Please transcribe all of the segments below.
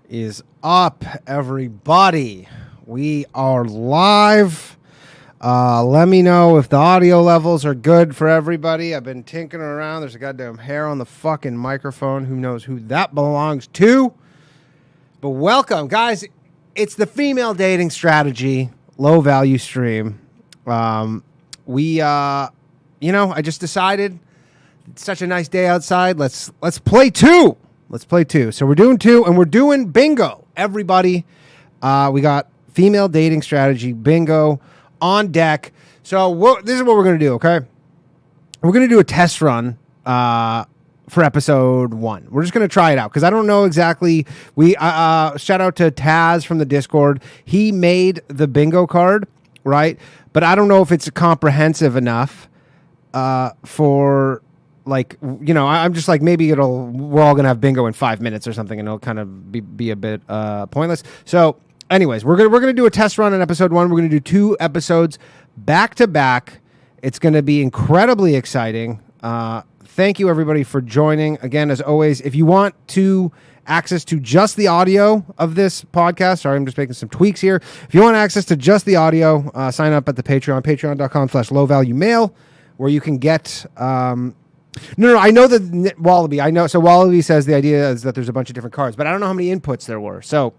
Is up, everybody? We are live. Let me know if the audio levels are good for everybody. I've been tinkering around. There's a goddamn hair on the fucking microphone. Who knows who that belongs to? But welcome, guys. It's the female dating strategy low value stream. I just decided it's such a nice day outside. Let's play two. Let's play two. So we're doing two, and we're doing bingo. Everybody, we got female dating strategy bingo on deck. So this is what we're going to do, okay? We're going to do a test run for episode 1. We're just going to try it out because I don't know exactly. We shout out to Taz from the Discord. He made the bingo card, right? But I don't know if it's comprehensive enough for... I'm just like, maybe we're all going to have bingo in 5 minutes or something, and it'll kind of be a bit pointless. So anyways, we're going to do a test run on episode 1. We're going to do 2 episodes back to back. It's going to be incredibly exciting. Thank you everybody for joining. Again, as always, if you want access to just the audio of this podcast, sorry, I'm just making some tweaks here. If you want access to just the audio, sign up at the Patreon, patreon.com/lowvaluemail, where you can get, No, I know that Wallaby. I know. So Wallaby says the idea is that there's a bunch of different cards, but I don't know how many inputs there were. So,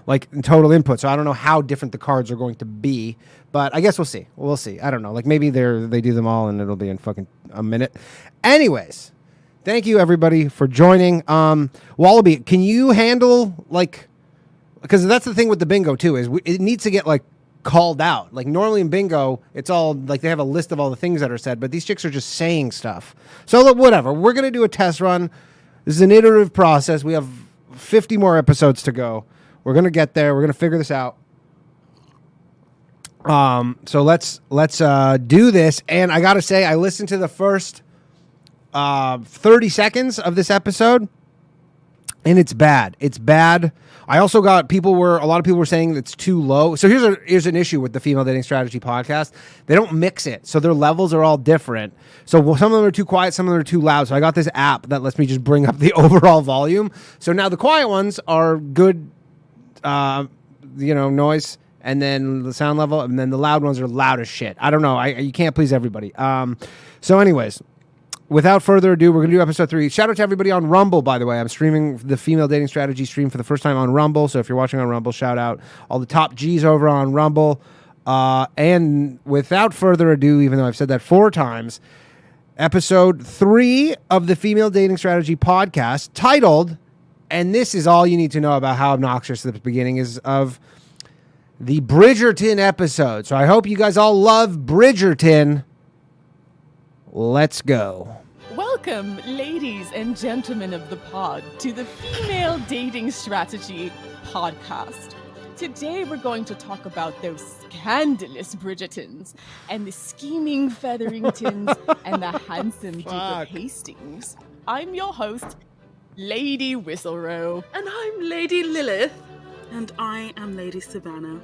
like in total input. So I don't know how different the cards are going to be. But I guess we'll see. We'll see. I don't know. Like maybe they do them all and it'll be in fucking a minute. Anyways, thank you everybody for joining. Wallaby, can you handle because that's the thing with the bingo too is it needs to get called out. Like normally in bingo, it's all like they have a list of all the things that are said, but these chicks are just saying stuff. So look, whatever. We're going to do a test run. This is an iterative process. We have 50 more episodes to go. We're going to get there. We're going to figure this out. So let's do this. And I got to say, I listened to the first 30 seconds of this episode, and it's bad. It's bad. I also got a lot of people were saying it's too low. So here's an issue with the Female Dating Strategy podcast. They don't mix it. So their levels are all different. So some of them are too quiet, some of them are too loud. So I got this app that lets me just bring up the overall volume. So now the quiet ones are good, noise, and then the sound level, and then the loud ones are loud as shit. I don't know. You can't please everybody. So anyways, without further ado, we're going to do episode 3. Shout out to everybody on Rumble, by the way. I'm streaming the Female Dating Strategy stream for the first time on Rumble. So if you're watching on Rumble, shout out all the top G's over on Rumble. And without further ado, even though I've said that 4 times, episode 3 of the Female Dating Strategy podcast, titled, and this is all you need to know about how obnoxious the beginning is of the Bridgerton episode. So I hope you guys all love Bridgerton. Let's go. Welcome, ladies and gentlemen of the pod, to the Female Dating Strategy podcast. Today we're going to talk about those scandalous Bridgertons and the scheming Featheringtons and the handsome Duke of Hastings. I'm your host, Lady Whistlerow. And I'm Lady Lilith. And I am Lady Savannah.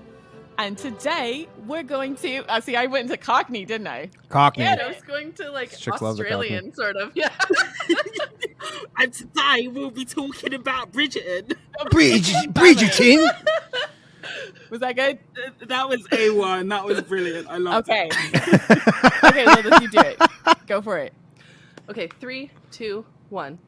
And today we're going to see, I went into Cockney, didn't I? Cockney. Yeah, I was going to Australian sort of. Yeah. And today we'll be talking about Bridgerton. Bridgerton. Was that good? That was A1. That was brilliant. I loved it. Okay, Lilith, you do it. Go for it. Okay, 3, 2, 1.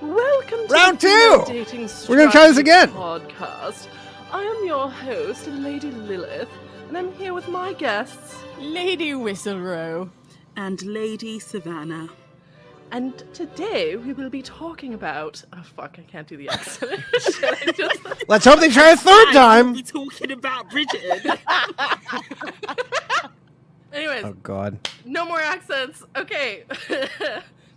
Welcome to Round the 2. Dating We're going to try this again. Podcast. I am your host, Lady Lilith, and I'm here with my guests, Lady Whistlerow and Lady Savannah. And today we will be talking about... Oh, fuck, I can't do the accent. Let's hope they try a third time. We'll be talking about Bridgerton. Anyways. Oh, God. No more accents. Okay.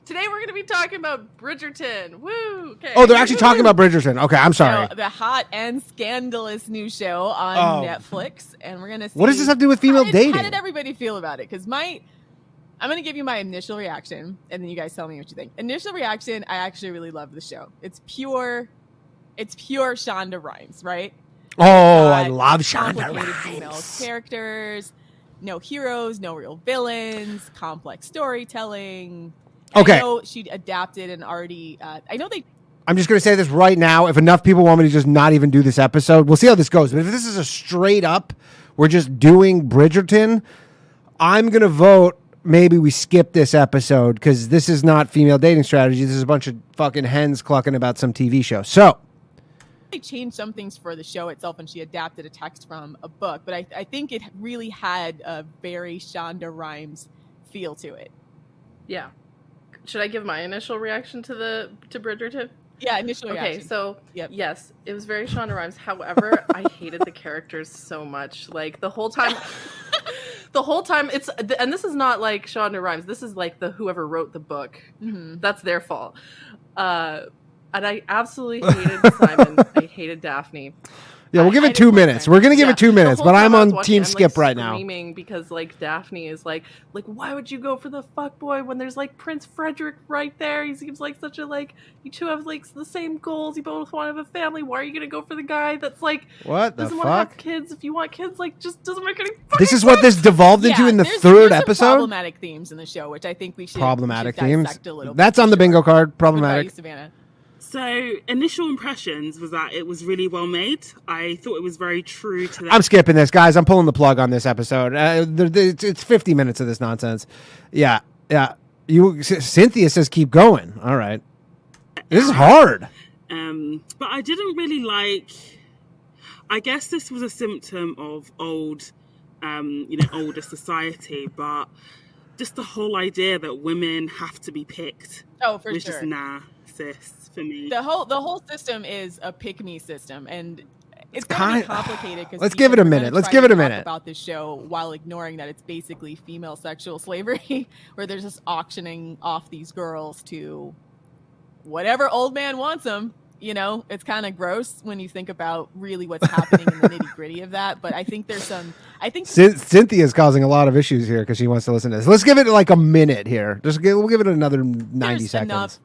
Today we're going to be talking about Bridgerton. Woo! Okay. Oh, they're actually talking about Bridgerton. Okay, I'm sorry. The hot and scandalous new show on Netflix, and we're going to see... What does this have to do with female dating? How did everybody feel about it? Because I'm going to give you my initial reaction, and then you guys tell me what you think. Initial reaction, I actually really love the show. It's pure Shonda Rhimes, right? Oh, I love Shonda complicated female Rhimes. Characters, no heroes, no real villains, complex storytelling. Okay. I know she adapted and already... I know they I'm just going to say this right now. If enough people want me to just not even do this episode, we'll see how this goes. But if this is a straight up, we're just doing Bridgerton, I'm going to vote maybe we skip this episode because this is not female dating strategy. This is a bunch of fucking hens clucking about some TV show. So they changed some things for the show itself, and she adapted a text from a book. But I think it really had a very Shonda Rhimes feel to it. Yeah. Should I give my initial reaction to Bridgerton? Yeah, initial reaction. Okay, so yes, it was very Shonda Rhimes. However, I hated the characters so much. Like the whole time it's, and this is not like Shonda Rhimes. This is like whoever wrote the book. Mm-hmm. That's their fault. And I absolutely hated Simon. I hated Daphne. Yeah, we'll give it 2 minutes. We're going to give it 2 minutes, but I'm on team skip right now. I'm screaming because like Daphne is like why would you go for the fuckboy when there's like Prince Frederick right there? He seems like such a like you two have like the same goals. You both want to have a family. Why are you going to go for the guy that's like what the doesn't fuck? want to have kids? If you want kids, like just doesn't make any fucking This is sense. what this devolved into in the third episode. Problematic themes in the show, which I think we should problematic themes. That's on the bingo card. Problematic. Savannah. So, initial impressions was that it was really well made. I thought it was very true to that. I'm skipping this, guys. I'm pulling the plug on this episode. It's 50 minutes of this nonsense. Yeah. Cynthia says keep going. All right. This is hard. But I didn't really like... I guess this was a symptom of older society, but just the whole idea that women have to be picked. Oh, for was sure. Just nah, sis. For me, the whole system is a pick-me system, and it's kind of complicated. Because let's give it a minute. Let's give it a minute about this show while ignoring that it's basically female sexual slavery, where they're just auctioning off these girls to whatever old man wants them. You know, it's kind of gross when you think about really what's happening in the nitty-gritty of that. But I think there's some. I think Cynthia's causing a lot of issues here because she wants to listen to this. Let's give it like a minute here. We'll give it another 90 seconds. Enough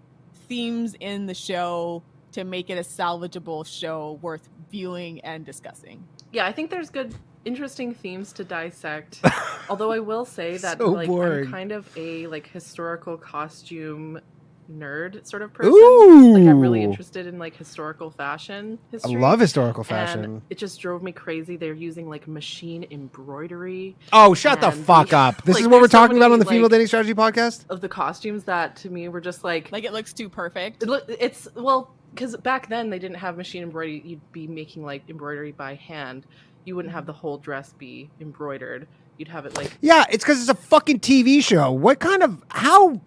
themes in the show to make it a salvageable show worth viewing and discussing. Yeah, I think there's good, interesting themes to dissect. Although I will say that so like boring. I'm kind of a like historical costume nerd sort of person. Ooh. Like I'm really interested in like historical fashion history. I love historical fashion. And it just drove me crazy. They're using like machine embroidery. Oh, shut the fuck up. This is what we're talking about on the Female Dating Strategy podcast? Of the costumes that to me were just like it looks too perfect. It's well, because back then they didn't have machine embroidery. You'd be making like embroidery by hand. You wouldn't have the whole dress be embroidered. You'd have it like... Yeah, it's because it's a fucking TV show. What kind of... How...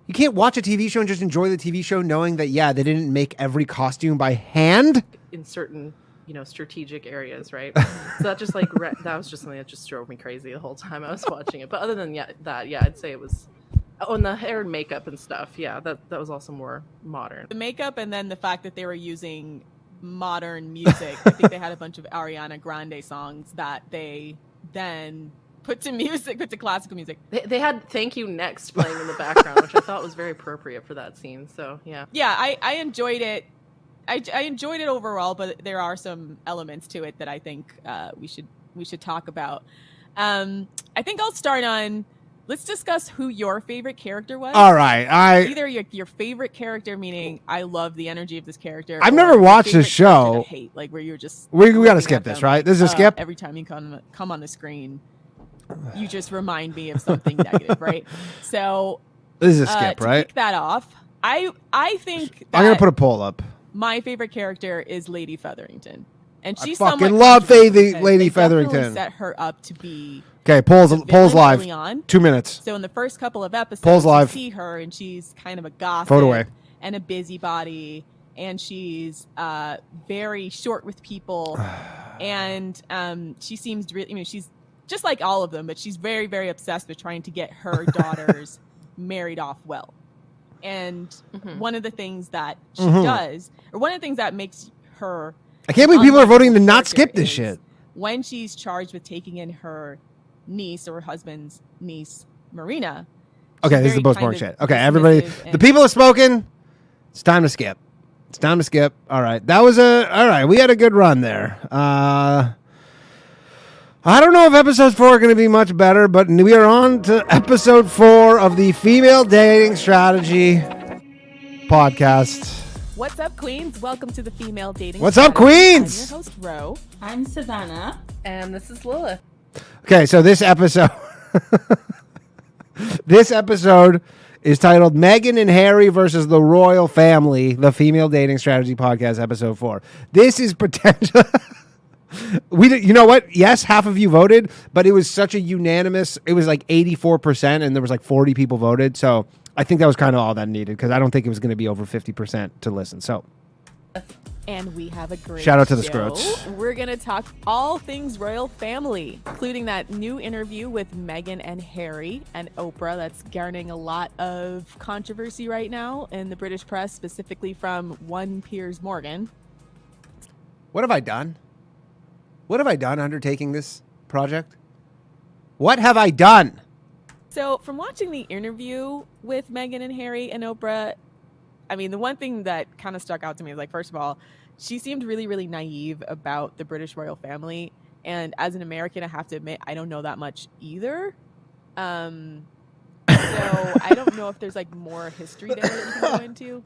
You can't watch a TV show and just enjoy the TV show knowing that, yeah, they didn't make every costume by hand? In certain, strategic areas, right? So that just like... that was just something that just drove me crazy the whole time I was watching it. But other than that, I'd say it was... Oh, and the hair and makeup and stuff. Yeah, that was also more modern. The makeup and then the fact that they were using modern music. I think they had a bunch of Ariana Grande songs that they then... put to classical music. They had Thank You Next playing in the background, which I thought was very appropriate for that scene. So, yeah. Yeah, I enjoyed it. I enjoyed it overall, but there are some elements to it that I think we should talk about. I think I'll start on... Let's discuss who your favorite character was. All right. Either your favorite character, meaning I love the energy of this character. I've never watched this show. Hate, like where you're just... We got to skip this, right? This is a skip? Every time you come on the screen... You just remind me of something negative, right? So this is a skip, right? To kick that off, I think that I'm gonna put a poll up. My favorite character is Lady Featherington, and she's I fucking love Lady Featherington. Set her up to be okay. Polls live. On. 2 minutes. So in the first couple of episodes, polls live. You see her, and she's kind of a gossip Photo away. And a busybody, and she's very short with people, and she seems really. She's just like all of them, but she's very, very obsessed with trying to get her daughters married off well. And one of the things that she does, or one of the things that makes her... I can't believe people are voting to not skip this shit. When she's charged with taking in her niece or her husband's niece, Marina. Okay, this is the most boring shit. Okay, everybody, the people have spoken. It's time to skip. All right. All right. We had a good run there. I don't know if episode 4 are going to be much better, but we are on to episode 4 of the Female Dating Strategy podcast. What's up, queens? Welcome to the Female Dating. What's up, queens? I'm your host, Ro. I'm Savannah. And this is Lilith. Okay, so this episode, is titled "Meghan and Harry versus the Royal Family: The Female Dating Strategy Podcast," episode 4. This is potential. You know what? Yes, half of you voted, but it was such a unanimous. It was like 84%, and there was like 40 people voted. So I think that was kind of all that needed because I don't think it was going to be over 50% to listen. So. And we have a great shout out to the show. Scroats. We're going to talk all things royal family, including that new interview with Meghan and Harry and Oprah that's garnering a lot of controversy right now in the British press, specifically from one Piers Morgan. What have I done? What have I done undertaking this project? What have I done? So from watching the interview with Meghan and Harry and Oprah, I mean, the one thing that kind of stuck out to me is, like, first of all, she seemed really, really naive about the British royal family. And as an American, I have to admit, I don't know that much either. So I don't know if there's like more history there that you can go into.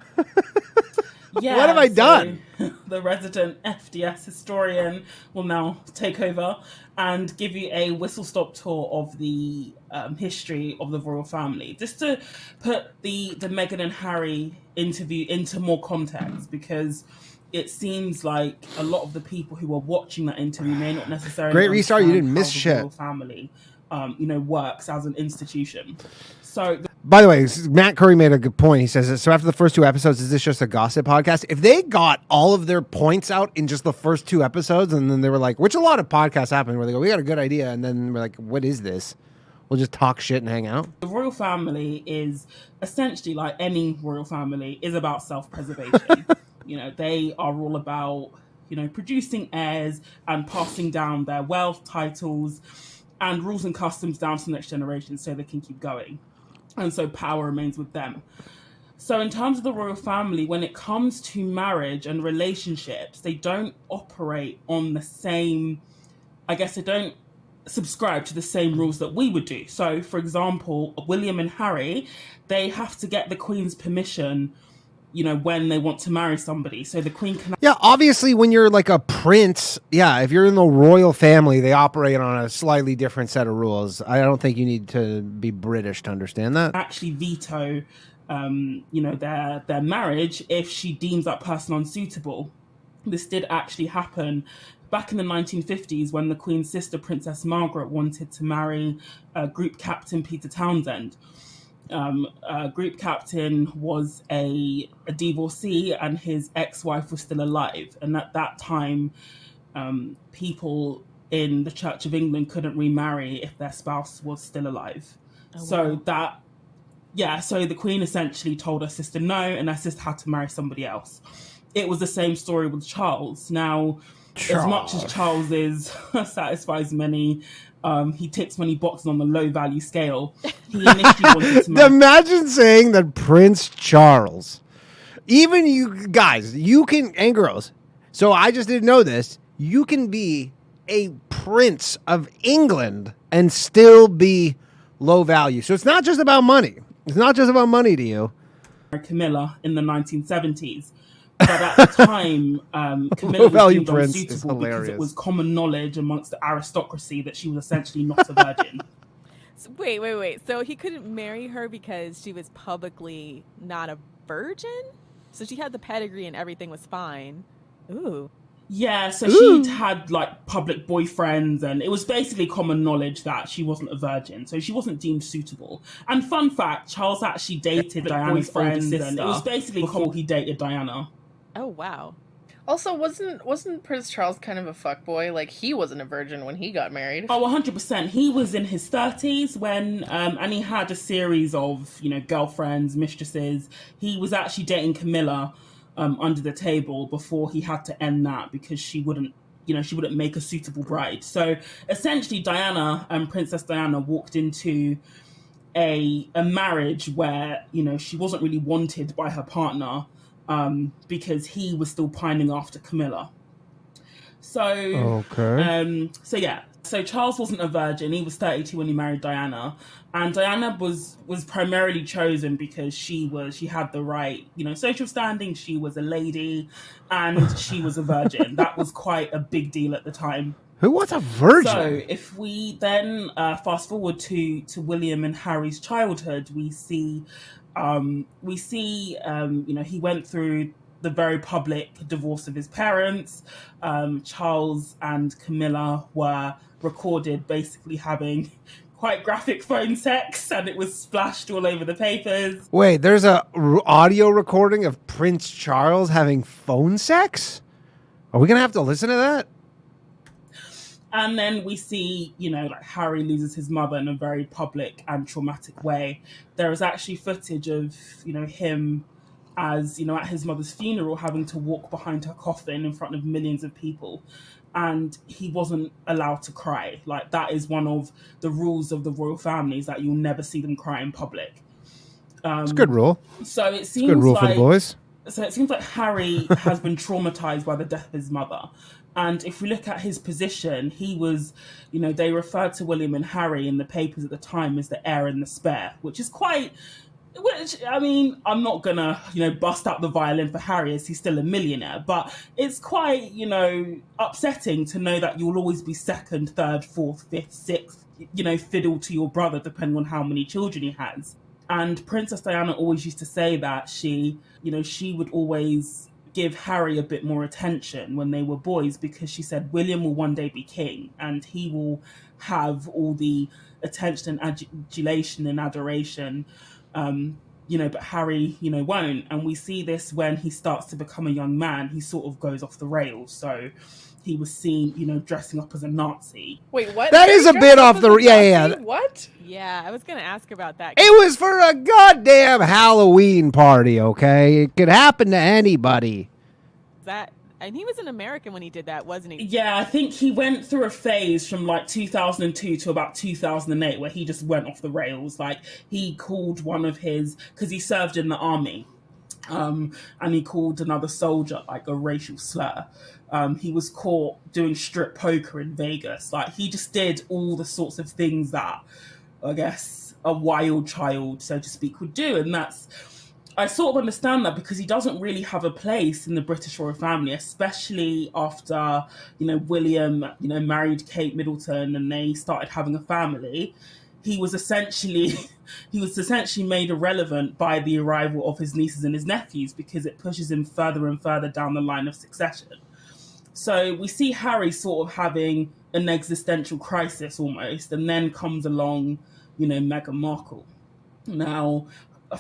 Yeah, what have I done? The resident FDS historian will now take over and give you a whistle-stop tour of the history of the royal family, just to put the Meghan and Harry interview into more context, because it seems like a lot of the people who are watching that interview may not necessarily great restart. You didn't understand miss how the shit. royal family, works as an institution. So. By the way, Matt Curry made a good point. He says, so after the first 2 episodes, is this just a gossip podcast? If they got all of their points out in just the first 2 episodes, and then they were like, which a lot of podcasts happen, where they go, we got a good idea, and then we're like, what is this? We'll just talk shit and hang out. The royal family is essentially, like any royal family, is about self-preservation. They are all about, producing heirs and passing down their wealth, titles, and rules and customs down to the next generation so they can keep going. And so power remains with them. So in terms of the royal family, when it comes to marriage and relationships, they don't operate on the same, they don't subscribe to the same rules that we would do. So, for example, William and Harry, they have to get the Queen's permission, when they want to marry somebody. So the Queen can... Yeah, obviously, when you're like a prince, if you're in the royal family, they operate on a slightly different set of rules. I don't think you need to be British to understand that. Actually veto, their marriage if she deems that person unsuitable. This did actually happen back in the 1950s when the Queen's sister, Princess Margaret, wanted to marry Group Captain Peter Townsend. Group Captain was a divorcee and his ex-wife was still alive. And at that time, people in the Church of England couldn't remarry if their spouse was still alive. So the Queen essentially told her sister no, and her sister had to marry somebody else. It was the same story with Charles. Now, as much as Charles satisfies many, he ticks many boxes on the low value scale. He initially wanted to marry. Imagine saying that Prince Charles, even you guys, you can, and girls, so I just didn't know this, you can be a prince of England and still be low value. So it's not just about money. It's not just about money to you. Camilla in the 1970s. But at the time, Camilla was deemed unsuitable because it was common knowledge amongst the aristocracy that she was essentially not a virgin. So, wait. So he couldn't marry her because she was publicly not a virgin? So she had the pedigree and everything was fine. Ooh. Yeah, so she'd had like public boyfriends, and it was basically common knowledge that she wasn't a virgin, so she wasn't deemed suitable. And fun fact, Charles actually dated Diana's older sister. And it was basically before he dated Diana. Oh wow. Also, wasn't Prince Charles kind of a fuckboy? Like, he wasn't a virgin when he got married. Oh, 100%. He was in his 30s when, and he had a series of, girlfriends, mistresses. He was actually dating Camilla under the table before he had to end that because she wouldn't make a suitable bride. So essentially, Princess Diana walked into a marriage where, she wasn't really wanted by her partner. Because he was still pining after Camilla. So, So Charles wasn't a virgin. He was 32 when he married Diana, and Diana was primarily chosen because she had the right, social standing. She was a lady, and she was a virgin. That was quite a big deal at the time. Who was a virgin? So if we then fast forward to William and Harry's childhood, we see he went through the very public divorce of his parents. Charles and Camilla were recorded basically having quite graphic phone sex, and it was splashed all over the papers. Wait, there's a audio recording of Prince Charles having phone sex? Are we going to have to listen to that? And then we see, Harry loses his mother in a very public and traumatic way. There is actually footage of, him as, at his mother's funeral, having to walk behind her coffin in front of millions of people. And he wasn't allowed to cry. Like, that is one of the rules of the royal family, is that you'll never see them cry in public. It's a good rule. So it seems good rule for the boys. So it seems like Harry has been traumatized by the death of his mother. And if we look at his position, he was, they referred to William and Harry in the papers at the time as the heir and the spare, which is I'm not going to, bust out the violin for Harry as he's still a millionaire, but it's quite, upsetting to know that you'll always be second, third, fourth, fifth, sixth, fiddle to your brother, depending on how many children he has. And Princess Diana always used to say that she would always give Harry a bit more attention when they were boys, because she said William will one day be king and he will have all the attention and adulation and adoration, but Harry, won't. And we see this when he starts to become a young man. He sort of goes off the rails. So he was seen, dressing up as a Nazi. Wait, what? That is a bit off the... Yeah. What? Yeah, I was going to ask about that. It was for a goddamn Halloween party, okay? It could happen to anybody. And he was an American when he did that, wasn't he? Yeah, I think he went through a phase from 2002 to about 2008 where he just went off the rails. Like, he called one of his... Because he served in the army. And he called another soldier a racial slur. He was caught doing strip poker in Vegas. Like, he just did all the sorts of things that, I guess, a wild child, so to speak, would do. And I sort of understand that, because he doesn't really have a place in the British royal family, especially after, William, married Kate Middleton and they started having a family. He was essentially made irrelevant by the arrival of his nieces and his nephews, because it pushes him further and further down the line of succession. So we see Harry sort of having an existential crisis almost, and then comes along, Meghan Markle. Now,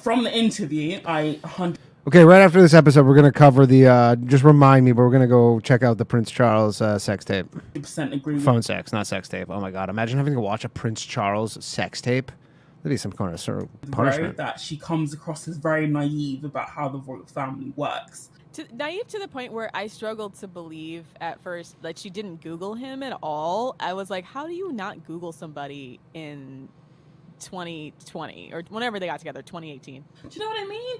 from the interview, Okay, right after this episode, we're going to cover the, just remind me, but we're going to go check out the Prince Charles sex tape. 100% agree with... Phone sex, not sex tape. Oh my God, imagine having to watch a Prince Charles sex tape. That'd be some kind of sort of punishment. That she comes across as very naive about how the royal family works. Naive to the point where I struggled to believe at first that she didn't Google him at all. I was like, how do you not Google somebody in 2020 or whenever they got together, 2018? Do you know what I mean?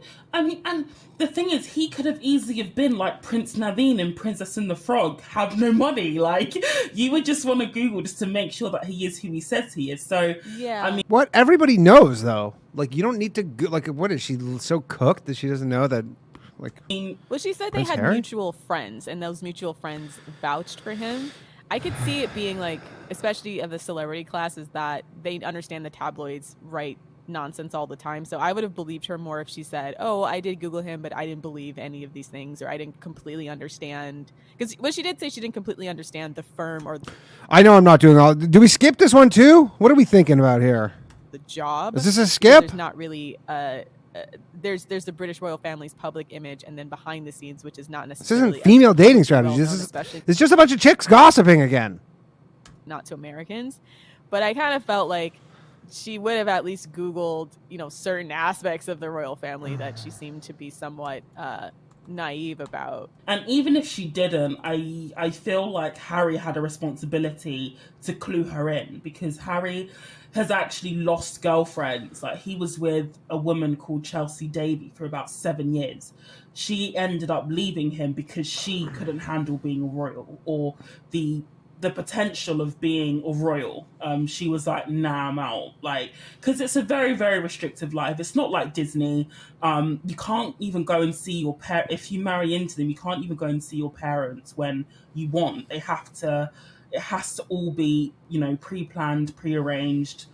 And the thing is, he could have easily have been like Prince Naveen in Princess and the Frog, have no money. Like, you would just want to Google just to make sure that he is who he says he is. So yeah, what everybody knows though, like, you don't need to like, what is she so cooked that she doesn't know that? Like, well, she said Prince they had Harry? mutual friends, and those mutual friends vouched for him. I could see it being like, especially of the celebrity classes, that they understand the tabloids write nonsense all the time. So I would have believed her more if she said, oh, I did Google him, but I didn't believe any of these things, or I didn't completely understand. Because what she did say, she didn't completely understand the firm or I know I'm not doing all. Do we skip this one too? What are we thinking about here? the job. Is this a skip? There's not really there's the British royal family's public image, and then behind the scenes, which is not This necessarily isn't female dating strategy. well This known, is especially it's just a bunch of chicks gossiping again. not to Americans. But I kind of felt like she would have at least Googled, certain aspects of the royal family that she seemed to be somewhat naive about. And even if she didn't, I feel like Harry had a responsibility to clue her in, because Harry has actually lost girlfriends. Like, he was with a woman called Chelsea Davy for about 7 years. She ended up leaving him because she couldn't handle being a royal, or the the potential of being royal. She was like, nah, I'm out. Like, because it's a very, very restrictive life. It's not like Disney. You can't even go and see your if you marry into them, you can't even go and see your parents when you want. It has to all be, pre-planned, pre-arranged,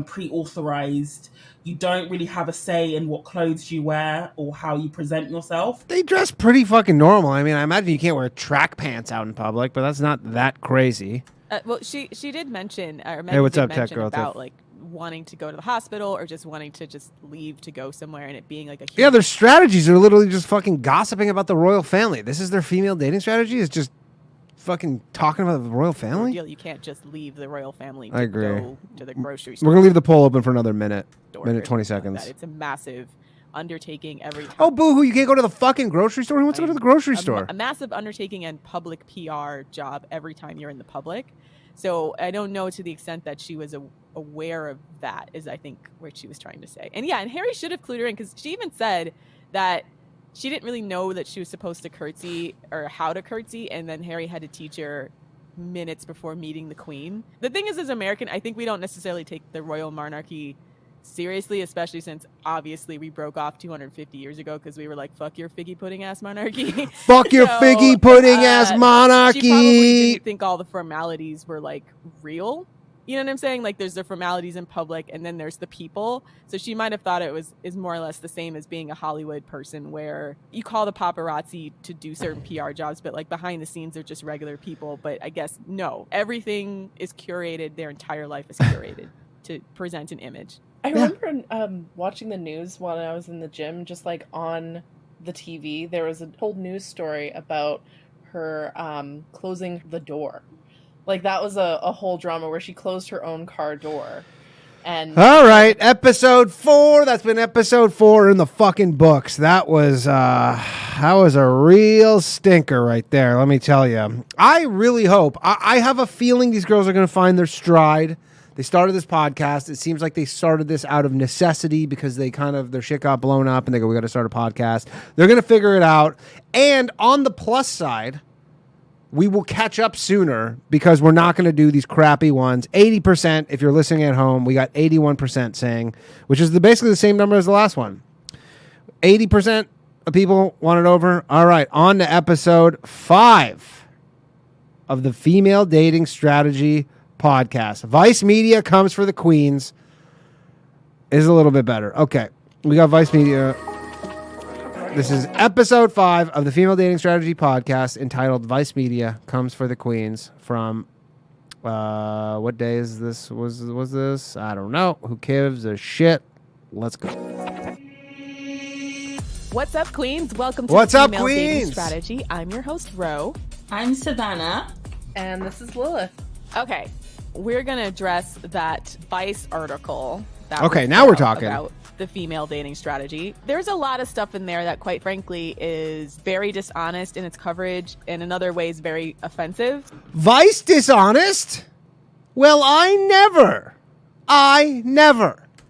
pre-authorized. You don't really have a say in what clothes you wear or how you present yourself. They dress pretty fucking normal. I mean, I imagine you can't wear track pants out in public, but that's not that crazy. Well, she did mention, or Meghan Hey, what's did up, tech mention girl? about like wanting to go to the hospital or just wanting to just leave to go somewhere and it being like a huge Yeah, their strategies are literally just fucking gossiping about the royal family. This is their female dating strategy, is just fucking talking about the royal family? deal. You can't just leave the royal family to I agree. go to the grocery store. We're going to leave the poll open for another minute. Or Minute, 20 something like seconds. that. It's a massive undertaking every time. Oh, boo-hoo, you can't go to the fucking grocery store? Who wants to go to the grocery store? A massive undertaking and public PR job every time you're in the public. So I don't know to the extent that she was aware of that, is I think what she was trying to say. And yeah, and Harry should have clued her in, because she even said that she didn't really know that she was supposed to curtsy or how to curtsy, and then Harry had to teach her minutes before meeting the Queen. The thing is, as American, I think we don't necessarily take the royal monarchy seriously, especially since obviously we broke off 250 years ago because we were like, fuck your figgy pudding ass monarchy. Fuck your figgy pudding ass monarchy. She probably didn't think all the formalities were like real. You know what I'm saying? Like, there's the formalities in public and then there's the people. So she might have thought is more or less the same as being a Hollywood person, where you call the paparazzi to do certain PR jobs, but like behind the scenes they're just regular people. But I guess no, everything is curated. Their entire life is curated to present an image. I remember watching the news when I was in the gym, just like on the TV, there was a whole news story about her closing the door. Like, that was a whole drama where she closed her own car door. And all right, episode 4. That's been episode 4 in the fucking books. That was a real stinker right there, let me tell you. I really hope. I have a feeling these girls are going to find their stride. They started this podcast. It seems like they started this out of necessity because their shit got blown up and they go, we got to start a podcast. They're going to figure it out. And on the plus side, we will catch up sooner because we're not going to do these crappy ones. 80%, if you're listening at home, we got 81% saying, which is basically the same number as the last one. 80% of people want it over. All right, on to episode 5 of the Female Dating Strategy Podcast. Vice Media comes for the queens is a little bit better. Okay, we got Vice Media. This is episode 5 of the Female Dating Strategy Podcast, entitled Vice Media Comes for the Queens, from what day is this? Was this? I don't know. Who gives a shit? Let's go. What's up, queens? Welcome to What's the up, Female Dating queens? Strategy. I'm your host, Ro. I'm Savannah. And this is Lilith. Okay, we're going to address that Vice article. Okay, now we're talking about the female dating strategy. There's a lot of stuff in there that, quite frankly, is very dishonest in its coverage, and in other ways very offensive. Vice dishonest? Well, I never.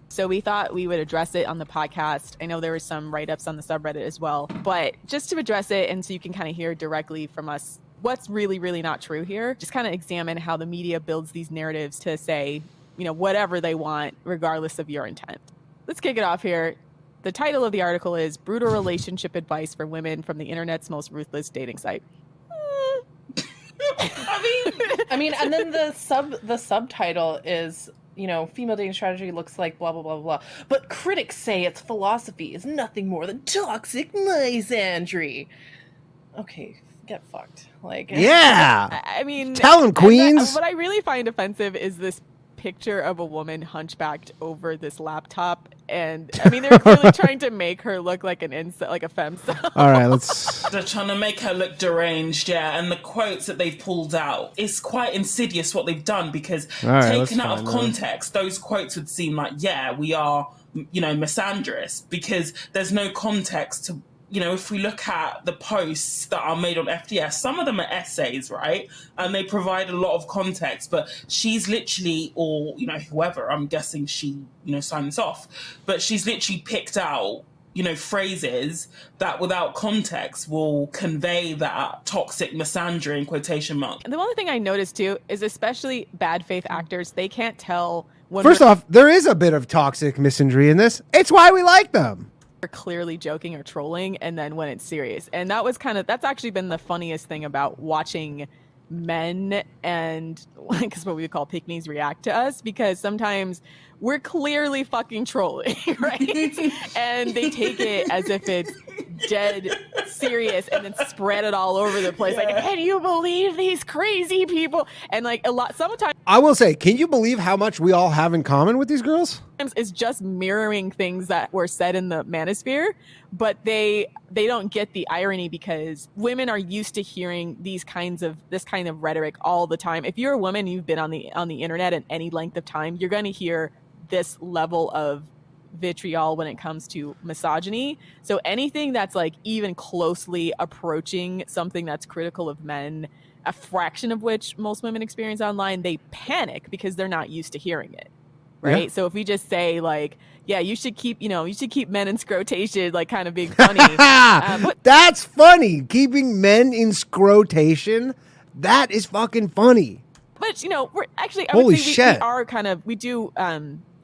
So we thought we would address it on the podcast. I know there were some write-ups on the subreddit as well, but just to address it and so you can kind of hear directly from us what's really, really not true here, just kind of examine how the media builds these narratives to say, whatever they want, regardless of your intent. Let's kick it off here. The title of the article is Brutal Relationship Advice for Women from the Internet's Most Ruthless Dating Site. I mean, and then the subtitle is, female dating strategy looks like blah, blah, blah, blah. But critics say its philosophy is nothing more than toxic misandry. Okay, get fucked. Like, Yeah. I mean, tell them, queens. What I really find offensive is this picture of a woman hunchbacked over this laptop, and I mean, they're clearly trying to make her look like an like a femcel. All right, let's. They're trying to make her look deranged, yeah. And the quotes that they've pulled out, it's quite insidious what they've done, because taken out of context, those quotes would seem like, yeah, we are, misandrous, because there's no context to. If we look at the posts that are made on FDS, some of them are essays, right? And they provide a lot of context, but she's literally, or, whoever, I'm guessing she, signed this off, but she's literally picked out phrases that without context will convey that toxic misandry in quotation marks. And the one thing I noticed too is especially bad faith actors, they can't tell when First off, there is a bit of toxic misandry in this. It's why we like them. we're clearly joking or trolling, and then when it's serious. And that's actually been the funniest thing about watching men and because what we would call pick-me's react to us, because sometimes we're clearly fucking trolling, right? And they take it as if it's dead serious and then spread it all over the place. Like, can you believe these crazy people? And like sometimes I will say, can you believe how much we all have in common with these girls? it's just mirroring things that were said in the manosphere, but they don't get the irony because women are used to hearing this kind of rhetoric all the time. If you're a woman, you've been on the internet at any length of time, you're going to hear this level of vitriol when it comes to misogyny. So anything that's like even closely approaching something that's critical of men, a fraction of which most women experience online, they panic because they're not used to hearing it. Right. Yeah. So if we just say like, yeah, you should keep men in scrotation, like kind of being funny. That's funny. Keeping men in scrotation. That is fucking funny. But we're actually, holy shit. We do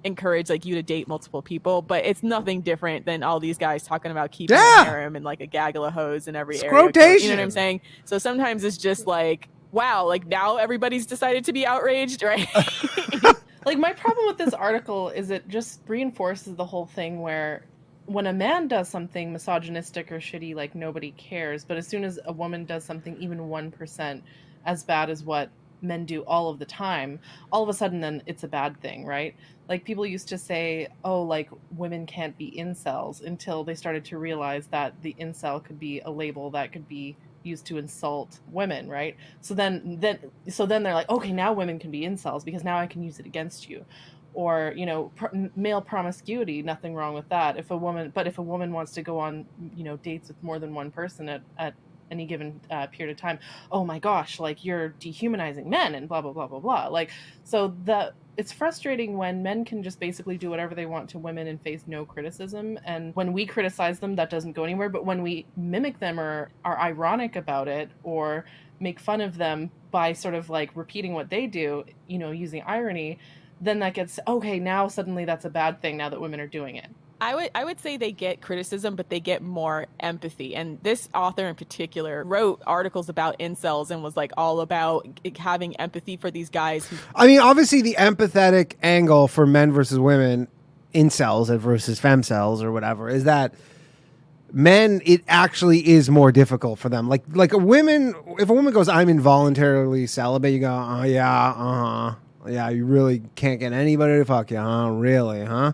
encourage like you to date multiple people, but it's nothing different than all these guys talking about keeping a harem and like a gaggle of hoes in every area. You know what I'm saying? So sometimes it's just like, wow, like now everybody's decided to be outraged, right? Like, my problem with this article is it just reinforces the whole thing where when a man does something misogynistic or shitty, like, nobody cares. But as soon as a woman does something even 1% as bad as what men do all of the time, all of a sudden then it's a bad thing, right? Like, people used to say, oh, like, women can't be incels, until they started to realize that the incel could be a label that could be used to insult women, right? So then they're like, okay, now women can be incels because now I can use it against you. Or male promiscuity, nothing wrong with that. If a woman wants to go on dates with more than one person at any given period of time, oh my gosh, like, you're dehumanizing men and blah blah blah blah blah. Like, so it's frustrating when men can just basically do whatever they want to women and face no criticism. And when we criticize them, that doesn't go anywhere. But when we mimic them or are ironic about it or make fun of them by sort of like repeating what they do, using irony, then that gets, okay, now suddenly that's a bad thing now that women are doing it. I would say they get criticism, but they get more empathy. And this author in particular wrote articles about incels and was like all about having empathy for these guys. I mean, obviously the empathetic angle for men versus women, incels versus femcels or whatever, is that men, it actually is more difficult for them. Like if a woman goes, I'm involuntarily celibate, you go, oh yeah, yeah, you really can't get anybody to fuck you, huh? Really, huh?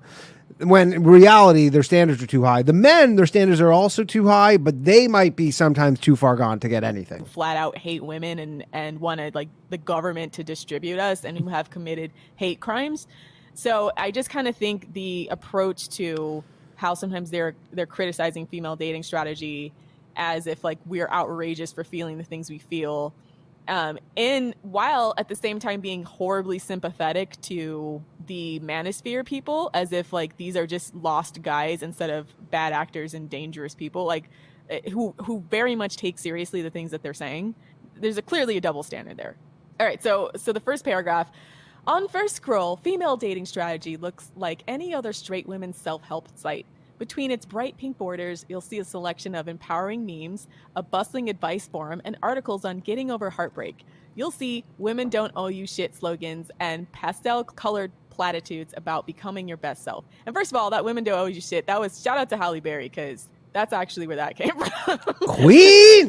When in reality, their standards are too high. The men, their standards are also too high, but they might be sometimes too far gone to get anything. Flat out hate women and wanted like the government to distribute us, and who have committed hate crimes. So I just kind of think the approach to how sometimes they're criticizing female dating strategy as if like we're outrageous for feeling the things we feel, while at the same time being horribly sympathetic to the manosphere people, as if like these are just lost guys instead of bad actors and dangerous people, like who very much take seriously the things that they're saying. There's clearly a double standard there. All right, so the first paragraph. On first scroll, female dating strategy looks like any other straight women's self-help site. Between its bright pink borders, you'll see a selection of empowering memes, a bustling advice forum, and articles on getting over heartbreak. You'll see women don't owe you shit slogans and pastel-colored platitudes about becoming your best self. And first of all, that women don't owe you shit, that was shout out to Halle Berry, because that's actually where that came from.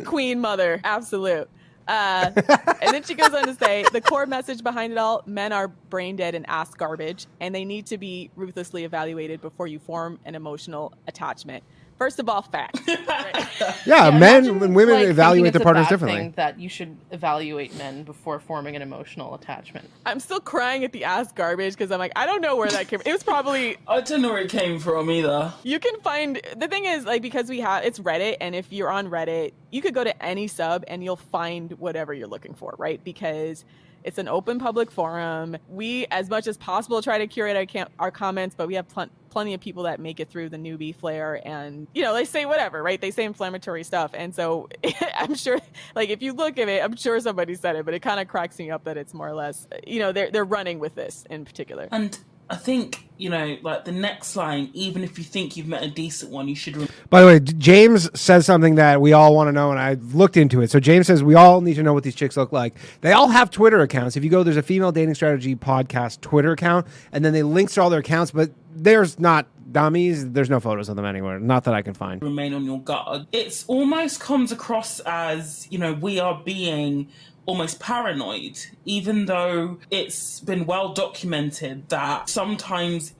Queen mother, absolute. And then she goes on to say, the core message behind it all, men are brain dead and ass garbage, and they need to be ruthlessly evaluated before you form an emotional attachment. First of all, fact. Right? Yeah, men and women evaluate their partners differently. That you should evaluate men before forming an emotional attachment. I'm still crying at the ass garbage because I'm like, I don't know where that came from. It was probably... I don't know where it came from either. You can find... The thing is, like, because it's Reddit, and if you're on Reddit, you could go to any sub and you'll find whatever you're looking for, right? Because It's an open public forum. We, as much as possible, try to curate our comments, but we have plenty of people that make it through the newbie flare, and they say whatever, right? They say inflammatory stuff, and so I'm sure, like, if you look at it, I'm sure somebody said it, but it kind of cracks me up that it's more or less, they're running with this in particular. And I think, like the next line, even if you think you've met a decent one, you should... By the way, James says something that we all want to know, and I looked into it. So James says we all need to know what these chicks look like. They all have Twitter accounts. If you go, there's a Female Dating Strategy podcast Twitter account, and then they link to all their accounts, but there's not dummies. There's no photos of them anywhere. Not that I can find. Remain on your guard. It's almost comes across as, we are being almost paranoid, even though it's been well documented that sometimes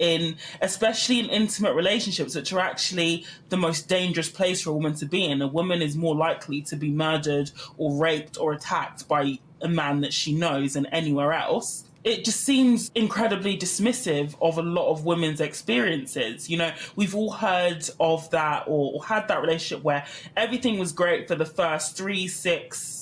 especially in intimate relationships, which are actually the most dangerous place for a woman to be in, a woman is more likely to be murdered or raped or attacked by a man that she knows than anywhere else. It just seems incredibly dismissive of a lot of women's experiences. We've all heard of that or had that relationship where everything was great for the first 3, 6,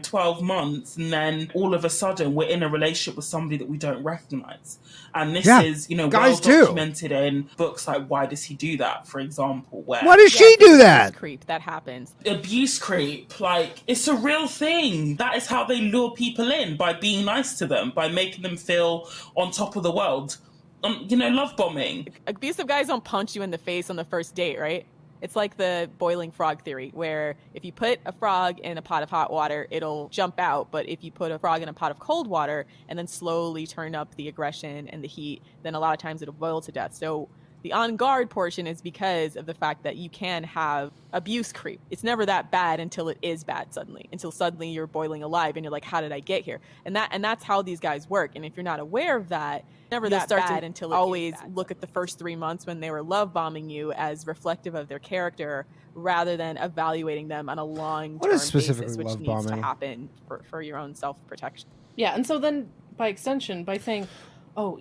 12 months, and then all of a sudden we're in a relationship with somebody that we don't recognize. And this is, well documented in books like Why Does He Do That, for example, where... Why does she do that? Creep, that happens. Abuse creep, like, it's a real thing. That is how they lure people in, by being nice to them, by making them feel on top of the world. Love bombing. Abusive guys don't punch you in the face on the first date, right? It's like the boiling frog theory, where if you put a frog in a pot of hot water, it'll jump out. But if you put a frog in a pot of cold water and then slowly turn up the aggression and the heat, then a lot of times it'll boil to death. So the on guard portion is because of the fact that you can have abuse creep. It's never that bad until it is bad until suddenly you're boiling alive and you're like, how did I get here? And that's how these guys work. And if you're not aware of that, never that bad until it always look at the first 3 months when they were love bombing you as reflective of their character rather than evaluating them on a long-term basis, which needs to happen for your own self-protection. Yeah, and so then by extension, by saying,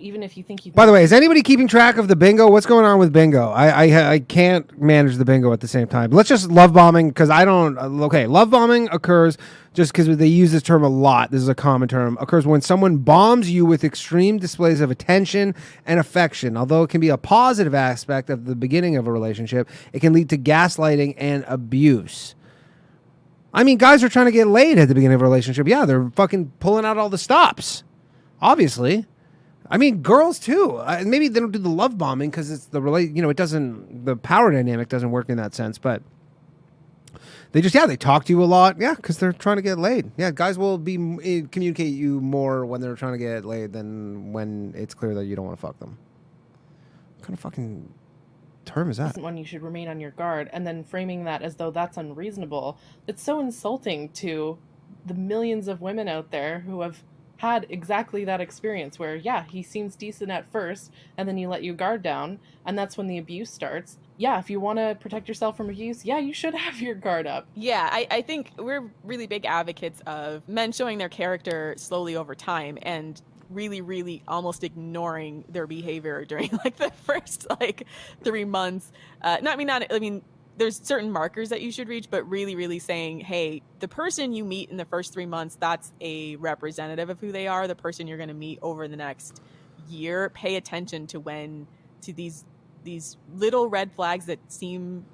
even if you think you... By the way, is anybody keeping track of the bingo? What's going on with bingo? I can't manage the bingo at the same time. Let's just love bombing, because I don't... Okay, love bombing occurs just because they use this term a lot. This is a common term. Occurs when someone bombs you with extreme displays of attention and affection. Although it can be a positive aspect of the beginning of a relationship, it can lead to gaslighting and abuse. I mean, guys are trying to get laid at the beginning of a relationship. Yeah, they're fucking pulling out all the stops. Obviously. I mean, girls too. Maybe they don't do the love bombing because it's it doesn't, the power dynamic doesn't work in that sense, but they just, they talk to you a lot. Yeah, because they're trying to get laid. Yeah, guys will communicate you more when they're trying to get laid than when it's clear that you don't want to fuck them. What kind of fucking term is that? Isn't one you should remain on your guard, and then framing that as though that's unreasonable. It's so insulting to the millions of women out there who have had exactly that experience where, he seems decent at first, and then you let your guard down, and that's when the abuse starts. Yeah, if you want to protect yourself from abuse, you should have your guard up. Yeah, I think we're really big advocates of men showing their character slowly over time and really, really almost ignoring their behavior during the first 3 months. There's certain markers that you should reach, but really, really saying, hey, the person you meet in the first 3 months, that's a representative of who they are. The person you're going to meet over the next year, pay attention to these little red flags that seem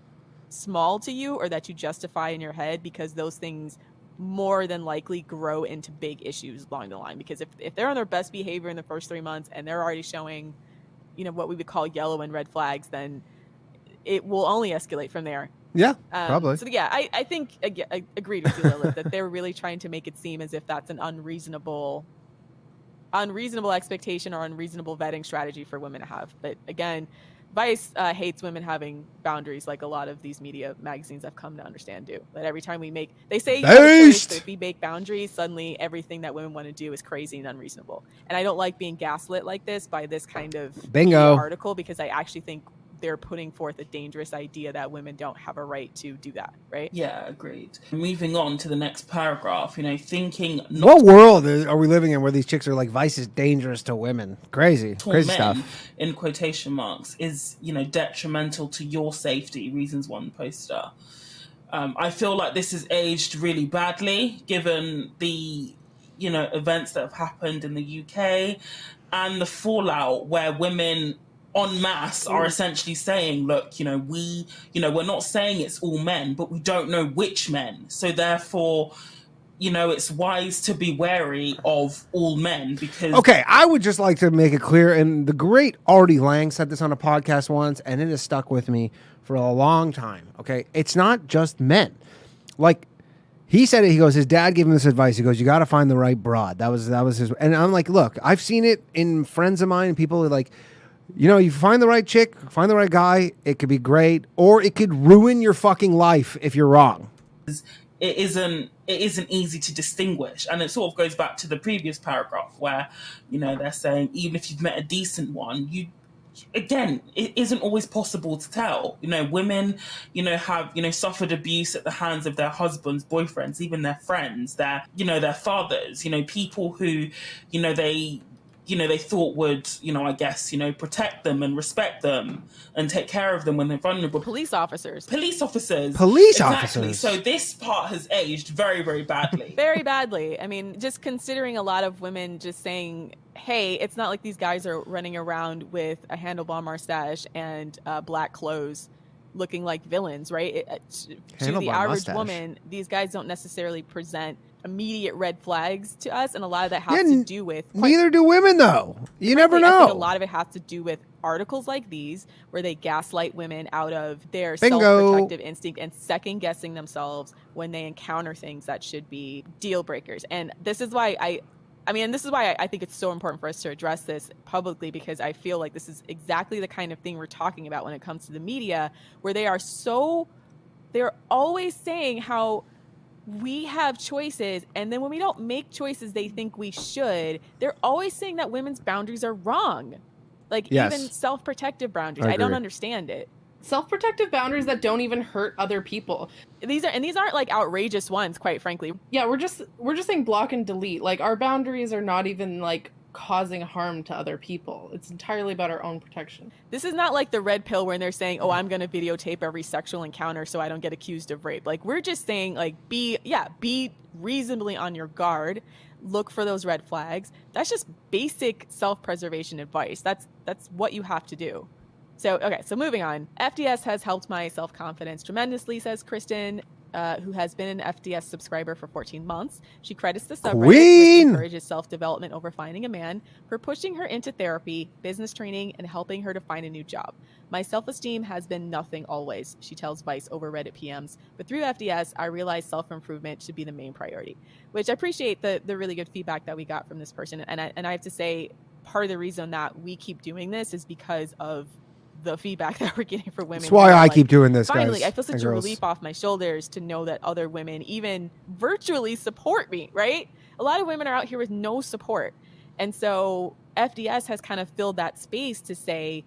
small to you or that you justify in your head, because those things more than likely grow into big issues along the line. Because if they're on their best behavior in the first 3 months and they're already showing, what we would call yellow and red flags, then it will only escalate from there. Yeah, probably. So I think I agreed with you, Lilith, that they're really trying to make it seem as if that's an unreasonable expectation or unreasonable vetting strategy for women to have. But again, Vice hates women having boundaries, like a lot of these media magazines I've come to understand do. That every time they say you have a choice, but if we make boundaries, suddenly everything that women want to do is crazy and unreasonable. And I don't like being gaslit like this by this kind of bingo article, because I actually think they're putting forth a dangerous idea that women don't have a right to do that, right? Yeah, agreed. Moving on to the next paragraph, thinking... What world are we living in where these chicks are like, Vice is dangerous to women? Crazy stuff. In quotation marks, is, detrimental to your safety, reasons one poster. I feel like this is aged really badly, given the events that have happened in the UK, and the fallout where women en masse are essentially saying, look, we're not saying it's all men, but we don't know which men. So therefore, it's wise to be wary of all men because... Okay, I would just like to make it clear, and the great Artie Lang said this on a podcast once, and it has stuck with me for a long time, okay? It's not just men. Like, he said it, he goes, his dad gave him this advice. He goes, you got to find the right broad. That was his... And I'm like, look, I've seen it in friends of mine, and people are like, you find the right chick, find the right guy, it could be great, or it could ruin your fucking life if you're wrong. It isn't easy to distinguish, and it sort of goes back to the previous paragraph where they're saying even if you've met a decent one, it isn't always possible to tell. Women have suffered abuse at the hands of their husbands, boyfriends, even their friends, their fathers, people who they thought would, protect them and respect them and take care of them when they're vulnerable. Police officers. Exactly. So this part has aged very, very badly. Very badly. I mean, just considering a lot of women just saying, hey, it's not like these guys are running around with a handlebar mustache and black clothes looking like villains, right? To the average woman, these guys don't necessarily present immediate red flags to us, and a lot of that has to do with... Neither do women, though. You never know. I think a lot of it has to do with articles like these, where they gaslight women out of their self-protective instinct and second-guessing themselves when they encounter things that should be deal breakers. And this is why I think it's so important for us to address this publicly, because I feel like this is exactly the kind of thing we're talking about when it comes to the media, where they're always saying how we have choices, and then when we don't make choices they think we should, they're always saying that women's boundaries are wrong. Like, even self-protective boundaries. I don't understand it. Self-protective boundaries that don't even hurt other people. These aren't like outrageous ones, quite frankly. Yeah, we're just saying block and delete. Like, our boundaries are not even like causing harm to other people. It's entirely about our own protection. This is not like the red pill where they're saying, oh, I'm going to videotape every sexual encounter so I don't get accused of rape. Like, we're just saying, like, be reasonably on your guard. Look for those red flags. That's just basic self-preservation advice. That's what you have to do. So moving on. FDS has helped my self-confidence tremendously, says Kristen, who has been an FDS subscriber for 14 months. She credits the subreddit, which encourages self-development over finding a man, for pushing her into therapy, business training, and helping her to find a new job. My self-esteem has been nothing always, she tells Vice over Reddit PMs. But through FDS, I realized self-improvement should be the main priority, which I appreciate the really good feedback that we got from this person. And I have to say, part of the reason that we keep doing this is because of the feedback that we're getting for women. That's why I keep doing this, finally, guys. I feel such a relief off my shoulders to know that other women even virtually support me, right? A lot of women are out here with no support. And so FDS has kind of filled that space to say,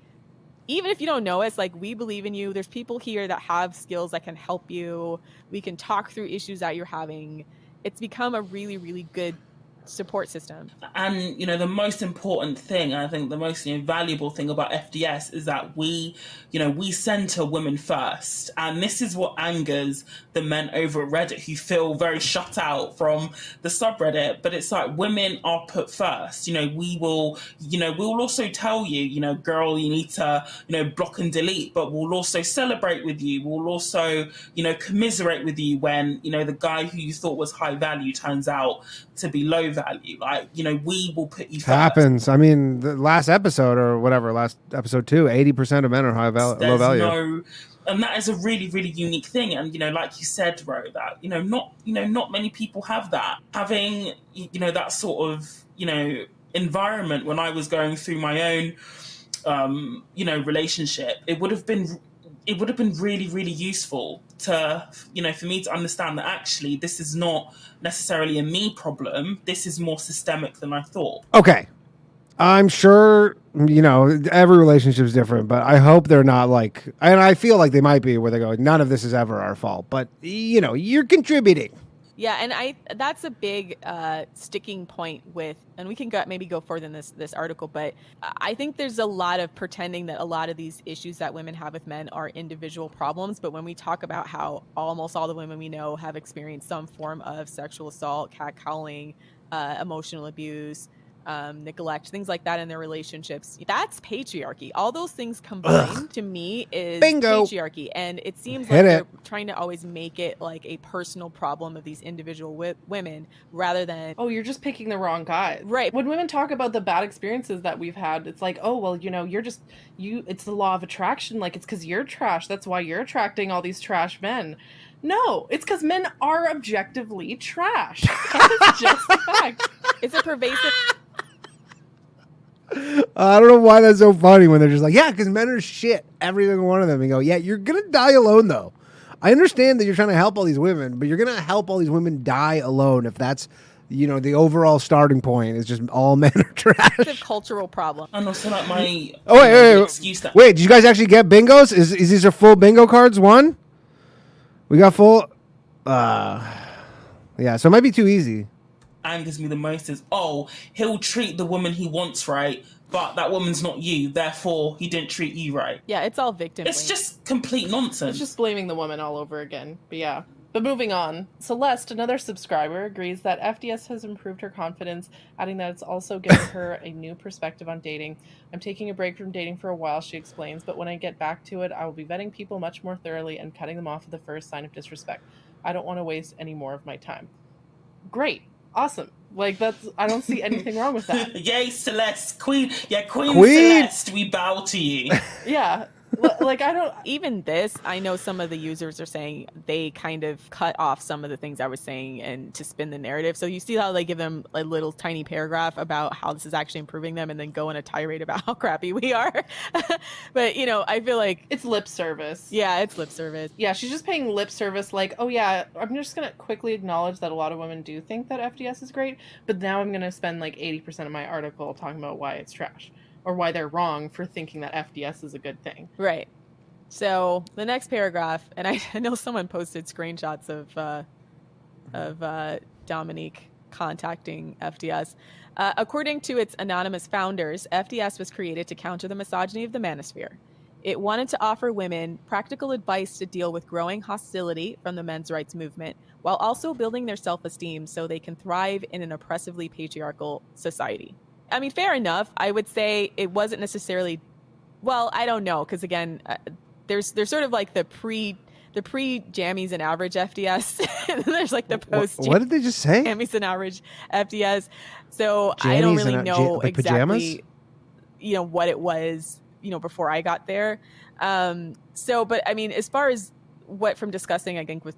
even if you don't know us, like, we believe in you. There's people here that have skills that can help you. We can talk through issues that you're having. It's become a really, really good support system. And the most important thing, I think the most valuable thing about FDS is that we center women first, and this is what angers the men over at Reddit who feel very shut out from the subreddit. But it's like, women are put first. We will also tell you, girl, you need to block and delete, but we'll also celebrate with you. We'll also commiserate with you when the guy who you thought was high value turns out to be low value. Like, we will put you first. Happens. I mean, the last episode or whatever, last episode 2, 80% of men are low value. And that is a really, really unique thing. And, like you said, Ro, that, not many people have that. Having, that sort of, environment when I was going through my own, relationship, it would have been really, really useful to, for me to understand that actually this is not necessarily a me problem. This is more systemic than I thought. Okay. I'm sure, every relationship is different, but I hope they're not like, and I feel like they might be, where they go, none of this is ever our fault. But, you're contributing. Yeah, and that's a big sticking point with, and we can maybe go further in this article, but I think there's a lot of pretending that a lot of these issues that women have with men are individual problems. But when we talk about how almost all the women we know have experienced some form of sexual assault, catcalling, emotional abuse, neglect, things like that in their relationships, that's patriarchy. All those things combined to me is Bingo. patriarchy, and it seems like they're trying to always make it like a personal problem of these individual women rather than, oh, you're just picking the wrong guy. Right. When women talk about the bad experiences that we've had, it's like, oh, well, it's the law of attraction, like it's because you're trash, that's why you're attracting all these trash men. No, it's because men are objectively trash. That's just a fact. It's a pervasive. I don't know why that's so funny when they're just like, yeah, because men are shit, every single one of them. And go, yeah, you're going to die alone, though. I understand that you're trying to help all these women, but you're going to help all these women die alone if that's, the overall starting point is just all men are trash. It's a cultural problem. And also, like, my excuse that. Wait, did you guys actually get bingos? Is these are full bingo cards? One? We got full. Yeah, so it might be too easy. Angers me the most is, he'll treat the woman he wants right, but that woman's not you, therefore he didn't treat you right. Yeah, it's all victim. It's just complete nonsense. It's just blaming the woman all over again. But yeah. But moving on, Celeste, another subscriber, agrees that FDS has improved her confidence, adding that it's also given her a new perspective on dating. I'm taking a break from dating for a while, she explains, but when I get back to it, I will be vetting people much more thoroughly and cutting them off at the first sign of disrespect. I don't want to waste any more of my time. Great. Awesome. Like, I don't see anything wrong with that. Yay, Celeste. Queen Celeste, we bow to you. Yeah. Like, I don't... Even this, I know some of the users are saying they kind of cut off some of the things I was saying and to spin the narrative. So you see how they give them a little tiny paragraph about how this is actually improving them and then go in a tirade about how crappy we are. But, I feel like... It's lip service. Yeah, it's lip service. Yeah, she's just paying lip service like, oh yeah, I'm just going to quickly acknowledge that a lot of women do think that FDS is great, but now I'm going to spend like 80% of my article talking about why it's trash. Or why they're wrong for thinking that FDS is a good thing. Right. So the next paragraph, and I know someone posted screenshots of Dominique contacting FDS. According to its anonymous founders, FDS was created to counter the misogyny of the manosphere. It wanted to offer women practical advice to deal with growing hostility from the men's rights movement, while also building their self-esteem so they can thrive in an oppressively patriarchal society. I mean, fair enough. I would say it wasn't necessarily, well, I don't know, because again, there's sort of like the pre jammies and average FDS, and then there's like the post. What did they just say? Jammies and average FDS. So jammies I don't really know like exactly, what it was, before I got there. But I mean, as far as what from discussing, I think with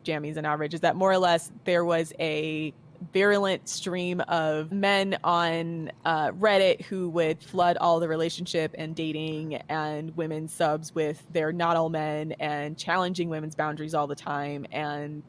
jammies and average is that more or less there was a virulent stream of men on Reddit who would flood all the relationship and dating and women's subs with they're not all men and challenging women's boundaries all the time and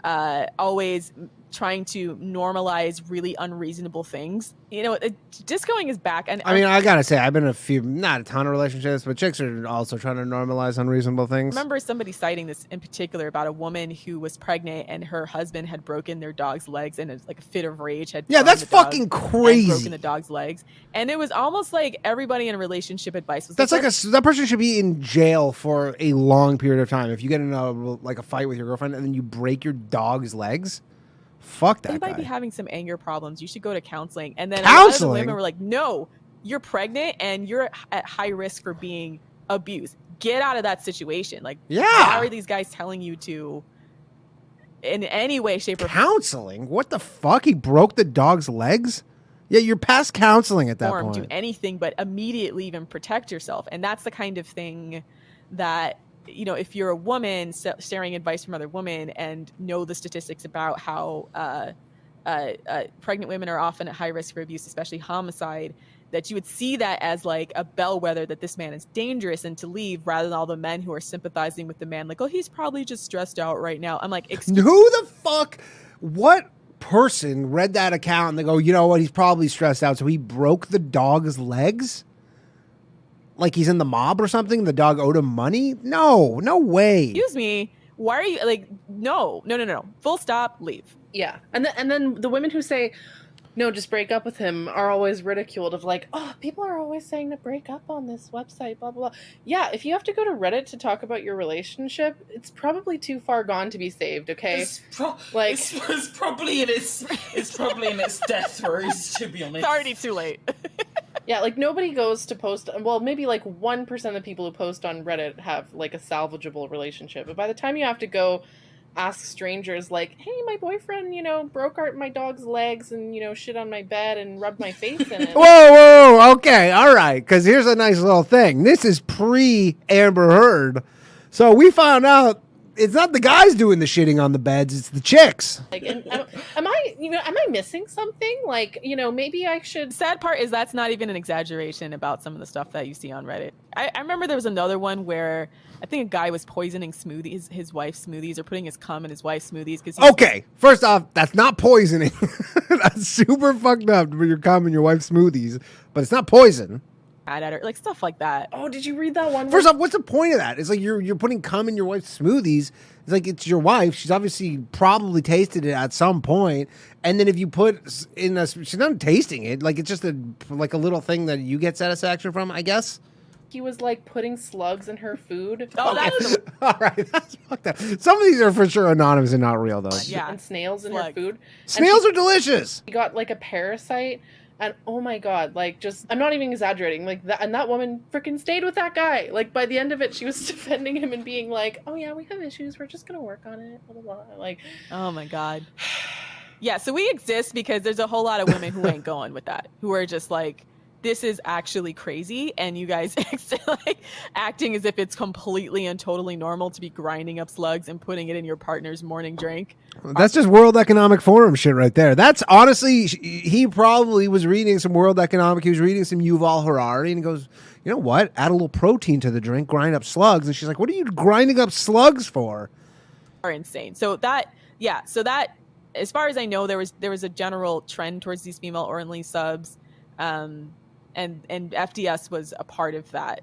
always trying to normalize really unreasonable things. Discoing is back. And I mean, I gotta say, I've been in a few, not a ton of relationships, but chicks are also trying to normalize unreasonable things. I remember somebody citing this in particular about a woman who was pregnant and her husband had broken their dog's legs and it's like a fit of rage had that's fucking crazy. Broken the dog's legs, and it was almost like everybody in a relationship advice was that person should be in jail for a long period of time if you get in a fight with your girlfriend and then you break your dog's legs. Fuck that. You guy might be having some anger problems. You should go to counseling. And then counseling? A lot of the women were like, no, you're pregnant and you're at high risk for being abused. Get out of that situation. Like, why are these guys telling you to, in any way, shape, or form? Counseling? What the fuck? He broke the dog's legs? Yeah, you're past counseling at that point. Do anything but immediately even protect yourself. And that's the kind of thing that, if you're a woman sharing advice from other women and know the statistics about how pregnant women are often at high risk for abuse, especially homicide, that you would see that as like a bellwether that this man is dangerous and to leave rather than all the men who are sympathizing with the man. Like, oh, he's probably just stressed out right now. I'm like, who the fuck? What person read that account and they go, you know what? He's probably stressed out. So he broke the dog's legs? Like he's in the mob or something? The dog owed him money? No way. Excuse me. Why are you like, no. Full stop, leave. Yeah. And then the women who say, no, just break up with him are always ridiculed of like, oh, people are always saying to break up on this website, blah, blah, blah. Yeah, if you have to go to Reddit to talk about your relationship, it's probably too far gone to be saved, okay? It's probably in its death throes, to be honest. It's already too late. Yeah, like nobody goes to post, well, maybe like 1% of the people who post on Reddit have like a salvageable relationship. But by the time you have to go ask strangers like, hey, my boyfriend, broke out my dog's legs and, shit on my bed and rubbed my face in it. Whoa, okay, all right. Because here's a nice little thing. This is pre-Amber Heard. So we found out it's not the guys doing the shitting on the beds, it's the chicks. Like, am I missing something? Like, maybe I should. Sad part is that's not even an exaggeration about some of the stuff that you see on Reddit. I remember there was another one where I think a guy was poisoning smoothies, his wife's smoothies, or putting his cum in his wife's smoothies. Okay, first off, that's not poisoning. That's super fucked up with your cum in your wife's smoothies, but it's not poison. At her, like stuff like that. Oh, did you read that one? First off, what's the point of that? It's like you're putting cum in your wife's smoothies. It's like it's your wife. She's obviously probably tasted it at some point. And then if you put in she's not tasting it. Like it's just a little thing that you get satisfaction from, I guess. He was like putting slugs in her food. Oh, that's all right. That's fucked up. Some of these are for sure anonymous and not real, though. Yeah, and snails in her food. Snails are delicious. He got like a parasite. And oh my god, like I'm not even exaggerating, like that woman freaking stayed with that guy. Like by the end of it, she was defending him and being like, oh yeah, we have issues, we're just gonna work on it, blah, blah, blah. Like, oh my god. Yeah, so we exist because there's a whole lot of women who ain't going with that, who are just like, this is actually crazy, and you guys like acting as if it's completely and totally normal to be grinding up slugs and putting it in your partner's morning drink. That's just World Economic Forum shit right there. That's honestly, he probably was reading some World Economic, he was reading some Yuval Harari, and he goes, you know what, add a little protein to the drink, grind up slugs. And she's like, what are you grinding up slugs for? Are insane. So that, as far as I know, there was a general trend towards these female-only subs. And FDS was a part of that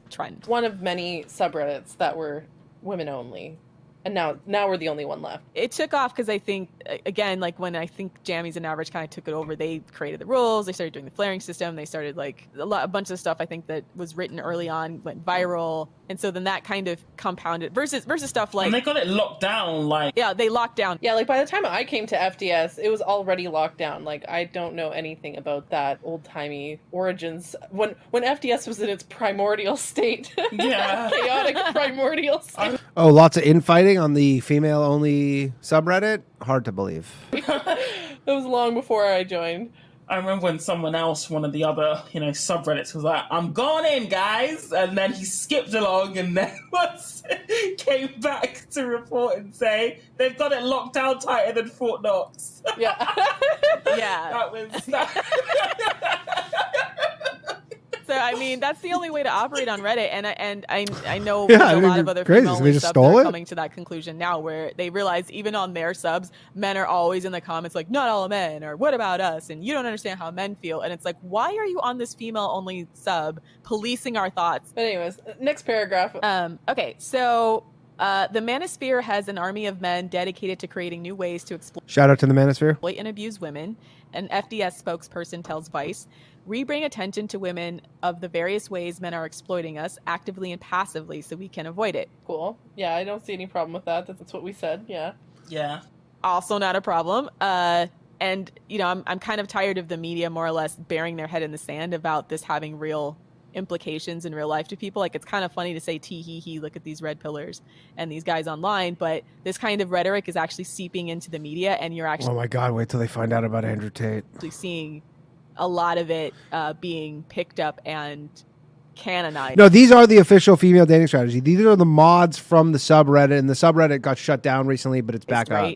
trend. One of many subreddits that were women only. And now we're the only one left. It took off because I think, again, like when I think Jammies and Average kind of took it over, they created the rules, they started doing the flaring system, they started like a bunch of stuff I think that was written early on went viral. And so then that kind of compounded versus stuff like... And they got it locked down, like... Yeah, they locked down. Yeah, like by the time I came to FDS, it was already locked down. Like, I don't know anything about that old-timey origins. When FDS was in its primordial state. Yeah. Chaotic primordial state. Oh, lots of infighting on the female-only subreddit? Hard to believe. It was long before I joined. I remember when someone else, one of the other, subreddits was like, I'm going in, guys. And then he skipped along and then came back to report and say, they've got it locked down tighter than Fort Knox. Yeah. Yeah. That was... So, I mean, that's the only way to operate on Reddit. And I know Yeah, a lot of other crazy. female So they just subs stole are it? coming to that conclusion now where they realize even on their subs, men are always in the comments like, not all men, or what about us? And you don't understand how men feel. And it's like, why are you on this female-only sub policing our thoughts? But anyways, next paragraph. Okay, so... the manosphere has an army of men dedicated to creating new ways to Shout out to the manosphere. exploit and abuse women. An FDS spokesperson tells Vice, we bring attention to women of the various ways men are exploiting us, actively and passively, so we can avoid it. Cool. Yeah, I don't see any problem with that. That's what we said. Yeah. Yeah. Also not a problem. And, I'm kind of tired of the media more or less burying their head in the sand about this having real implications in real life to people. Like, it's kind of funny to say tee hee hee, look at these red pillars and these guys online, but this kind of rhetoric is actually seeping into the media, and you're actually Oh my God, wait till they find out about Andrew Tate. seeing a lot of it being picked up and canonized. No, these are the official female dating strategy. These are the mods from the subreddit, and the subreddit got shut down recently, but it's back up.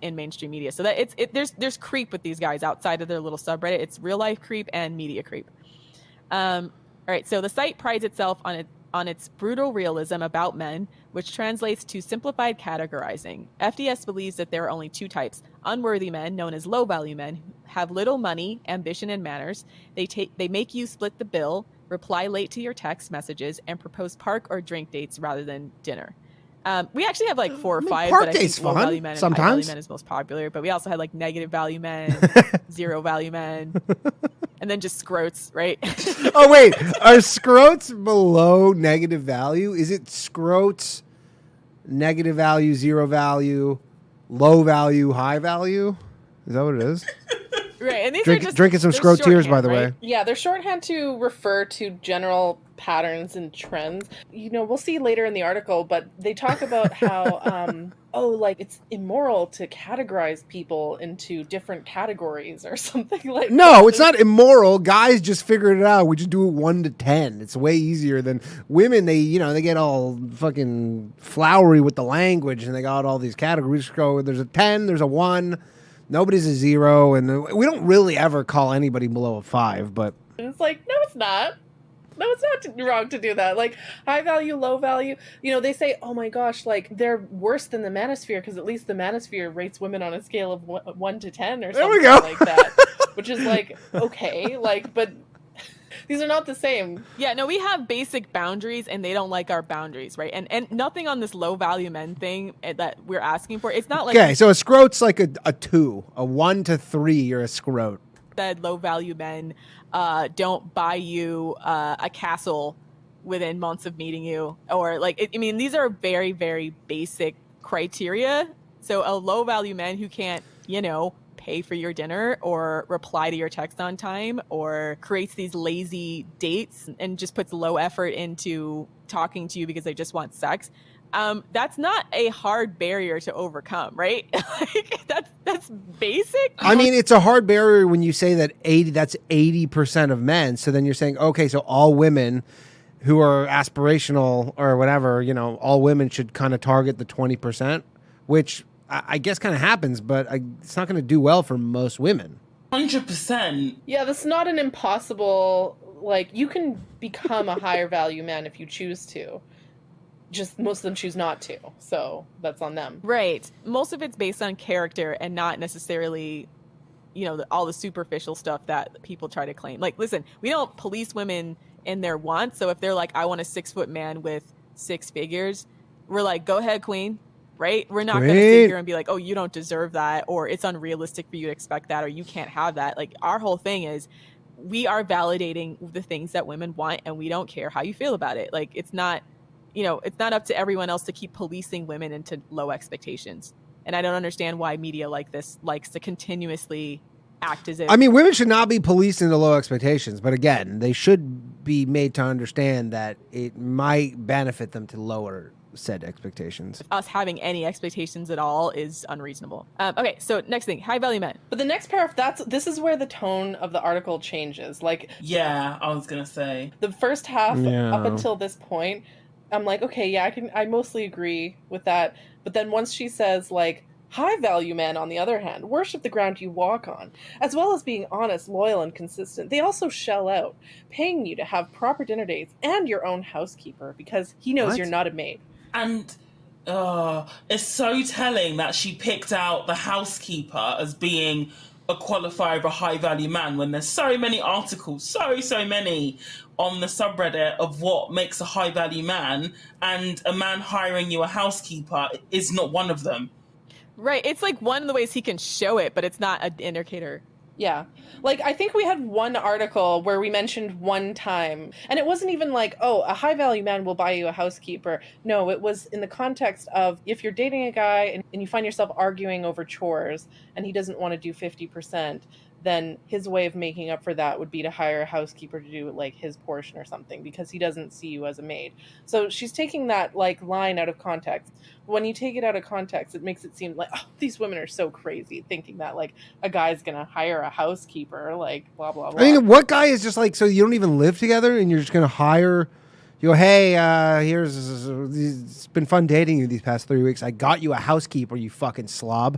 In mainstream media. So that there's creep with these guys outside of their little subreddit. It's real life creep and media creep. All right, so the site prides itself on its brutal realism about men, which translates to simplified categorizing. FDS believes that there are only two types: unworthy men, known as low-value men, who have little money, ambition, and manners. They make you split the bill, reply late to your text messages, and propose park or drink dates rather than dinner. We actually have like 4 or 5, Park but I Day's think low fun, value men and high sometimes. value men is most popular. But we also had like negative value men, zero value men, and then just scrotes, right? Oh wait, are scrotes below negative value? Is it scrotes negative value, zero value, low value, high value? Is that what it is? Right, and these are just Drinking some they're scrote tears, by shorthand, the right? way. Yeah, they're shorthand to refer to general patterns and trends. You know, we'll see later in the article, but they talk about how, like it's immoral to categorize people into different categories or something like that. No, it's not immoral. Guys just figured it out. We just do it 1 to 10. It's way easier than women. They get all fucking flowery with the language, and they got all these categories. Go, there's a 10, there's a 1. Nobody's a 0, and we don't really ever call anybody below a 5, but And it's like, no, it's not. No, it's not wrong to do that. Like, high value, low value. You know, they say, oh my gosh, like, they're worse than the manosphere because at least the manosphere rates women on a scale of 1 to 10 or There we something go. like that. Which is like, okay, like, but these are not the same. Yeah, no, we have basic boundaries, and they don't like our boundaries, right? And nothing on this low value men thing that we're asking for. It's not like okay. So a scrote's like a 2, a 1 to 3. You're a scrote. that low value men don't buy you a castle within months of meeting you, or like I mean, these are very, very basic criteria. So a low value man who can't, pay for your dinner or reply to your text on time or creates these lazy dates and just puts low effort into talking to you because they just want sex. That's not a hard barrier to overcome, right? Like that's basic. I mean, it's a hard barrier when you say that that's 80% of men. So then you're saying, okay, so all women who are aspirational or whatever, all women should kind of target the 20%, which I guess kind of happens, but it's not going to do well for most women. 100%. Yeah, that's not an impossible, like, you can become a higher value man if you choose to. Just most of them choose not to, so that's on them. Right. Most of it's based on character and not necessarily, all the superficial stuff that people try to claim. Like, listen, we don't police women in their wants. So if they're like, I want a 6-foot man with 6 figures, we're like, go ahead, queen. Right? We're not going to sit here and be like, oh, you don't deserve that, or it's unrealistic for you to expect that, or you can't have that. Like, our whole thing is we are validating the things that women want, and we don't care how you feel about it. Like, it's not up to everyone else to keep policing women into low expectations. And I don't understand why media like this likes to continuously act as if... I mean, women should not be policed into low expectations, but again, they should be made to understand that it might benefit them to lower said expectations. Us having any expectations at all is unreasonable. Okay, so next thing, high value men. But the next paragraph, this is where the tone of the article changes. Like, Yeah, I was going to say. the first half Yeah. up until this point, I'm like, okay, yeah, I mostly agree with that. But then once she says, like, high value men, on the other hand, worship the ground you walk on, as well as being honest, loyal, and consistent. They also shell out, paying you to have proper dinner dates and your own housekeeper because he knows What? you're not a maid. And it's so telling that she picked out the housekeeper as being a qualifier of a high value man when there's so many articles, so many on the subreddit of what makes a high value man, and a man hiring you a housekeeper is not one of them. Right. It's like one of the ways he can show it, but it's not an indicator. Yeah. Like, I think we had one article where we mentioned one time, and it wasn't even like, oh, a high value man will buy you a housekeeper. No, it was in the context of if you're dating a guy and you find yourself arguing over chores and he doesn't want to do 50%, then his way of making up for that would be to hire a housekeeper to do like his portion or something because he doesn't see you as a maid. So she's taking that like line out of context. When you take it out of context, it makes it seem like, oh, these women are so crazy thinking that like a guy's gonna hire a housekeeper, like blah blah blah. I mean, what guy is just like, so you don't even live together and you're just going to hire, you go, hey, it's been fun dating you these past 3 weeks. I got you a housekeeper, you fucking slob.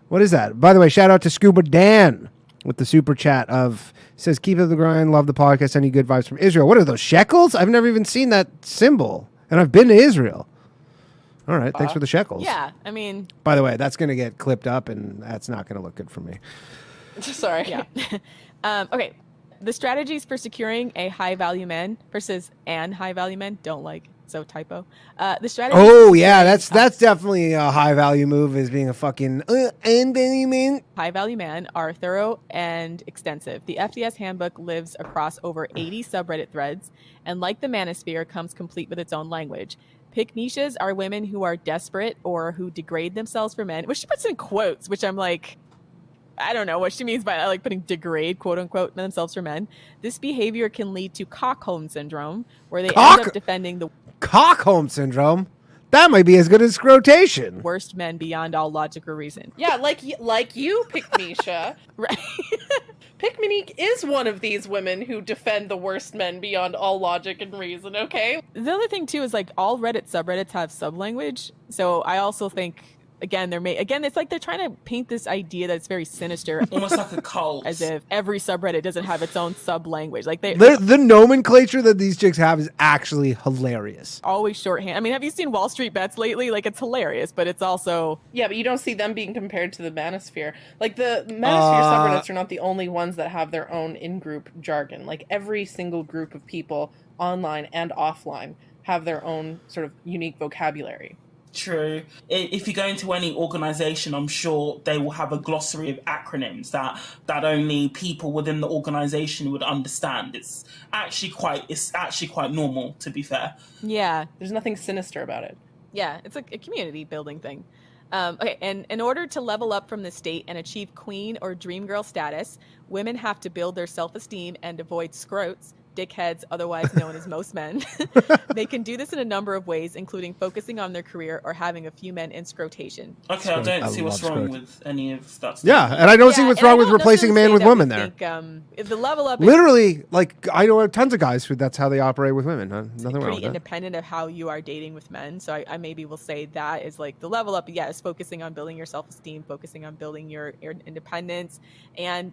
What is that? By the way, shout out to Scuba Dan with the super chat of, says, keep up the grind, love the podcast, any good vibes from Israel. What are those, shekels? I've never even seen that symbol, and I've been to Israel. All right, thanks for the shekels. Yeah, I mean... By the way, that's going to get clipped up, and that's not going to look good for me. Sorry. Yeah. Okay. The strategies for securing a high value man versus an high value man don't like. So typo. The strategy. Oh yeah, that's definitely a high value move, is being a fucking man. High value man are thorough and extensive. The FDS handbook lives across over 80 subreddit threads, and like the manosphere, comes complete with its own language. Pick niches are women who are desperate or who degrade themselves for men, which she puts in quotes, which I'm like, I don't know what she means by like putting degrade, quote unquote, themselves for men. This behavior can lead to Cockholm syndrome, where they end up defending the Cockholm syndrome? That might be as good as scrotation. worst men beyond all logic or reason. Yeah, like you, Picmisha. Right. Picminique is one of these women who defend the worst men beyond all logic and reason, okay? The other thing too is like all Reddit subreddits have sublanguage. So I also think again it's like they're trying to paint this idea that's very sinister. Almost like a cult. As if every subreddit doesn't have its own sub language. Like the nomenclature that these chicks have is actually hilarious. Always shorthand. I mean, have you seen Wall Street Bets lately? Like, it's hilarious, but it's also... Yeah, but you don't see them being compared to the manosphere. Like, the manosphere subreddits are not the only ones that have their own in-group jargon. Like, every single group of people, online and offline, have their own sort of unique vocabulary. True. If you go into any organization, I'm sure they will have a glossary of acronyms that only people within the organization would understand. It's actually quite normal, to be fair. Yeah. There's nothing sinister about it. Yeah, it's like a community building thing. Okay, and in order to level up from the state and achieve queen or dream girl status, women have to build their self-esteem and avoid scrotes, dickheads, otherwise known as most men. They can do this in a number of ways, including focusing on their career or having a few men in scrotation. Okay, I don't see what's wrong with any of that stuff. Yeah, and I don't see what's wrong with replacing man with woman there. If the level up literally, like, I know tons of guys who that's how they operate with women. Nothing wrong with pretty that. independent of how you are dating with men. So I maybe will say that is like the level up, is focusing on building your self-esteem, focusing on building your independence, and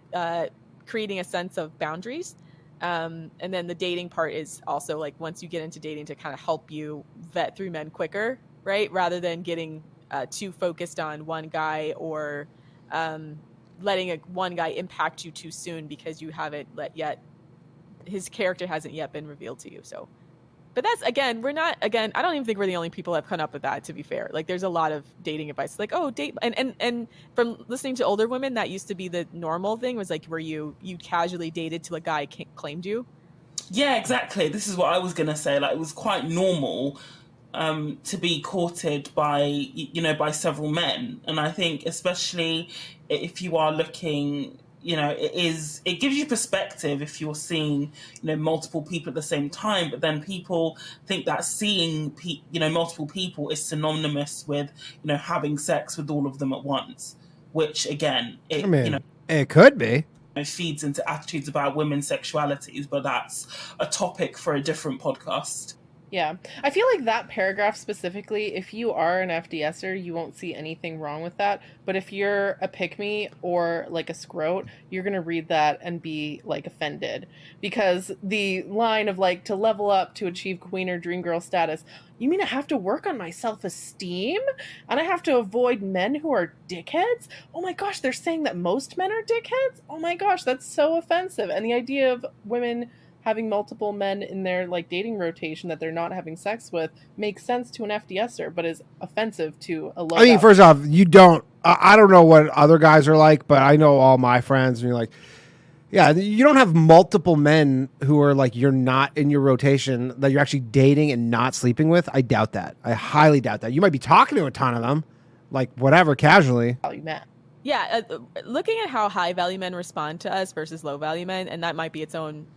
creating a sense of boundaries. And then the dating part is also like once you get into dating to kind of help you vet through men quicker, right? Rather than getting too focused on one guy or letting one guy impact you too soon because you haven't his character hasn't yet been revealed to you. So, but that's I don't even think we're the only people that have come up with that, to be fair. Like there's a lot of dating advice, like, oh, date. And from listening to older women, that used to be the normal thing, was like where you casually dated till a guy claimed you. Yeah, exactly. This is what I was going to say. Like it was quite normal to be courted by several men. And I think especially if you are looking... it gives you perspective if you're seeing, multiple people at the same time, but then people think that seeing, multiple people is synonymous with, having sex with all of them at once, which again, it could be. Feeds into attitudes about women's sexualities, but that's a topic for a different podcast. Yeah. I feel like that paragraph specifically, if you are an FDSer, you won't see anything wrong with that. But if you're a pick-me or like a scrote, you're going to read that and be like offended. Because the line of like, to level up to achieve queen or dream girl status, you mean I have to work on my self-esteem? And I have to avoid men who are dickheads? Oh my gosh, they're saying that most men are dickheads? Oh my gosh, that's so offensive. And the idea of women having multiple men in their like dating rotation that they're not having sex with makes sense to an FDSer, but is offensive to a low. I mean, first off, you don't. I don't know what other guys are like, but I know all my friends, and you're like, yeah, you don't have multiple men who are like you're not in your rotation that you're actually dating and not sleeping with. I doubt that. I highly doubt that. You might be talking to a ton of them, like whatever, casually. Value men. Yeah, looking at how high value men respond to us versus low value men, and that might be its own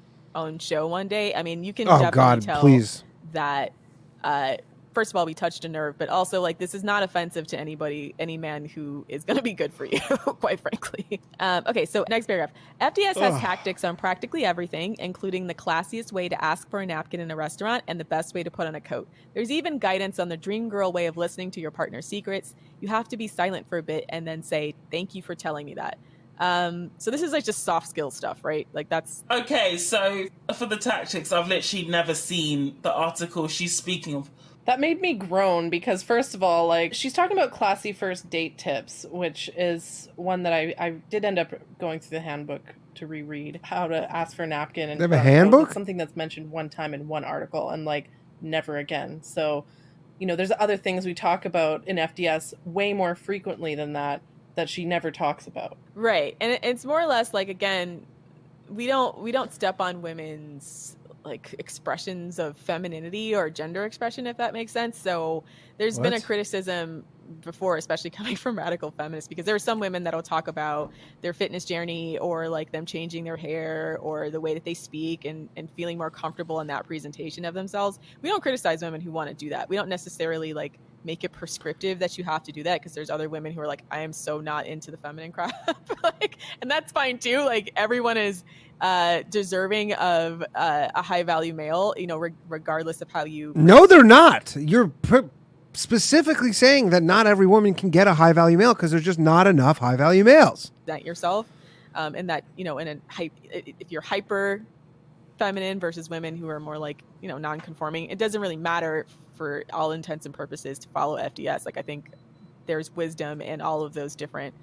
show one day. I mean, you can definitely tell that first of all, we touched a nerve, but also like this is not offensive to any man who is going to be good for you, quite frankly. Okay, so next paragraph. FDS has tactics on practically everything, including the classiest way to ask for a napkin in a restaurant and the best way to put on a coat. There's even guidance on the dream girl way of listening to your partner's secrets. You have to be silent for a bit and then say, "Thank you for telling me that." So this is like just soft skill stuff, right? Like that's... Okay, so for the tactics, I've literally never seen the article she's speaking of. That made me groan because first of all, like she's talking about classy first date tips, which is one that I did end up going through the handbook to reread, how to ask for a napkin. And they have a handbook? Something that's mentioned one time in one article. And like, never again. So, you know, there's other things we talk about in FDS way more frequently than that she never talks about. Right. And it's more or less like, again, we don't step on women's like expressions of femininity or gender expression, if that makes sense. So there's been a criticism before, especially coming from radical feminists, because there are some women that'll talk about their fitness journey or like them changing their hair or the way that they speak and feeling more comfortable in that presentation of themselves. We don't criticize women who want to do that. We don't necessarily like make it prescriptive that you have to do that, because there's other women who are like, I am so not into the feminine crap. Like, and that's fine too. Like, everyone is deserving of a high value male, you know, regardless of how you. No, they're not. You're specifically saying that not every woman can get a high value male because there's just not enough high value males. That yourself, and that, you know, if you're hyper feminine versus women who are more like, you know, non-conforming, it doesn't really matter for all intents and purposes to follow FDS. Like, I think there's wisdom in all of those different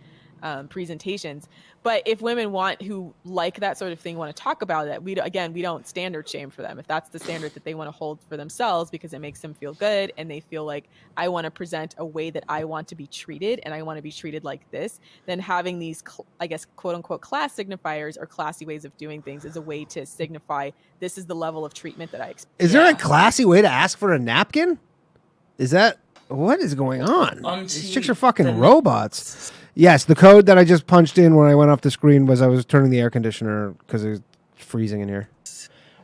presentations. But if women who like that sort of thing want to talk about it, we don't standard shame for them. If that's the standard that they want to hold for themselves because it makes them feel good and they feel like, I want to present a way that I want to be treated and I want to be treated like this, then having these, I guess, quote unquote, class signifiers or classy ways of doing things is a way to signify this is the level of treatment that I expect. Is there a classy way to ask for a napkin? What is going on? These chicks are fucking robots. Yes, the code that I just punched in when I went off the screen was I was turning the air conditioner because it was freezing in here.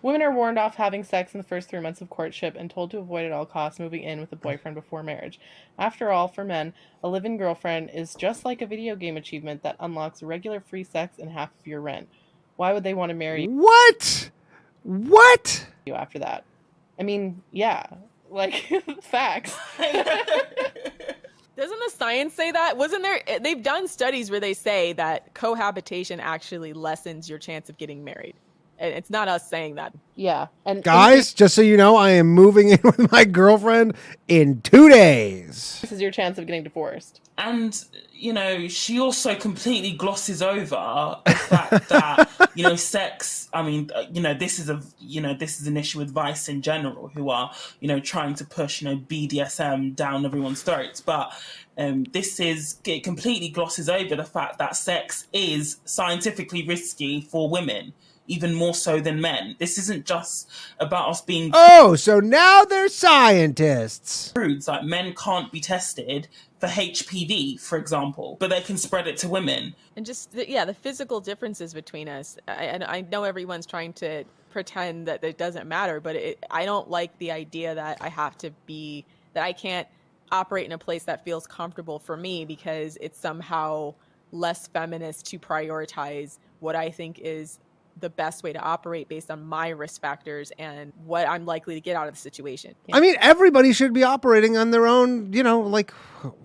Women are warned off having sex in the first 3 months of courtship and told to avoid at all costs moving in with a boyfriend before marriage. After all, for men, a live-in girlfriend is just like a video game achievement that unlocks regular free sex and half of your rent. Why would they want to marry What? you after that? I mean, yeah, like, facts. Doesn't the science say that? They've done studies where they say that cohabitation actually lessens your chance of getting married. And it's not us saying that. Yeah. And guys, just so you know, I am moving in with my girlfriend in 2 days. This is your chance of getting divorced. And, you know, she also completely glosses over the fact that, you know, sex, I mean, you know, this is an issue with Vice in general, who are, you know, trying to push, you know, BDSM down everyone's throats. But it completely glosses over the fact that sex is scientifically risky for women, even more so than men. This isn't just about us being... Oh, so now they're scientists. Prudes. Like, men can't be tested for HPV, for example, but they can spread it to women. And just, the physical differences between us. I know everyone's trying to pretend that it doesn't matter, but I don't like the idea that I can't operate in a place that feels comfortable for me because it's somehow less feminist to prioritize what I think is the best way to operate based on my risk factors and what I'm likely to get out of the situation. I mean, everybody should be operating on their own, you know, like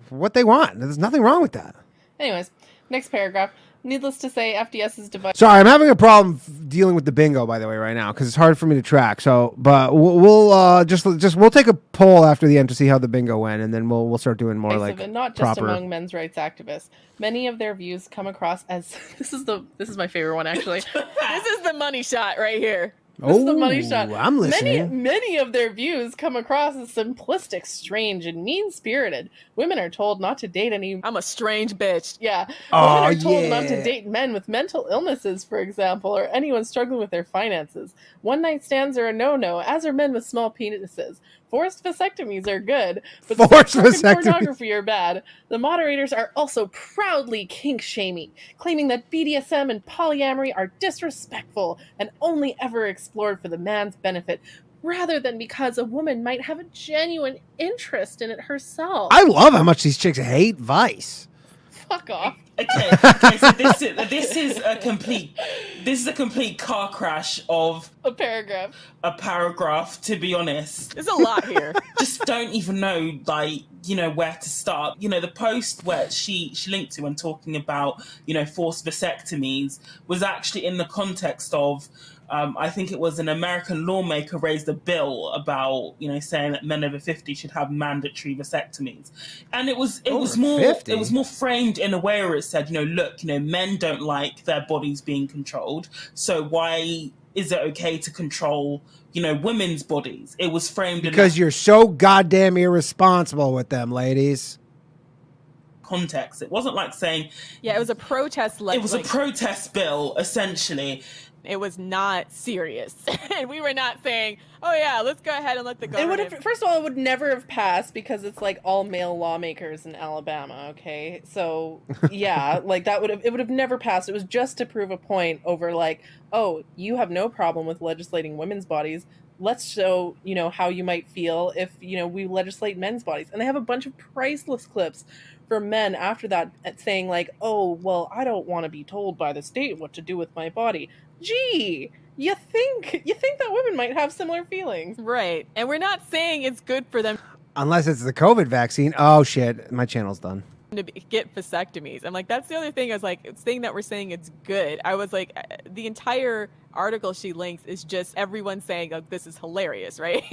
what they want. There's nothing wrong with that. Anyways, next paragraph. Needless to say, FDS is divided. Sorry, I'm having a problem dealing with the bingo, by the way, right now, because it's hard for me to track. So, but we'll take a poll after the end to see how the bingo went, and then we'll start doing more like and not just among men's rights activists. Many of their views come across as this is my favorite one, actually. This is the money shot right here. This is the money shot. I'm listening. Many of their views come across as simplistic, strange, and mean-spirited. Women are told not to date any... I'm a strange bitch. Yeah. Women are told not to date men with mental illnesses, for example, or anyone struggling with their finances. One-night stands are a no-no, as are men with small penises. Forced vasectomies are good, but sex and pornography are bad. The moderators are also proudly kink-shaming, claiming that BDSM and polyamory are disrespectful and only ever explored for the man's benefit, rather than because a woman might have a genuine interest in it herself. I love how much these chicks hate Vice. Fuck off. Okay, so this is a complete car crash of a paragraph, to be honest. There's a lot here. Just don't even know, like, you know, where to start. You know, the post where she linked to when talking about, you know, forced vasectomies was actually in the context of I think it was an American lawmaker raised a bill about, you know, saying that men over 50 should have mandatory vasectomies. And it was more framed in a way where it said, you know, look, you know, men don't like their bodies being controlled, so why is it okay to control, women's bodies? It was framed because you're so goddamn irresponsible with them, ladies. Context. It wasn't like saying, Yeah, it was a protest. It was a protest bill, essentially. It was not serious. And we were not saying, oh yeah, let's go ahead and let the government... It would have, first of all, it would never have passed because it's like all male lawmakers in Alabama, okay? So, yeah, like it would have never passed. It was just to prove a point over like, oh, you have no problem with legislating women's bodies. Let's show, how you might feel if, we legislate men's bodies. And they have a bunch of priceless clips for men after that saying like, oh, well, I don't want to be told by the state what to do with my body. Gee, you think that women might have similar feelings. Right. And we're not saying it's good for them Unless it's the COVID vaccine. Oh, shit. My channel's done. to get vasectomies. I'm like, that's the other thing. I was like, saying that we're saying it's good. I was like, the entire article she links is just everyone saying, oh, this is hilarious, right?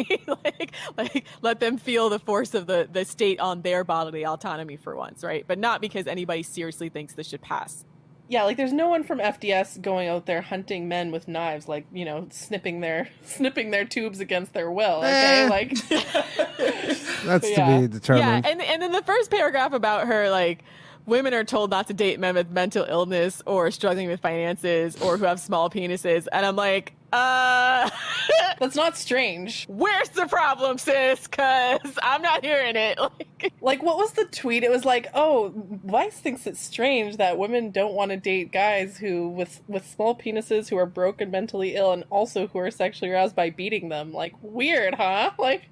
like let them feel the force of the state on their bodily autonomy for once, right? But not because anybody seriously thinks this should pass. Yeah, like there's no one from FDS going out there hunting men with knives, like, snipping their tubes against their will, okay? Like That's to be determined. Yeah, and then the first paragraph about her, like, women are told not to date men with mental illness or struggling with finances or who have small penises. And I'm like, that's not strange. Where's the problem, sis? Because I'm not hearing it. Like, what was the tweet? It was like, oh, Vice thinks it's strange that women don't want to date guys who with small penises who are broken, mentally ill, and also who are sexually aroused by beating them. Like, weird, huh? Like,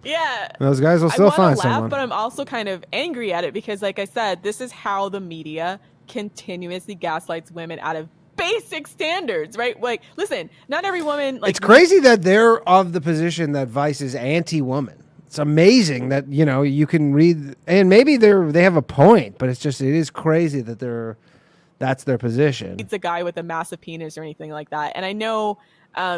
yeah. Those guys will still find laugh, someone. But I'm also kind of angry at it because, like I said, this is how the media continuously gaslights women out of basic standards, right? Like, listen, not every woman... Like, it's crazy that they're of the position that Vice is anti-woman. It's amazing that, you can read... And maybe they have a point, but it is crazy that that's their position. It's a guy with a massive penis or anything like that. And I know...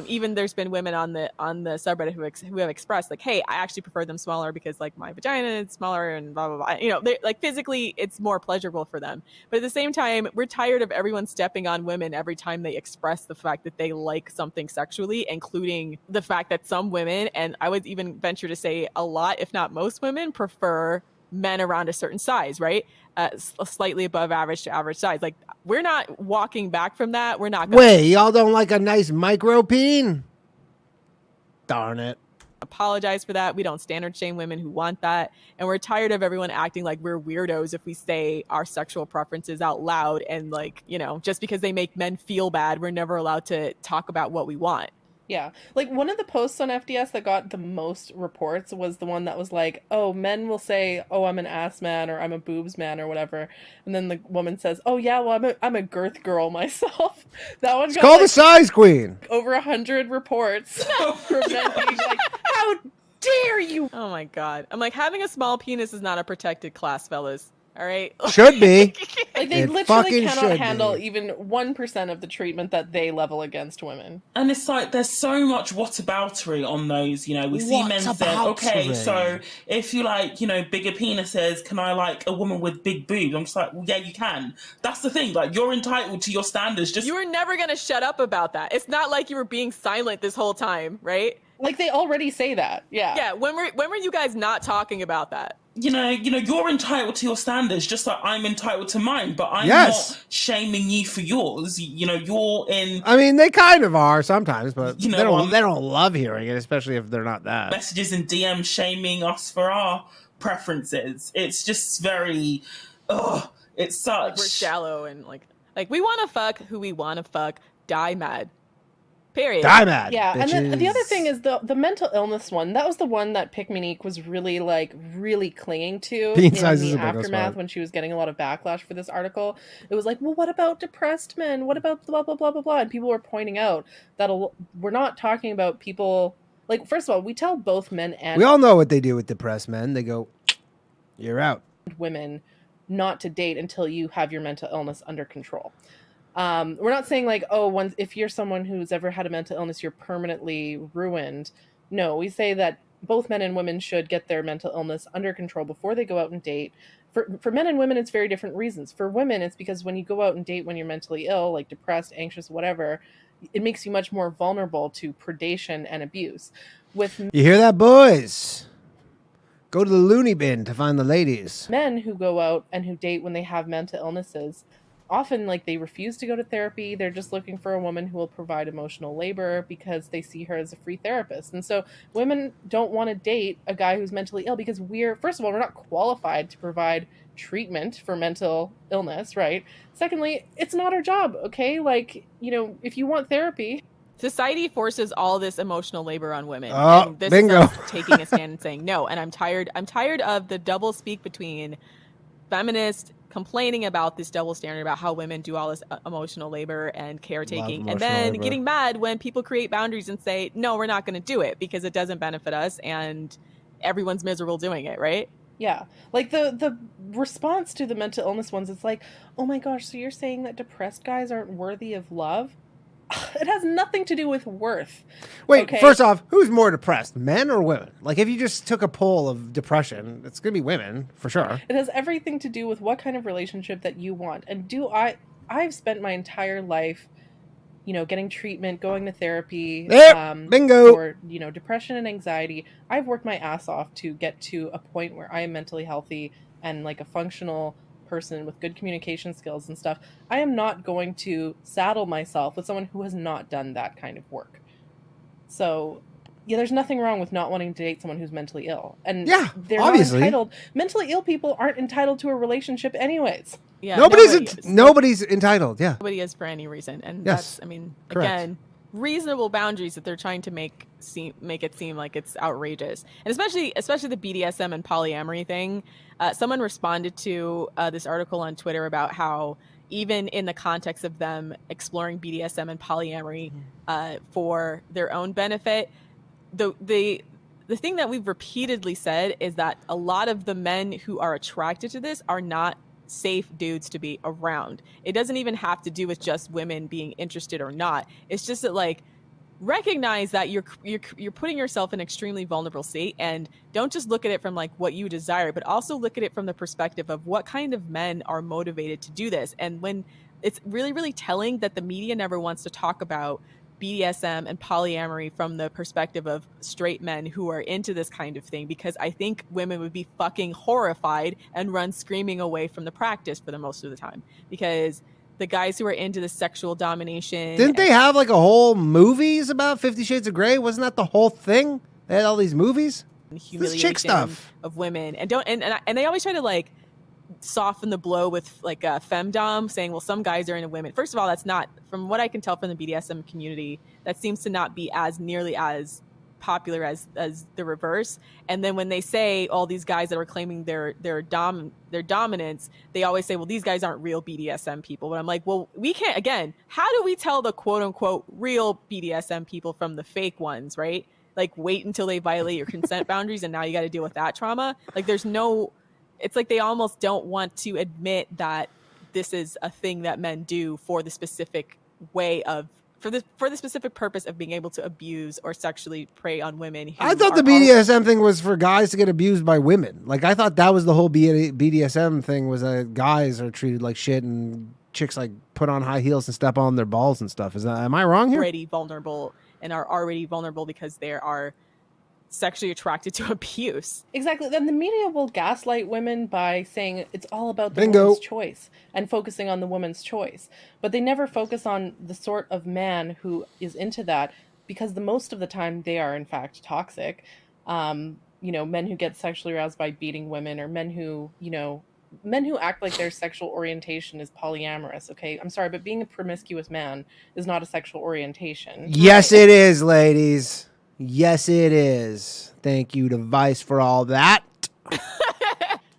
even there's been women on the subreddit who have expressed like, hey, I actually prefer them smaller because like my vagina is smaller and blah, blah, blah. They're like physically it's more pleasurable for them. But at the same time, we're tired of everyone stepping on women every time they express the fact that they like something sexually, including the fact that some women, and I would even venture to say a lot, if not most women, prefer men around a certain size, right? Slightly above average to average size. Like, we're not walking back from that. We're not. Wait, y'all don't like a nice micro peen? Darn it. Apologize for that. We don't standard shame women who want that. And we're tired of everyone acting like we're weirdos if we say our sexual preferences out loud. And like, just because they make men feel bad, we're never allowed to talk about what we want. Yeah. Like, one of the posts on FDS that got the most reports was the one that was like, oh, men will say, oh, I'm an ass man or I'm a boobs man or whatever. And then the woman says, oh, yeah, well, I'm a girth girl myself. That one got the size queen. Over 100 reports for men being like, how dare you? Oh, my God. I'm like, having a small penis is not a protected class, fellas. All right. Should be. Like, they literally cannot handle even 1% of the treatment that they level against women. And it's like, there's so much whataboutery on those, we see men saying, okay, so if you like, bigger penises, can I like a woman with big boobs? I'm just like, well, yeah, you can. That's the thing. Like, you're entitled to your standards. You were never going to shut up about that. It's not like you were being silent this whole time, right? Like, they already say that. Yeah. Yeah. When were you guys not talking about that? You're entitled to your standards just like I'm entitled to mine, but I'm not shaming you for yours. You're in... I mean, they kind of are sometimes, but they don't love hearing it, especially if they're not that. Messages in DM shaming us for our preferences. It's just very... it's such... Like, we're shallow and like we want to fuck who we want to fuck, die mad. Period. Die mad. Yeah, bitches. And then the other thing is the mental illness one. That was the one that Pick Monique was really clinging to in the aftermath when she was getting a lot of backlash for this article. It was like, well, what about depressed men? What about blah blah blah blah blah? And people were pointing out that we're not talking about people. Like, first of all, we tell both men and we all know what they do with depressed men. They go, "You're out." Women not to date until you have your mental illness under control. We're not saying like, oh, if you're someone who's ever had a mental illness, you're permanently ruined. No, we say that both men and women should get their mental illness under control before they go out and date, For men and women, it's very different reasons. For women, it's because when you go out and date when you're mentally ill, like depressed, anxious, whatever, it makes you much more vulnerable to predation and abuse. With You hear that, boys? Go to the loony bin to find the ladies. men who go out and who date when they have mental illnesses, often like they refuse to go to therapy. They're just looking for a woman who will provide emotional labor because they see her as a free therapist. And so women don't want to date a guy who's mentally ill because first of all, we're not qualified to provide treatment for mental illness, right? Secondly, it's not our job, okay? Like, if you want therapy. Society forces all this emotional labor on women. Oh, and this bingo. is us taking a stand and saying no. And I'm tired of the double speak between feminists complaining about this double standard about how women do all this emotional labor and caretaking, and then getting mad when people create boundaries and say, no, we're not going to do it because it doesn't benefit us and everyone's miserable doing it, right? Yeah. Like the response to the mental illness ones, it's like, oh my gosh, so you're saying that depressed guys aren't worthy of love? It has nothing to do with worth. Wait, okay? First off, who's more depressed, men or women? Like, if you just took a poll of depression, it's going to be women, for sure. It has everything to do with what kind of relationship that you want. And I've spent my entire life, getting treatment, going to therapy, bingo, for, depression and anxiety. I've worked my ass off to get to a point where I am mentally healthy and like a functional person with good communication skills and stuff. I am not going to saddle myself with someone who has not done that kind of work. So yeah, there's nothing wrong with not wanting to date someone who's mentally ill. And they're obviously not entitled. Mentally ill people aren't entitled to a relationship anyways. Yeah, nobody's entitled. Yeah, nobody is for any reason. And yes, that's, correct. Again, reasonable boundaries that they're trying to make it seem like it's outrageous. And especially the BDSM and polyamory thing. Someone responded to this article on Twitter about how even in the context of them exploring BDSM and polyamory for their own benefit, the thing that we've repeatedly said is that a lot of the men who are attracted to this are not safe dudes to be around. It doesn't even have to do with just women being interested or not. It's just that, like, recognize that you're putting yourself in an extremely vulnerable state, and don't just look at it from like what you desire, but also look at it from the perspective of what kind of men are motivated to do this. And when it's really, really telling that the media never wants to talk about BDSM and polyamory from the perspective of straight men who are into this kind of thing, because I think women would be fucking horrified and run screaming away from the practice for the most of the time, because the guys who are into the sexual domination. Didn't they have like a whole movies about 50 Shades of Grey? Wasn't that the whole thing? They had all these movies. Humiliation this chick stuff of women, and they always try to like soften the blow with like a femdom, saying, well, some guys are into women. First of all, that's not, from what I can tell from the BDSM community, that seems to not be as nearly as popular as the reverse. And then when they say all these guys that are claiming their dominance, they always say, well, these guys aren't real BDSM people. But I'm like, well, we can't, again, how do we tell the quote unquote real BDSM people from the fake ones, right? Like, wait until they violate your consent boundaries and now you got to deal with that trauma. Like, it's like they almost don't want to admit that this is a thing that men do for the specific way of, for the specific purpose of being able to abuse or sexually prey on women. I thought the BDSM thing was for guys to get abused by women. Like, I thought that was the whole BDSM thing, was that guys are treated like shit and chicks like put on high heels and step on their balls and stuff. Am I wrong here? Already vulnerable and are already vulnerable because they are sexually attracted to abuse. Exactly. Then the media will gaslight women by saying it's all about the Bingo. woman's choice and focusing on the woman's choice. But they never focus on the sort of man who is into that, because the most of the time they are in fact toxic. Men who get sexually aroused by beating women, or men who act like their sexual orientation is polyamorous. Okay, I'm sorry, but being a promiscuous man is not a sexual orientation. Yes, it is, ladies. Yes, it is. Thank you to Vice for all that.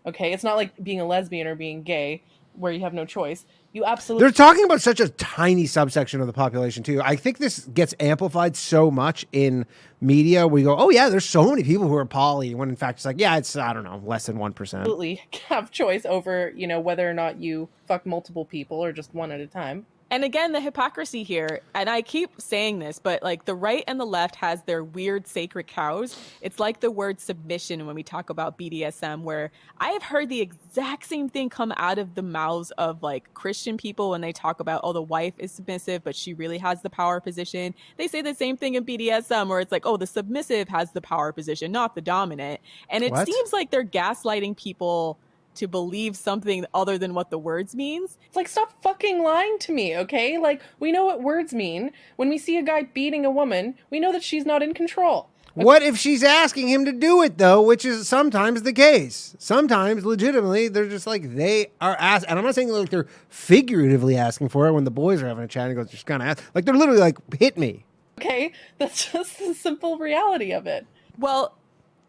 Okay, it's not like being a lesbian or being gay where you have no choice. You absolutely... They're talking about such a tiny subsection of the population, too. I think this gets amplified so much in media. We go, oh, yeah, there's so many people who are poly, when in fact it's like, yeah, it's, I don't know, less than 1%. Absolutely have choice over, whether or not you fuck multiple people or just one at a time. And again, the hypocrisy here, and I keep saying this, but like the right and the left has their weird sacred cows. It's like the word submission when we talk about BDSM, where I have heard the exact same thing come out of the mouths of like Christian people when they talk about, oh, the wife is submissive, but she really has the power position. They say the same thing in BDSM, where it's like, oh, the submissive has the power position, not the dominant. And it seems like they're gaslighting people to believe something other than what the words means. It's like, stop fucking lying to me, okay? Like, we know what words mean. When we see a guy beating a woman, we know that she's not in control. Okay? What if she's asking him to do it, though, which is sometimes the case? Sometimes, legitimately, they're just like, they are asking. And I'm not saying like they're figuratively asking for it when the boys are having a chat and goes, just kind of ask. Like, they're literally like, hit me. Okay? That's just the simple reality of it. Well,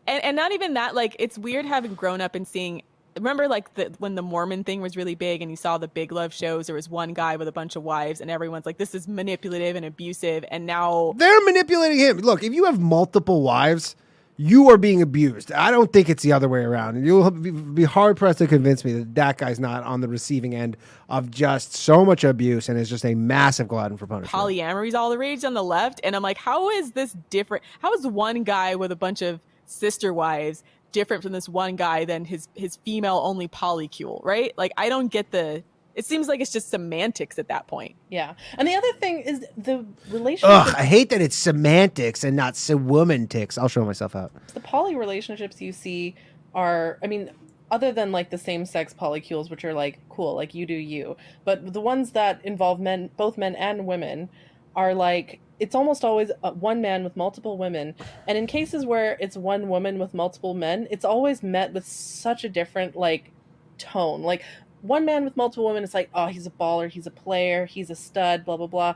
and not even that, like, it's weird having grown up and seeing. Remember, like, when the Mormon thing was really big and you saw the Big Love shows, there was one guy with a bunch of wives and everyone's like, this is manipulative and abusive. And now they're manipulating him. Look, if you have multiple wives, you are being abused. I don't think it's the other way around. You'll be hard-pressed to convince me that that guy's not on the receiving end of just so much abuse and is just a massive glutton for punishment. Polyamory's all the rage on the left. And I'm like, how is this different? How is one guy with a bunch of sister wives different from this one guy than his female only polycule, right? Like, I don't get it seems like it's just semantics at that point. Yeah. And the other thing is the relationship. I hate that it's semantics and not sewomantics. I'll show myself out. The poly relationships you see are, I mean, other than like the same sex polycules, which are like cool, like you do you, but the ones that involve men, both men and women, are like, it's almost always one man with multiple women. And in cases where it's one woman with multiple men, it's always met with such a different like tone. Like, one man with multiple women is like, oh, he's a baller, he's a player, he's a stud, blah, blah, blah.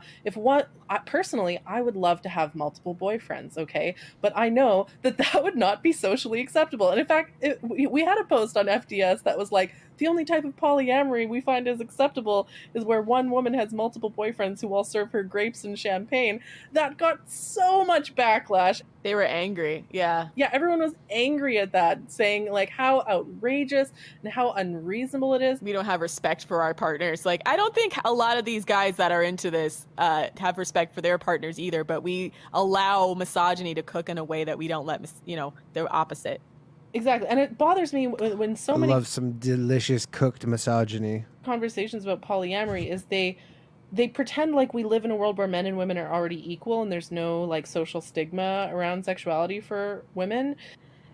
Personally, I would love to have multiple boyfriends, okay? But I know that would not be socially acceptable. And in fact, we had a post on FDS that was like, the only type of polyamory we find is acceptable is where one woman has multiple boyfriends who all serve her grapes and champagne. That got so much backlash. They were angry. Yeah. Yeah, everyone was angry at that, saying like how outrageous and how unreasonable it is. We don't have respect for our partners. Like, I don't think a lot of these guys that are into this have respect for their partners either, but we allow misogyny to cook in a way that we don't let, the opposite. Exactly. And it bothers me when so many... I love some delicious cooked misogyny. Conversations about polyamory is they pretend like we live in a world where men and women are already equal and there's no like social stigma around sexuality for women.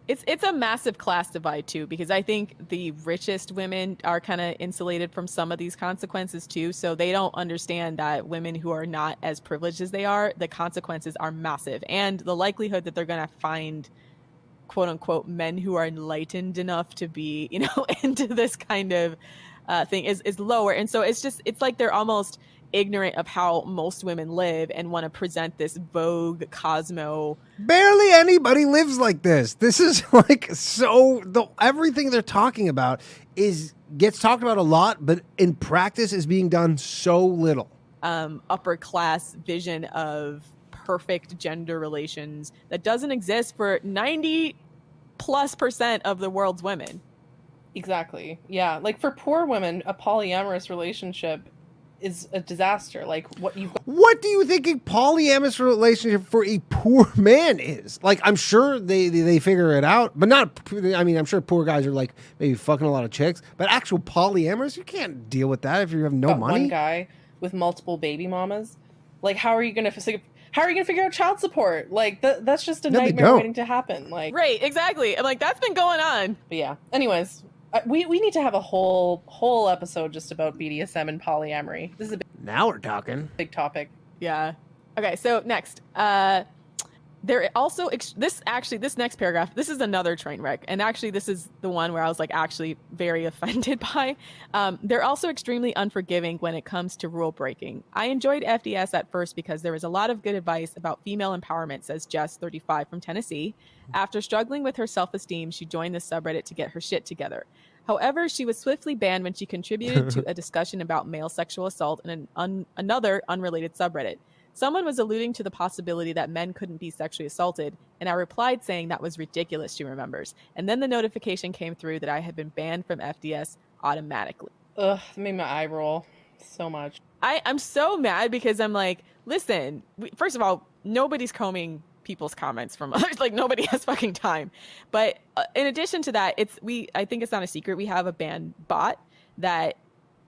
It's a massive class divide too, because I think the richest women are kind of insulated from some of these consequences too. So they don't understand that women who are not as privileged as they are, the consequences are massive. And the likelihood that they're going to find quote unquote men who are enlightened enough to be, into this kind of thing is lower. And so it's like they're almost ignorant of how most women live and want to present this vogue Cosmo. Barely anybody lives like this. This is like everything they're talking about gets talked about a lot, but in practice is being done so little. Upper class vision of perfect gender relations that doesn't exist for 90+% of the world's women. Exactly. Yeah. Like for poor women, a polyamorous relationship is a disaster. Like what do you think a polyamorous relationship for a poor man is? Like, I'm sure they figure it out, but I'm sure poor guys are like maybe fucking a lot of chicks, but actual polyamorous, you can't deal with that if you have no money. One guy with multiple baby mamas. Like, how are you going to figure out child support? Like, that's just a nightmare waiting to happen. Like, right, exactly. I'm like, that's been going on. But yeah. Anyways, we need to have a whole episode just about BDSM and polyamory. This is now we're talking. Big topic. Yeah. Okay. So next, there also this next paragraph. This is another train wreck, and actually, this is the one where I was like actually very offended by. They're also extremely unforgiving when it comes to rule breaking. I enjoyed FDS at first because there was a lot of good advice about female empowerment, says Jess, 35, from Tennessee. After struggling with her self-esteem, she joined the subreddit to get her shit together. However, she was swiftly banned when she contributed to a discussion about male sexual assault in another unrelated subreddit. Someone was alluding to the possibility that men couldn't be sexually assaulted, and I replied saying that was ridiculous, she remembers. And then the notification came through that I had been banned from FDS automatically. Ugh, it made my eye roll. So much. I'm so mad because I'm like, listen, first of all, nobody's combing people's comments from others. Like, nobody has fucking time. But in addition to that, I think it's not a secret. We have a ban bot that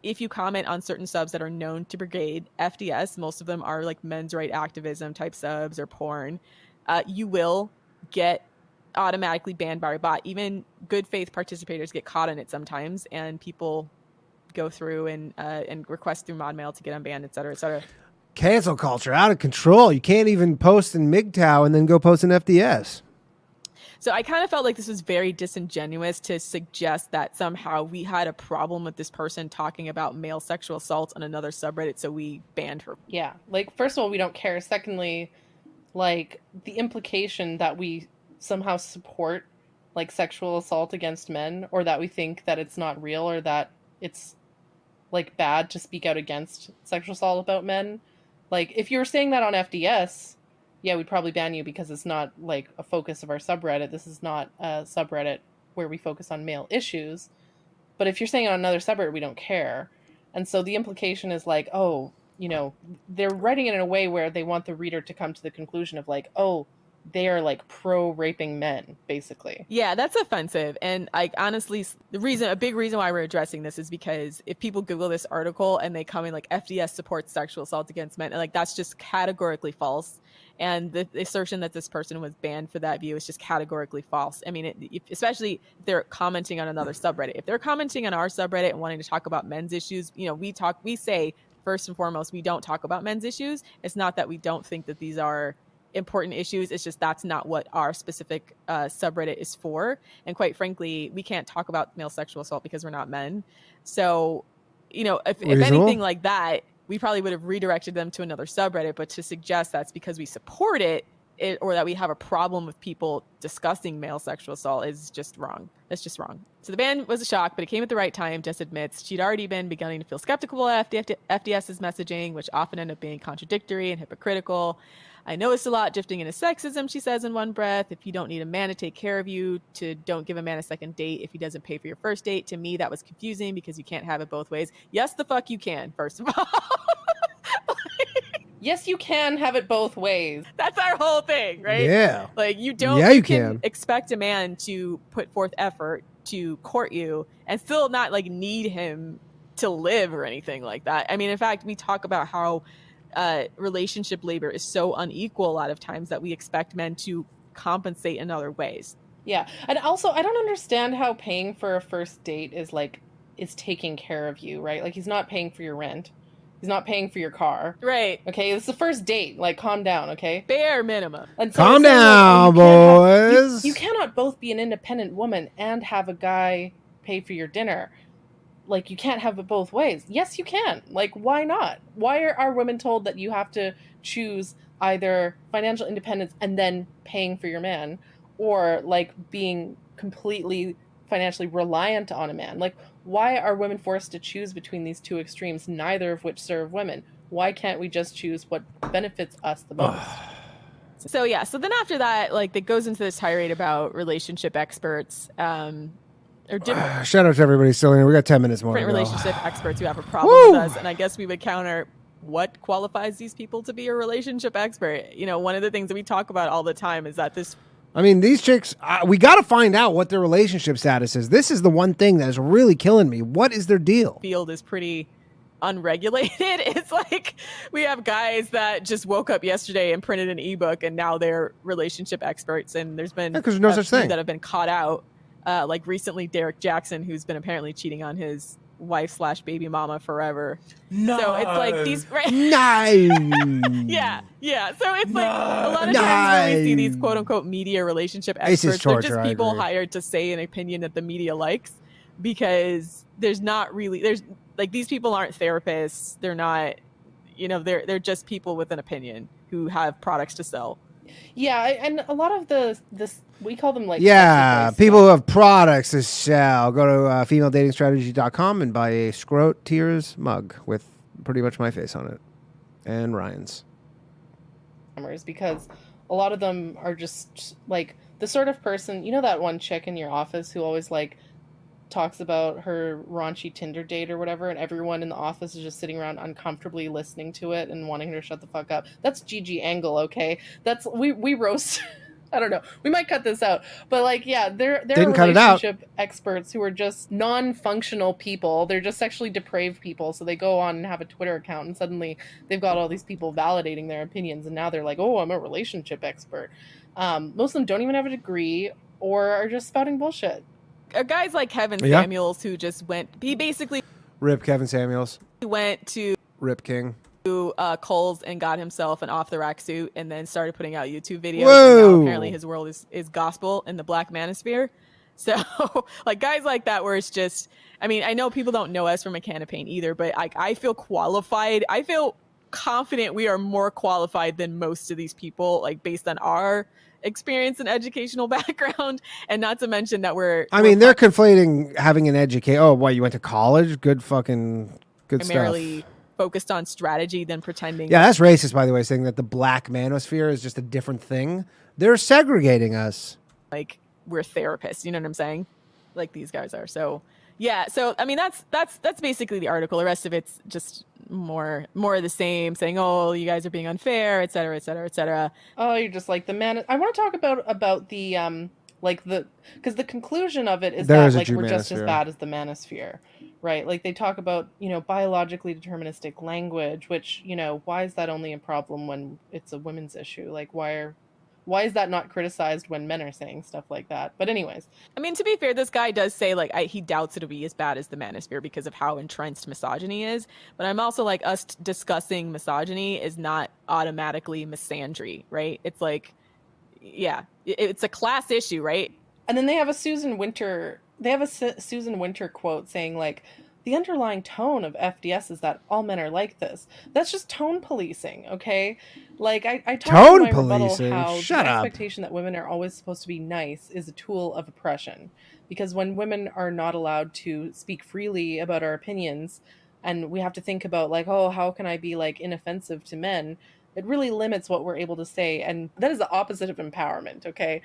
if you comment on certain subs that are known to brigade FDS, most of them are like men's right activism type subs or porn, you will get automatically banned by our bot. Even good faith participators get caught in it sometimes, and people go through and request through mod mail to get unbanned, et cetera, et cetera. Cancel culture out of control. You can't even post in MGTOW and then go post in FDS. So I kind of felt like this was very disingenuous to suggest that somehow we had a problem with this person talking about male sexual assault on another subreddit, so we banned her. Yeah, like, first of all, we don't care. Secondly, like, the implication that we somehow support like sexual assault against men, or that we think that it's not real, or that it's like bad to speak out against sexual assault about men. Like, if you were saying that on FDS, yeah, we'd probably ban you because it's not like a focus of our subreddit. This is not a subreddit where we focus on male issues. But if you're saying on another subreddit, we don't care. And so the implication is like, oh, you know, they're writing it in a way where they want the reader to come to the conclusion of like, oh, they are like pro raping men, basically. Yeah, that's offensive. And like, honestly, a big reason why we're addressing this is because if people Google this article and they come in like FDS supports sexual assault against men, and like that's just categorically false. And the assertion that this person was banned for that view is just categorically false. I mean, especially if they're commenting on another subreddit. If they're commenting on our subreddit and wanting to talk about men's issues, you know, we say first and foremost, we don't talk about men's issues. It's not that we don't think that these are important issues. It's just that's not what our specific subreddit is for. And quite frankly, we can't talk about male sexual assault because we're not men. So, you know, if anything like that, we probably would have redirected them to another subreddit. But to suggest that's because we support it or that we have a problem with people discussing male sexual assault is just wrong. That's just wrong. So the ban was a shock, but it came at the right time. Jess admits she'd already been beginning to feel skeptical of FDS's messaging, which often end up being contradictory and hypocritical. I noticed a lot drifting into sexism, she says in one breath. If you don't need a man to take care of you, to don't give a man a second date if he doesn't pay for your first date. To me, that was confusing because you can't have it both ways. Yes, the fuck you can, first of all. Yes, you can have it both ways. That's our whole thing, right? Yeah. Like, you don't you can expect a man to put forth effort to court you and still not like need him to live or anything like that. I mean, in fact, we talk about how relationship labor is so unequal a lot of times that we expect men to compensate in other ways. Yeah. And also, I don't understand how paying for a first date is taking care of you, right? Like, he's not paying for your rent. He's not paying for your car. Right. Okay, it's the first date. Like, calm down, okay? Bare minimum. And so calm down, boys. You cannot both be an independent woman and have a guy pay for your dinner. Like, you can't have it both ways. Yes, you can. Like, why not? Why are women told that you have to choose either financial independence and then paying for your man, or like being completely financially reliant on a man? Like, why are women forced to choose between these two extremes, neither of which serve women? Why can't we just choose what benefits us the most? So yeah, so then after that, like, it goes into this tirade about relationship experts, shout out to everybody still in here. We got 10 minutes more. Different relationship experts who have a problem with us, and I guess we would counter what qualifies these people to be a relationship expert. You know, one of the things that we talk about all the time is that these chicks, we got to find out what their relationship status is. This is the one thing that is really killing me. What is their deal? Field is pretty unregulated. It's like we have guys that just woke up yesterday and printed an ebook, and now they're relationship experts. And there's been because there's no such thing that have been caught out. Like recently, Derek Jackson, who's been apparently cheating on his wife/baby mama forever. No. So it's like these. Right? No. Yeah. So it's like a lot of times when we see these quote unquote media relationship experts, they're just people hired to say an opinion that the media likes, because there's like, these people aren't therapists. They're not, they're just people with an opinion who have products to sell. Yeah, and a lot of this we call them like people who have products to sell. Go to FemaleDatingStrategy.com and buy a Scrote Tears mug with pretty much my face on it and Ryan's. Because a lot of them are just like the sort of person, that one chick in your office who always like talks about her raunchy Tinder date or whatever, and everyone in the office is just sitting around uncomfortably listening to it and wanting her to shut the fuck up. That's Gigi Angle, okay? That's we roast. I don't know. We might cut this out, but like, yeah, they're relationship experts who are just non-functional people. They're just sexually depraved people. So they go on and have a Twitter account, and suddenly they've got all these people validating their opinions, and now they're like, "Oh, I'm a relationship expert." Most of them don't even have a degree, or are just spouting bullshit. Guys like Kevin Samuels, who just went. He basically Rip Kevin Samuels. Went to Rip King. Kohl's and got himself an off-the-rack suit and then started putting out YouTube videos. Whoa. And now apparently his world is gospel in the black manosphere. So like guys like that where it's just, I mean, I know people don't know us from a can of paint either, but I feel qualified. I feel confident we are more qualified than most of these people, like based on our experience and educational background, and not to mention that they're conflating having an education. Oh, what, you went to college? Good primarily stuff. Focused on strategy than pretending. Yeah, that's racist, by the way, saying that the black manosphere is just a different thing. They're segregating us. Like we're therapists, you know what I'm saying? Like these guys are. So yeah, so I mean that's basically the article. The rest of it's just more of the same, saying, oh, you guys are being unfair, et cetera, et cetera, et cetera. Oh, you're just like the man. I want to talk about the because the conclusion of it is that like we're just as bad as the manosphere. Right, like they talk about, biologically deterministic language, which, why is that only a problem when it's a women's issue? Like, why is that not criticized when men are saying stuff like that? But anyways, I mean, to be fair, this guy does say like he doubts it'll be as bad as the manosphere because of how entrenched misogyny is. But I'm also like, us discussing misogyny is not automatically misandry, right? It's like, yeah, it's a class issue, right? And then they have a Susan Winter quote saying like, the underlying tone of FDS is that all men are like this. That's just tone policing, okay? Like I talked in my rebuttal how the expectation that women are always supposed to be nice is a tool of oppression. Because when women are not allowed to speak freely about our opinions, and we have to think about like, oh, how can I be like inoffensive to men? It really limits what we're able to say, and that is the opposite of empowerment, okay?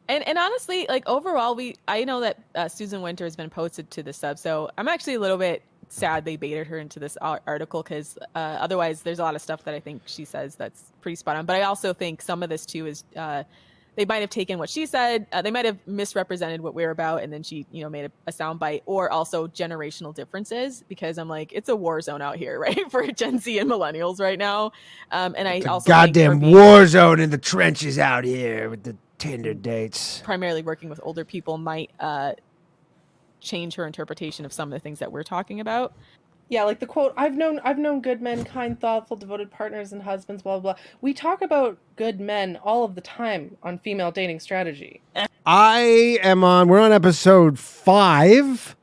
And honestly, like overall, I know that Susan Winter has been posted to the sub, so I'm actually a little bit sad they baited her into this article because otherwise there's a lot of stuff that I think she says that's pretty spot on. But I also think some of this too is they might have taken what she said, they might have misrepresented what we're about, and then she made a soundbite, or also generational differences, because I'm like, it's a war zone out here, right, for Gen Z and millennials right now. And I also goddamn war zone in the trenches out here with the Tinder dates. Primarily working with older people might change her interpretation of some of the things that we're talking about. Yeah, like the quote, I've known good men, kind, thoughtful, devoted partners and husbands, blah, blah, blah. We talk about good men all of the time on Female Dating Strategy. We're on episode 5.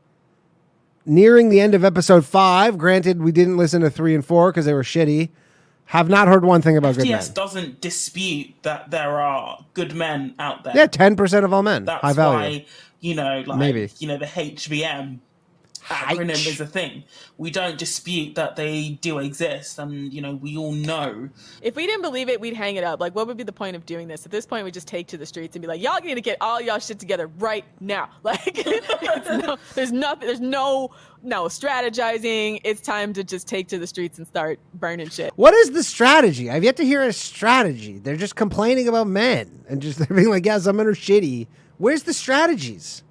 Nearing the end of episode 5. Granted, we didn't listen to 3 and 4 because they were shitty. Have not heard one thing about good men. FDS doesn't dispute that there are good men out there. Yeah, 10% of all men. That's high value. Why, maybe. The HBM acronym is a thing. We don't dispute that they do exist, and we all know. If we didn't believe it, we'd hang it up. Like, what would be the point of doing this? At this point, we just take to the streets and be like, y'all need to get all y'all shit together right now. Like, there's no strategizing. It's time to just take to the streets and start burning shit. What is the strategy? I've yet to hear a strategy. They're just complaining about men and just they're being like, yeah, some men are shitty. Where's the strategies?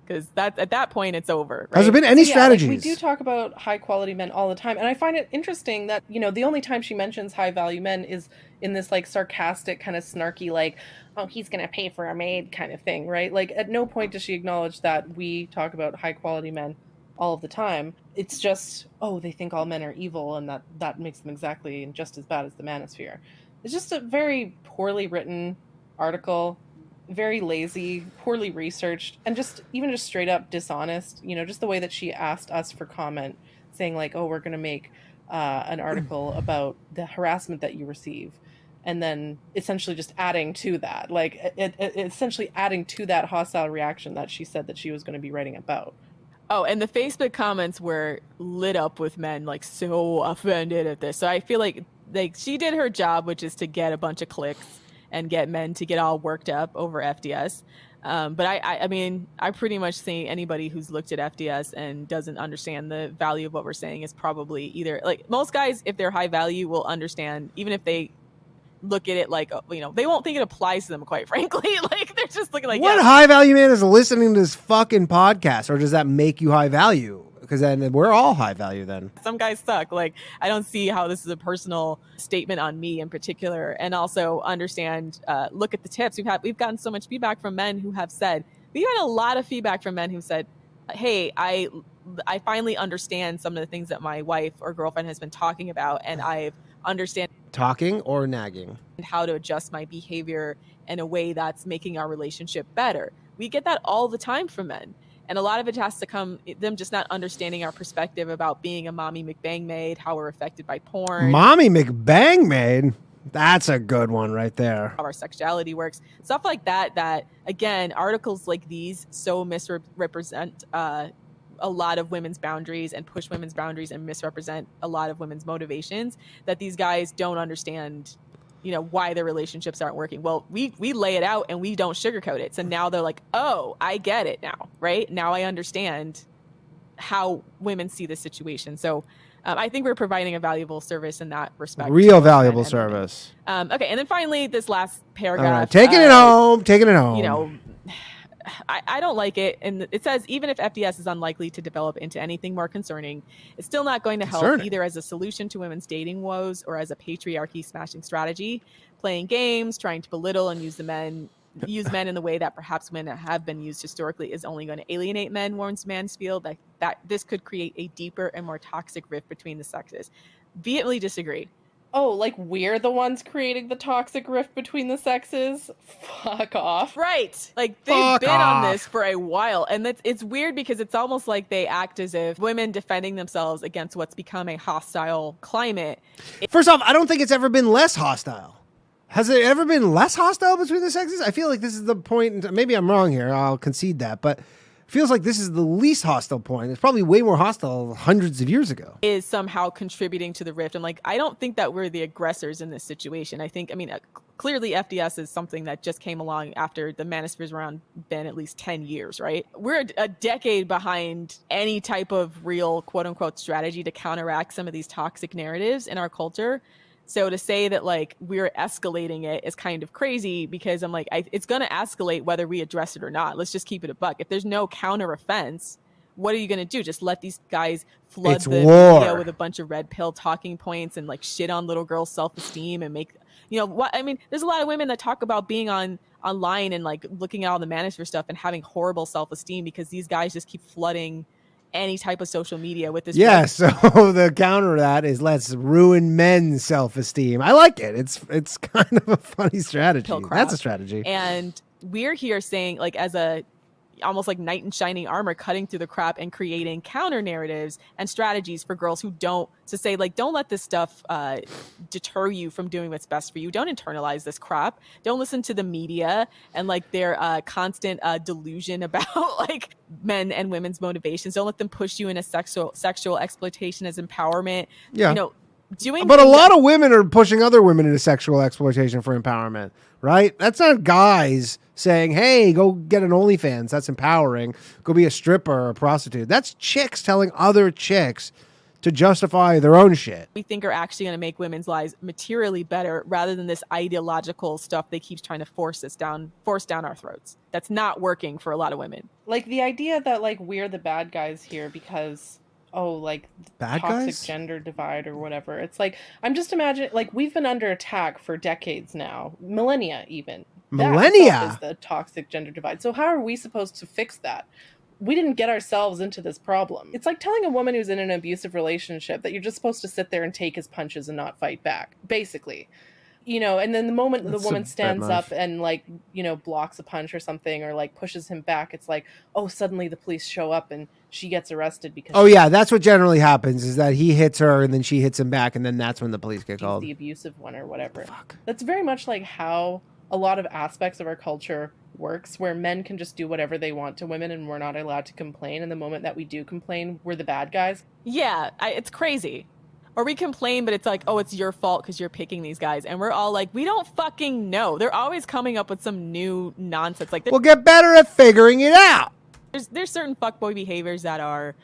Because at that point it's over. Right? Has there been any strategies? Like we do talk about high quality men all the time, and I find it interesting that the only time she mentions high value men is in this like sarcastic kind of snarky like, oh, he's gonna pay for a maid kind of thing, right? Like at no point does she acknowledge that we talk about high quality men all of the time. It's just, oh, they think all men are evil, and that makes them exactly and just as bad as the manosphere. It's just a very poorly written article. Very lazy, poorly researched, and just straight up dishonest. Just the way that she asked us for comment, saying like, oh, we're going to make an article about the harassment that you receive, and then essentially just adding to that, like essentially adding to that hostile reaction that she said that she was going to be writing about. Oh, and the Facebook comments were lit up with men like so offended at this. So I feel like she did her job, which is to get a bunch of clicks and get men to get all worked up over FDS. But I mean, I pretty much think anybody who's looked at FDS and doesn't understand the value of what we're saying is probably either like most guys, if they're high value, will understand, even if they look at it like, they won't think it applies to them, quite frankly. Like they're just looking like, what high value man is listening to this fucking podcast, or does that make you high value? Because then we're all high value then. Some guys suck. Like, I don't see how this is a personal statement on me in particular. And also understand, look at the tips. We've gotten so much feedback from men who have said, we've gotten a lot of feedback from men who said, hey, I finally understand some of the things that my wife or girlfriend has been talking about, and I understand talking or nagging how to adjust my behavior in a way that's making our relationship better. We get that all the time from men. And a lot of it has to come them just not understanding our perspective about being a mommy McBang maid, how we're affected by porn. Mommy McBang maid? That's a good one right there. How our sexuality works. Stuff like that, again, articles like these so misrepresent a lot of women's boundaries and push women's boundaries and misrepresent a lot of women's motivations that these guys don't understand, why their relationships aren't working. Well, we lay it out and we don't sugarcoat it. So now they're like, oh, I get it now, right? Now I understand how women see the situation. So I think we're providing a valuable service in that respect. Real valuable service. Okay, and then finally, this last paragraph. Right. Taking it home. I don't like it. And it says, even if FDS is unlikely to develop into anything more concerning, it's still not going to help either as a solution to women's dating woes or as a patriarchy smashing strategy. Playing games, trying to belittle and use men in the way that perhaps men have been used historically is only going to alienate men, warns Mansfield, that this could create a deeper and more toxic rift between the sexes. Vehemently disagree. Oh, like we're the ones creating the toxic rift between the sexes? Fuck off. Right. Like, they've been on this for a while. And it's weird because it's almost like they act as if women defending themselves against what's become a hostile climate. First off, I don't think it's ever been less hostile. Has it ever been less hostile between the sexes? I feel like this is the point. Maybe I'm wrong here. I'll concede that. But feels like this is the least hostile point. It's probably way more hostile hundreds of years ago. Is somehow contributing to the rift. And I don't think that we're the aggressors in this situation. Clearly FDS is something that just came along after the manosphere's around been at least 10 years, right? We're a decade behind any type of real quote unquote strategy to counteract some of these toxic narratives in our culture. So to say that we're escalating it is kind of crazy because I'm it's going to escalate whether we address it or not. Let's just keep it a buck. If there's no counter offense, what are you going to do? Just let these guys flood the media with a bunch of red pill talking points and shit on little girls' self-esteem and make, there's a lot of women that talk about being online and looking at all the manosphere stuff and having horrible self-esteem because these guys just keep flooding any type of social media with this. Yeah, so the counter to that is let's ruin men's self-esteem. I like it. It's kind of a funny strategy. That's a strategy. And we're here saying as a almost like knight in shining armor, cutting through the crap and creating counter narratives and strategies for girls who don't let this stuff deter you from doing what's best for you. Don't internalize this crap. Don't listen to the media and their constant delusion about men and women's motivations. Don't let them push you into sexual exploitation as empowerment. Yeah. But a lot of women are pushing other women into sexual exploitation for empowerment, right? That's not guys saying, hey, go get an OnlyFans. That's empowering. Go be a stripper or a prostitute. That's chicks telling other chicks to justify their own shit. We think are actually going to make women's lives materially better rather than this ideological stuff they keep trying to force down our throats. That's not working for a lot of women. The idea that we're the bad guys here because bad toxic guys? Gender divide or whatever. It's I'm just imagining we've been under attack for decades now, millennia even. That is the toxic gender divide. So how are we supposed to fix that? We didn't get ourselves into this problem. It's like telling a woman who's in an abusive relationship that you're just supposed to sit there and take his punches and not fight back, basically. And then the moment the woman stands up and blocks a punch or something or pushes him back, it's suddenly the police show up and she gets arrested because that's what generally happens is that he hits her and then she hits him back and then that's when the police get called. The abusive one or whatever. Fuck. That's very much how a lot of aspects of our culture works, where men can just do whatever they want to women and we're not allowed to complain, and the moment that we do complain, we're the bad guys. Yeah, it's crazy. Or we complain, but it's like, oh, it's your fault because you're picking these guys. And we're all like, we don't fucking know. They're always coming up with some new nonsense. Like, We'll get better at figuring it out. there's certain fuckboy behaviors that are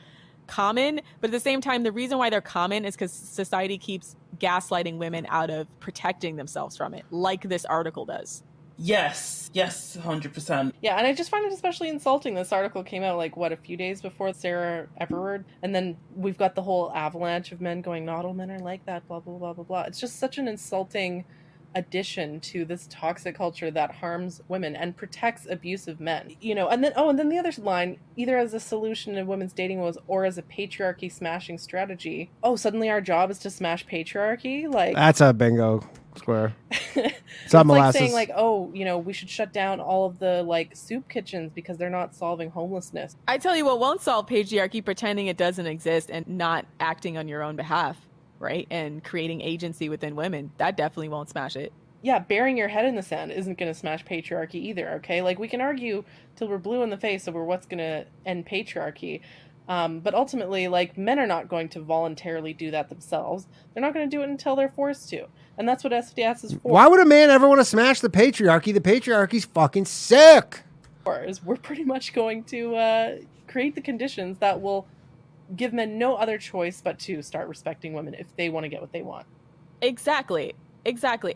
common, but at the same time, the reason why they're common is because society keeps gaslighting women out of protecting themselves from it, like this article does. Yes, 100%. Yeah, and I just find it especially insulting. This article came out like a few days before Sarah Everard, and then we've got the whole avalanche of men going, "Not all men are like that." Blah blah blah blah blah. It's just such an insulting addition to this toxic culture that harms women and protects abusive men. And then the other line, either as a solution to women's dating woes or as a patriarchy smashing strategy. Oh, suddenly our job is to smash patriarchy? Like, That's a bingo square. it's like saying like, oh, we should shut down all of the like soup kitchens because they're not solving homelessness. I tell you what won't solve patriarchy: pretending it doesn't exist and not acting on your own behalf, right? And creating agency within women. That definitely won't smash it. Yeah, burying your head in the sand isn't going to smash patriarchy either, okay? Like, we can argue till we're blue in the face over what's going to end patriarchy. But ultimately, like, men are not going to voluntarily do that themselves. They're not going to do it until they're forced to. And that's what SDS is for. Why would a man ever want to smash the patriarchy? The patriarchy's fucking sick. Is we're pretty much going to create the conditions that will give men no other choice but to start respecting women if they want to get what they want. Exactly.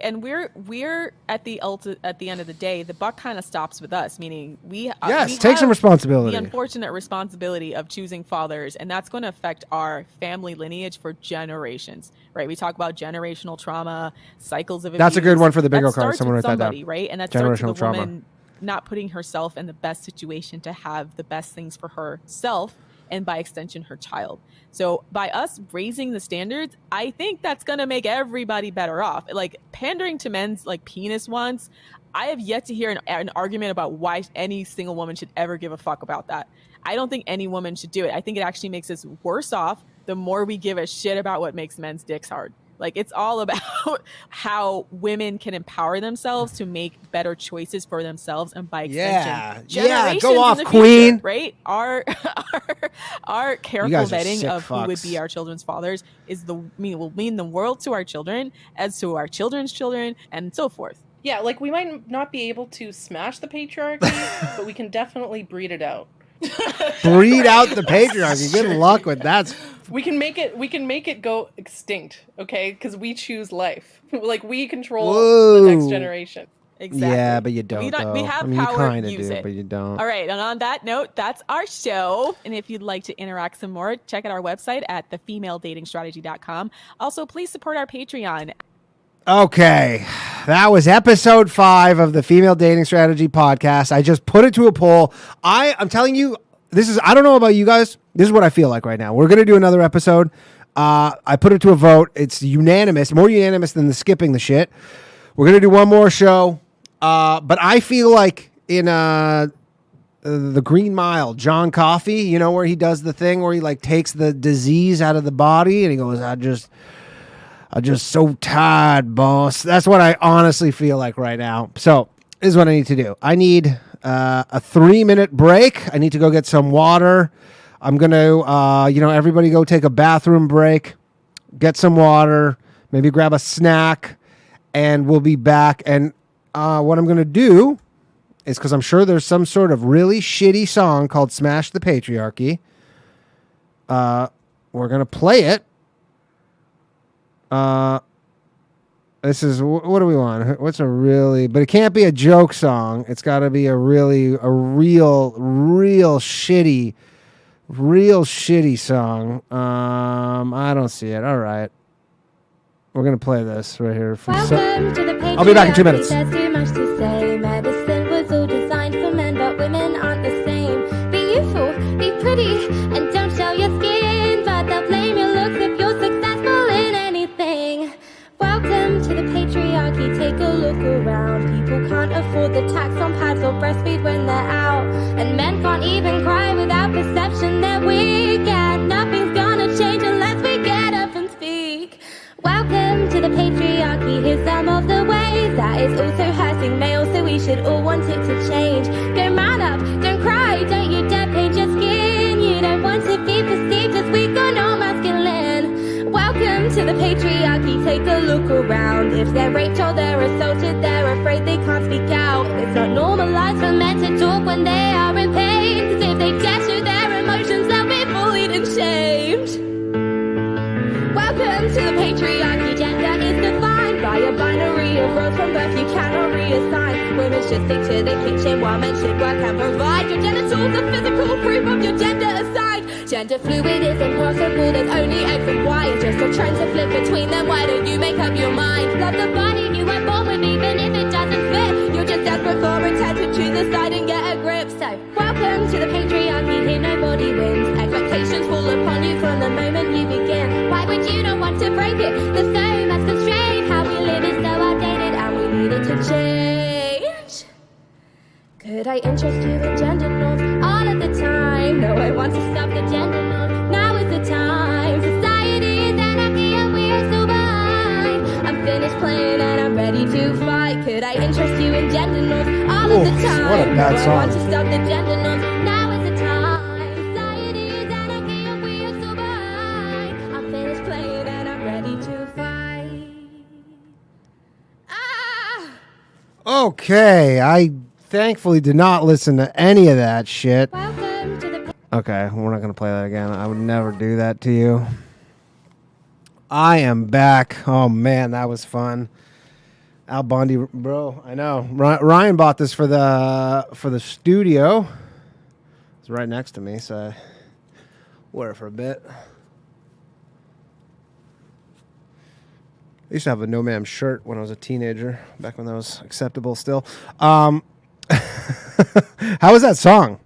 And we're at the end of the day, the buck kind of stops with us, meaning we take some responsibility. The unfortunate responsibility of choosing fathers, and that's going to affect our family lineage for generations, right? We talk about generational trauma, cycles of abuse. That's a good one for the bingo card. Someone Someone write that down. Right? And that starts with the trauma. woman not putting herself in the best situation to have the best things for herself and by extension her child. So by us raising the standards, I think that's going to make everybody better off. Like, pandering to men's like penis wants, I have yet to hear an argument about why any single woman should ever give a fuck about that. I don't think any woman should do it. I think it actually makes us worse off the more we give a shit about what makes men's dicks hard. Like, it's all about how women can empower themselves to make better choices for themselves and by extension, generations go off, in the queen. future, right? Our careful vetting of who would be our children's fathers will mean the world to our children, as to our children's children, and so forth. Yeah, like, we might not be able to smash the patriarchy, but we can definitely breed it out. Breed out the patriarchy. Good luck with that. We can make it go extinct, okay? Because we choose life. Like, we control the next generation. Exactly. Yeah, but you don't. We have you power. kind of use do, it. but you don't. All right. And on that note, that's our show. And if you'd like to interact some more, check out our website at thefemaledatingstrategy.com. Also, please support our Patreon. Okay, that was episode 5 of the Female Dating Strategy podcast. I just put it to a poll. I'm telling you, I don't know about you guys. This is what I feel like right now. We're going to do another episode. I put it to a vote. It's unanimous, more unanimous than the skipping the shit. We're going to do one more show. But I feel like in the Green Mile, John Coffey, where he does the thing where he like takes the disease out of the body and he goes, I'm just so tired, boss. That's what I honestly feel like right now. So this is what I need to do. I need a 3-minute break. I need to go get some water. I'm going to, everybody go take a bathroom break, get some water, maybe grab a snack, and we'll be back. And what I'm going to do is, because I'm sure there's some sort of really shitty song called Smash the Patriarchy. We're going to play it. This is, what do we want? What's a really, but it can't be a joke song. It's got to be a real shitty song. I don't see it. All right. We're going to play this right here. I'll be back in 2 minutes. There's too much to say. Medicine was all designed for men, but women aren't the same. Be youthful, be pretty, and don't show your skin, but they'll blame your looks if you're successful in anything. Welcome to the patriarchy, take a look around. People can't afford the tax on pads or breastfeed when they're out. And men can't even cry without perception they're weak. And nothing's gonna change unless we get up and speak. Welcome to the patriarchy, here's some of the ways that is also hurting males, so we should all want it to change. Go man up, don't cry, don't you dare paint your skin. You don't want to be perceived as weak or not masculine. Welcome to the patriarchy, take a look around. If they're raped or they're assaulted, they're afraid they can't speak out. It's not normalized for men to talk when they are in pain. Cause if they dare show their emotions, they'll be bullied and shamed. Welcome to the patriarchy, gender is defined by a binary of roles from birth you cannot reassign. Women should stick to the kitchen while men should work and provide. Your genitals are physical proof of your gender assigned. Gender fluid is impossible, there's only X and Y. It's just a trend to flip between them, why don't you make up your mind? Love the body you were born with even if it doesn't fit. You're just desperate for attention, choose a side and get a grip. So, welcome to the patriarchy, here nobody wins. Expectations fall upon you from the moment you begin. Why would you not want to break it? There's so much constraint, how we live is so outdated and we need it to change. Could I interest you in gender norms all of the time? No, I want to stop the gender norms, now is the time. Society is anarchy and we are so behind. I'm finished playing and I'm ready to fight. Could I interest you in gender norms all of the time? What a bad no, song. I want to stop the gender norms, now is the time. Society is anarchy and we are so behind. I'm finished playing and I'm ready to fight. Ah! Okay, I thankfully did not listen to any of that shit. Welcome to the Okay, we're not going to play that again. I would never do that to you. I am back. Oh, man, that was fun. Al Bundy, bro, I know. Ryan bought this for the studio. It's right next to me, so I wore it for a bit. I used to have a No Ma'am shirt when I was a teenager, back when that was acceptable still. How was that song?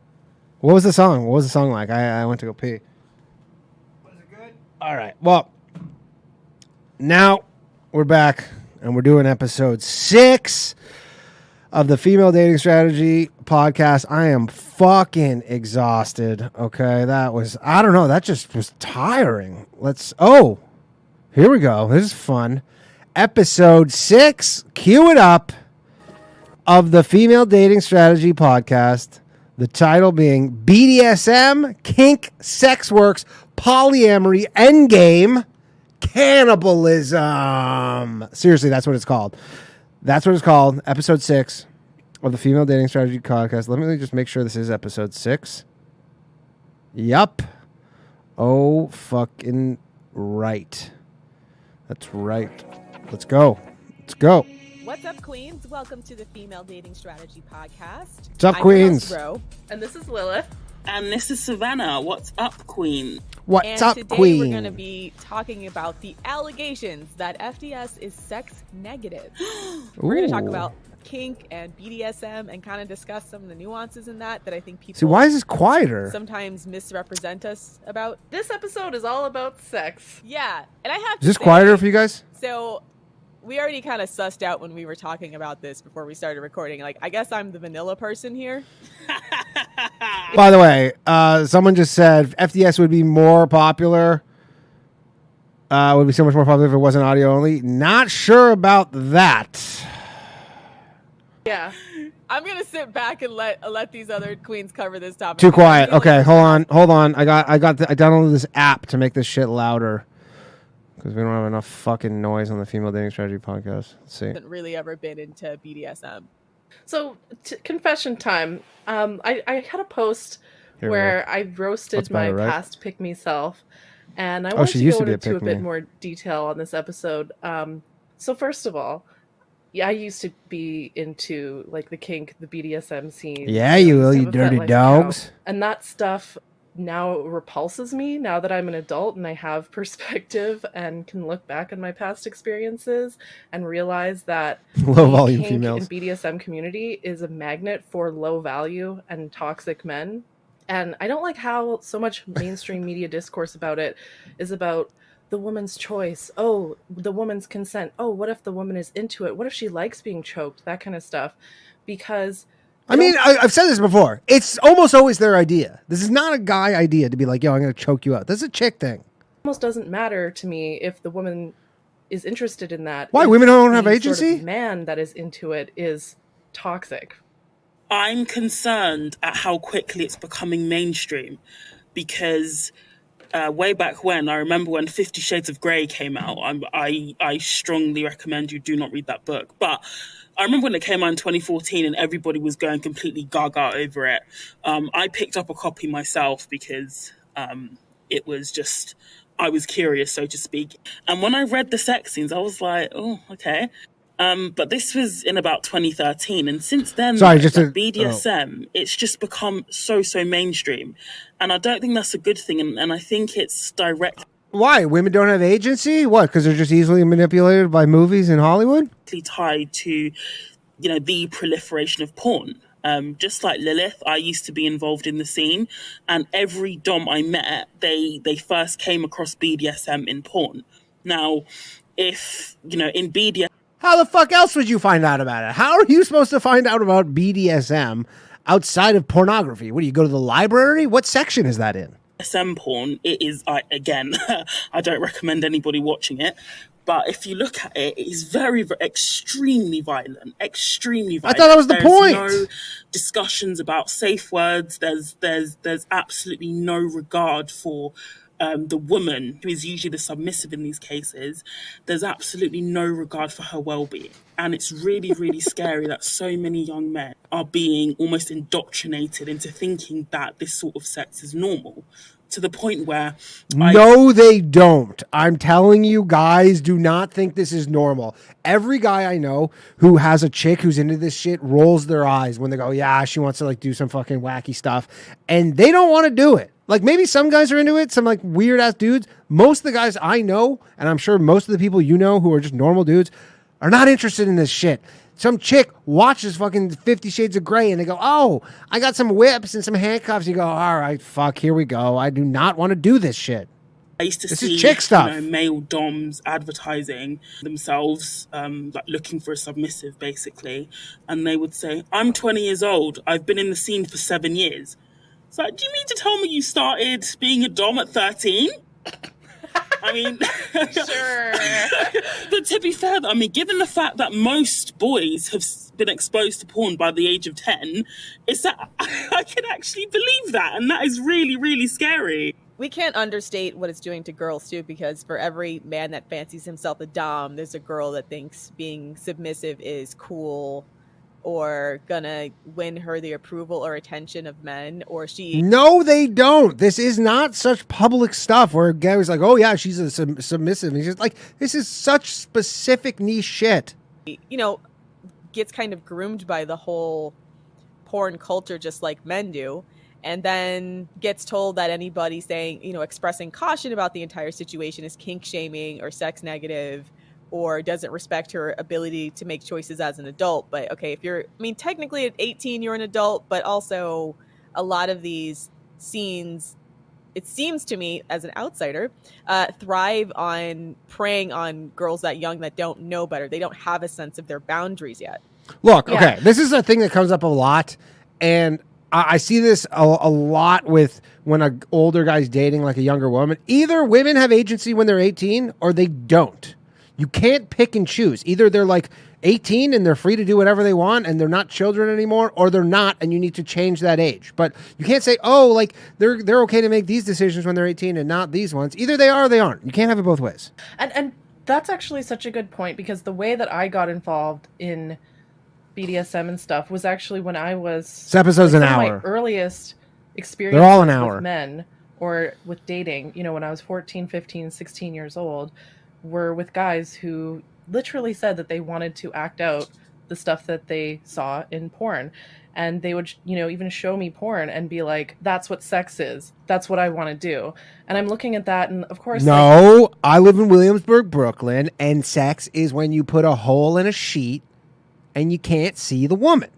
What was the song? What was the song like? I went to go pee. Was it good? All right. Well, now we're back, and we're doing episode 6 of the Female Dating Strategy podcast. I am fucking exhausted. Okay, that was, I don't know, that just was tiring. Here we go. This is fun. Episode 6, cue it up, of the Female Dating Strategy podcast. The title being BDSM, Kink, Sex Works, Polyamory, Endgame, Cannibalism. Seriously, that's what it's called. That's what it's called. Episode 6 of the Female Dating Strategy podcast. Let me just make sure this is episode 6. Yup. Oh, fucking right. That's right. Let's go. Let's go. What's up, Queens? Welcome to the Female Dating Strategy Podcast. What's up, I'm Queens? your host, Ro. And this is Lilith. And this is Savannah. What's up, Queen? What's And up, today Queen? we're going to be talking about the allegations that FDS is sex negative. We're going to talk Ooh. about kink and BDSM and kind of discuss some of the nuances in that I think people See, why is this quieter? sometimes misrepresent us about. This episode is all about sex. Yeah, and I have Is this quieter for you guys? So we already kind of sussed out when we were talking about this before we started recording. Like, I guess I'm the vanilla person here. By the way, someone just said FDS would be more popular. Would be so much more popular if it wasn't audio only. Not sure about that. Yeah. I'm gonna sit back and let these other queens cover this topic. Too quiet. Okay, hold on. I downloaded this app to make this shit louder because we don't have enough fucking noise on the Female Dating Strategy podcast. Let's see. Haven't really ever been into BDSM. So, confession time. I had a post Here we where I roasted That's better, my right? past pick-me-self, and I Oh, wanted she to used go to be a into a pick-me. bit more detail on this episode. So first of all, yeah, I used to be into like the kink, the BDSM scene. Yeah, you will, Have you a dirty FetLife account. dogs. And that stuff now repulses me now that I'm an adult and I have perspective and can look back on my past experiences and realize that Low the volume kink females. and BDSM community is a magnet for low value and toxic men. And I don't like how so much mainstream media discourse about it is about the woman's choice. Oh, the woman's consent. Oh, what if the woman is into it? What if she likes being choked? That kind of stuff. Because I mean, I've said this before. It's almost always their idea. This is not a guy idea to be like, yo, I'm going to choke you out. This is a chick thing. almost doesn't matter to me if the woman is interested in that. Why? If Women don't have the agency? Sort of man that is into it is toxic. I'm concerned at how quickly it's becoming mainstream because way back when, I remember when 50 Shades of Grey came out. I strongly recommend you do not read that book. But I remember when it came out in 2014 and everybody was going completely gaga over it. I picked up a copy myself because it was just, I was curious, so to speak. And when I read the sex scenes, I was like, oh, okay. But this was in about 2013, and since then, BDSM, it's just become so mainstream, and I don't think that's a good thing. And I think it's direct. Why women don't have agency? What? Because they're just easily manipulated by movies in Hollywood? Tied to, the proliferation of porn. Just like Lilith, I used to be involved in the scene, and every dom I met, they first came across BDSM in porn. Now, if in BDSM. How the fuck else would you find out about it? How are you supposed to find out about BDSM outside of pornography? What do you go to the library? What section is that in? BDSM porn, it is, again, I don't recommend anybody watching it, but if you look at it, it is very, very extremely violent. I thought that was the point. No discussions about safe words. There's absolutely no regard for the woman, who is usually the submissive in these cases. There's absolutely no regard for her well-being. And it's really, really scary that so many young men are being almost indoctrinated into thinking that this sort of sex is normal, to the point where... No, they don't. I'm telling you, guys do not think this is normal. Every guy I know who has a chick who's into this shit rolls their eyes when they go, yeah, she wants to do some fucking wacky stuff. And they don't want to do it. Maybe some guys are into it, some weird ass dudes. Most of the guys I know, and I'm sure most of the people you know who are just normal dudes, are not interested in this shit. Some chick watches fucking 50 Shades of Grey and they go, oh, I got some whips and some handcuffs. You go, all right, fuck, here we go. I do not want to do this shit. I used to this see is chick stuff. Male doms advertising themselves, looking for a submissive, basically. And they would say, I'm 20 years old. I've been in the scene for 7 years. So, do you mean to tell me you started being a dom at 13? I mean, Sure. But to be fair, given the fact that most boys have been exposed to porn by the age of 10, it's that I can actually believe that, and that is really, really scary. We can't understate what it's doing to girls too, because for every man that fancies himself a dom, there's a girl that thinks being submissive is cool or gonna win her the approval or attention of men, or she... No, they don't. This is not such public stuff where a guy was like, oh yeah, she's a submissive. And he's just this is such specific niche shit. Gets kind of groomed by the whole porn culture just like men do, and then gets told that anybody saying, expressing caution about the entire situation is kink shaming or sex negative, or doesn't respect her ability to make choices as an adult. But okay, if you're, technically at 18, you're an adult, but also a lot of these scenes, it seems to me as an outsider, thrive on preying on girls that young that don't know better. They don't have a sense of their boundaries yet. Look, okay, this is a thing that comes up a lot, and I see this a lot with when an older guy's dating a younger woman. Either women have agency when they're 18 or they don't. You can't pick and choose. Either they're 18 and they're free to do whatever they want and they're not children anymore, or they're not and you need to change that age. But you can't say, oh, they're okay to make these decisions when they're 18 and not these ones. Either they are or they aren't. You can't have it both ways. And that's actually such a good point, because the way that I got involved in BDSM and stuff was actually when I was... This episode's an hour. My earliest experience They're all an hour. with men or with dating, when I was 14, 15, 16 years old, were with guys who literally said that they wanted to act out the stuff that they saw in porn. And they would, even show me porn and be like, that's what sex is. That's what I want to do. And I'm looking at that, and of course... No, I live in Williamsburg, Brooklyn, and sex is when you put a hole in a sheet and you can't see the woman.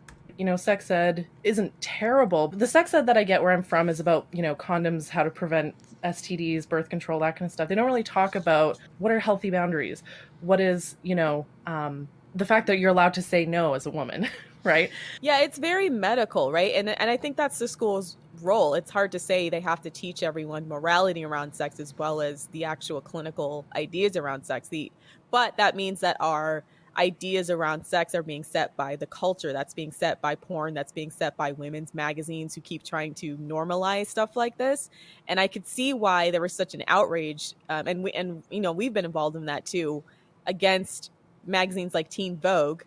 Sex ed isn't terrible, but the sex ed that I get where I'm from is about, condoms, how to prevent STDs, birth control, that kind of stuff. They don't really talk about what are healthy boundaries. What is, the fact that you're allowed to say no as a woman, right? Yeah, it's very medical, right? And I think that's the school's role. It's hard to say they have to teach everyone morality around sex as well as the actual clinical ideas around sex. But that means that our ideas around sex are being set by the culture, that's being set by porn, that's being set by women's magazines who keep trying to normalize stuff like this. And I could see why there was such an outrage, and we've been involved in that too, against magazines like Teen Vogue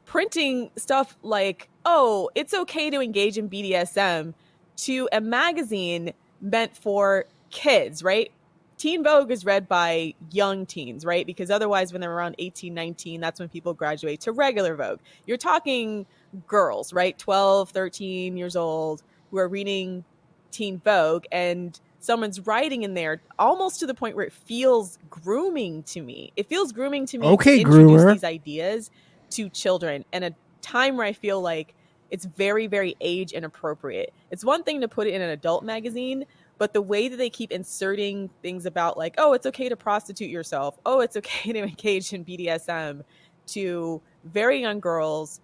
printing stuff like, oh, it's okay to engage in BDSM, to a magazine meant for kids, right? Teen Vogue is read by young teens, right? Because otherwise, when they're around 18, 19, that's when people graduate to regular Vogue. You're talking girls, right? 12, 13 years old who are reading Teen Vogue, and someone's writing in there almost to the point where it feels grooming to me. It feels grooming to me to introduce these ideas to children in a time where I feel like it's very, very age inappropriate. It's one thing to put it in an adult magazine, but the way that they keep inserting things about like, oh, it's okay to prostitute yourself, oh, it's okay to engage in BDSM to very young girls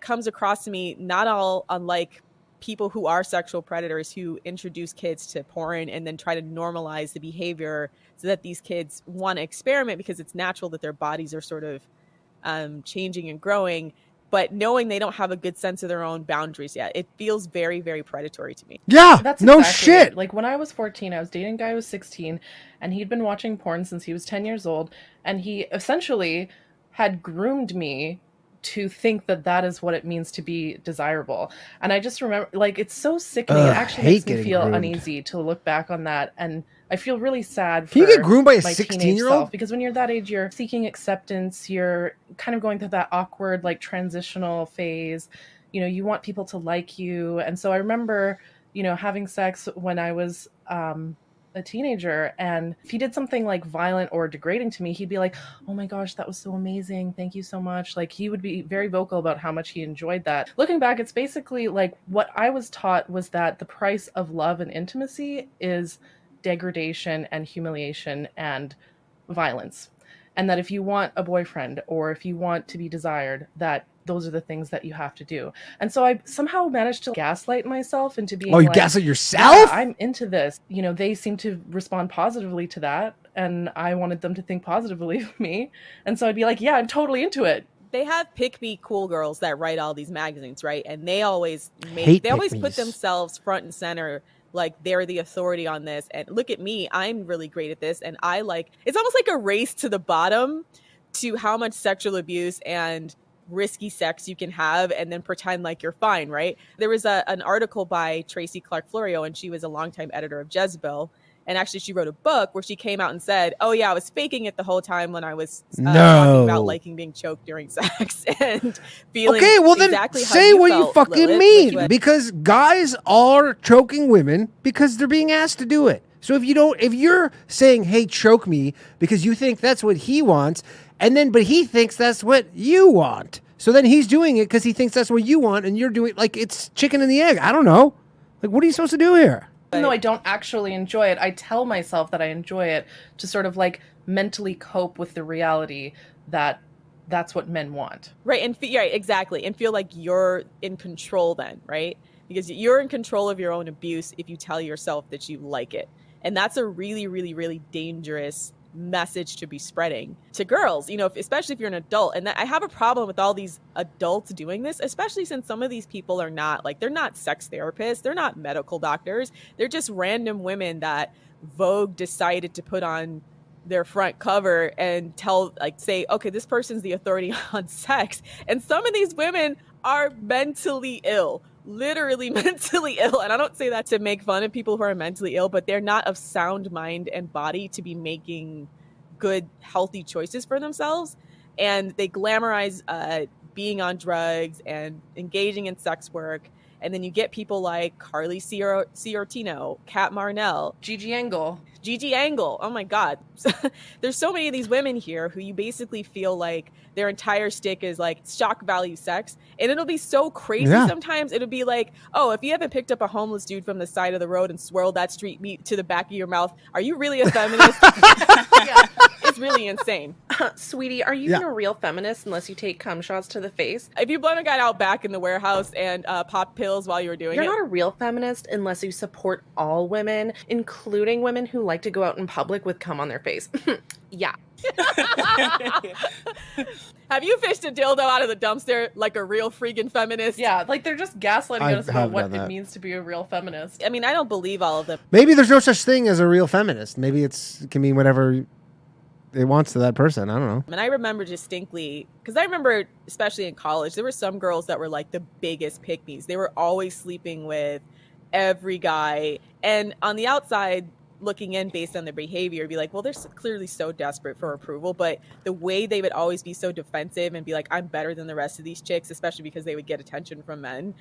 comes across to me not all unlike people who are sexual predators who introduce kids to porn and then try to normalize the behavior so that these kids want to experiment because it's natural that their bodies are sort of changing and growing, but knowing they don't have a good sense of their own boundaries yet. It feels very, very predatory to me. Yeah, that's no exactly shit. It. Like when I was 14, I was dating a guy who was 16, and he'd been watching porn since he was 10 years old, and he essentially had groomed me to think that that is what it means to be desirable. And I just remember, like, it's so sickening. It actually makes me feel uneasy to look back on that. And I feel really sad for Can you get groomed by a my 16-year-old? Because when you're that age, you're seeking acceptance. You're kind of going through that awkward, like, transitional phase. You know, you want people to like you. And so I remember, you know, having sex when I was a teenager, and if he did something like violent or degrading to me, he'd be like, oh my gosh, that was so amazing, thank you so much. Like, he would be very vocal about how much he enjoyed that. Looking back, it's basically like what I was taught was that the price of love and intimacy is degradation and humiliation and violence, and that if you want a boyfriend or if you want to be desired, that those are the things that you have to do. And so I somehow managed to gaslight myself into being you like, gaslight yourself? Yeah, I'm into this. You know, they seem to respond positively to that, and I wanted them to think positively of me. And so I'd be like, yeah, I'm totally into it. They have pick-me cool girls that write all these magazines, right? And they always put themselves front and center, like they're the authority on this. And look at me, I'm really great at this. And it's almost like a race to the bottom to how much sexual abuse and risky sex you can have and then pretend like you're fine, right? There was an article by Tracy Clark Florio, and she was a longtime editor of Jezebel, and actually she wrote a book where she came out and said, oh yeah, I was faking it the whole time when I was talking about liking being choked during sex and feeling exactly how say what you fucking Lilith, mean, because guys are choking women because they're being asked to do it. So if you're saying, hey, choke me because you think that's what he wants, but he thinks that's what you want. So then he's doing it because he thinks that's what you want, and you're doing, like, it's chicken and the egg. I don't know. Like, what are you supposed to do here? Even though I don't actually enjoy it, I tell myself that I enjoy it to sort of, like, mentally cope with the reality that that's what men want. Right, exactly. And feel like you're in control then, right? Because you're in control of your own abuse if you tell yourself that you like it. And that's a really, really, really dangerous message to be spreading to girls, you know, especially if you're an adult. And I have a problem with all these adults doing this, especially since some of these people are not, like, they're not sex therapists, they're not medical doctors, they're just random women that Vogue decided to put on their front cover and say, okay, this person's the authority on sex. And some of these women are mentally ill, literally mentally ill. And I don't say that to make fun of people who are mentally ill, but they're not of sound mind and body to be making good, healthy choices for themselves. And they glamorize being on drugs and engaging in sex work. And then you get people like Carly Ciortino, Kat Marnell, Gigi Angle. Oh my God. There's so many of these women here who you basically feel like their entire stick is like shock value sex. And it'll be so crazy sometimes. It'll be like, oh, if you haven't picked up a homeless dude from the side of the road and swirled that street meat to the back of your mouth, are you really a feminist? Yeah. It's really insane. Sweetie, are you even a real feminist unless you take cum shots to the face? If you blown a guy out back in the warehouse and pop pills while you were doing You're not a real feminist unless you support all women, including women who like to go out in public with cum on their face. Yeah. Have you fished a dildo out of the dumpster like a real freaking feminist? Yeah, like they're just gaslighting us about what done it that. means to be a real feminist. I mean, I don't believe all of them. Maybe there's no such thing as a real feminist. Maybe it can mean whatever it wants to that person. I don't know. And I remember distinctly, because I remember, especially in college, there were some girls that were like the biggest pick-me's. They were always sleeping with every guy. And on the outside, looking in based on their behavior, be like, well, they're clearly so desperate for approval. But the way they would always be so defensive and be like, I'm better than the rest of these chicks, especially because they would get attention from men.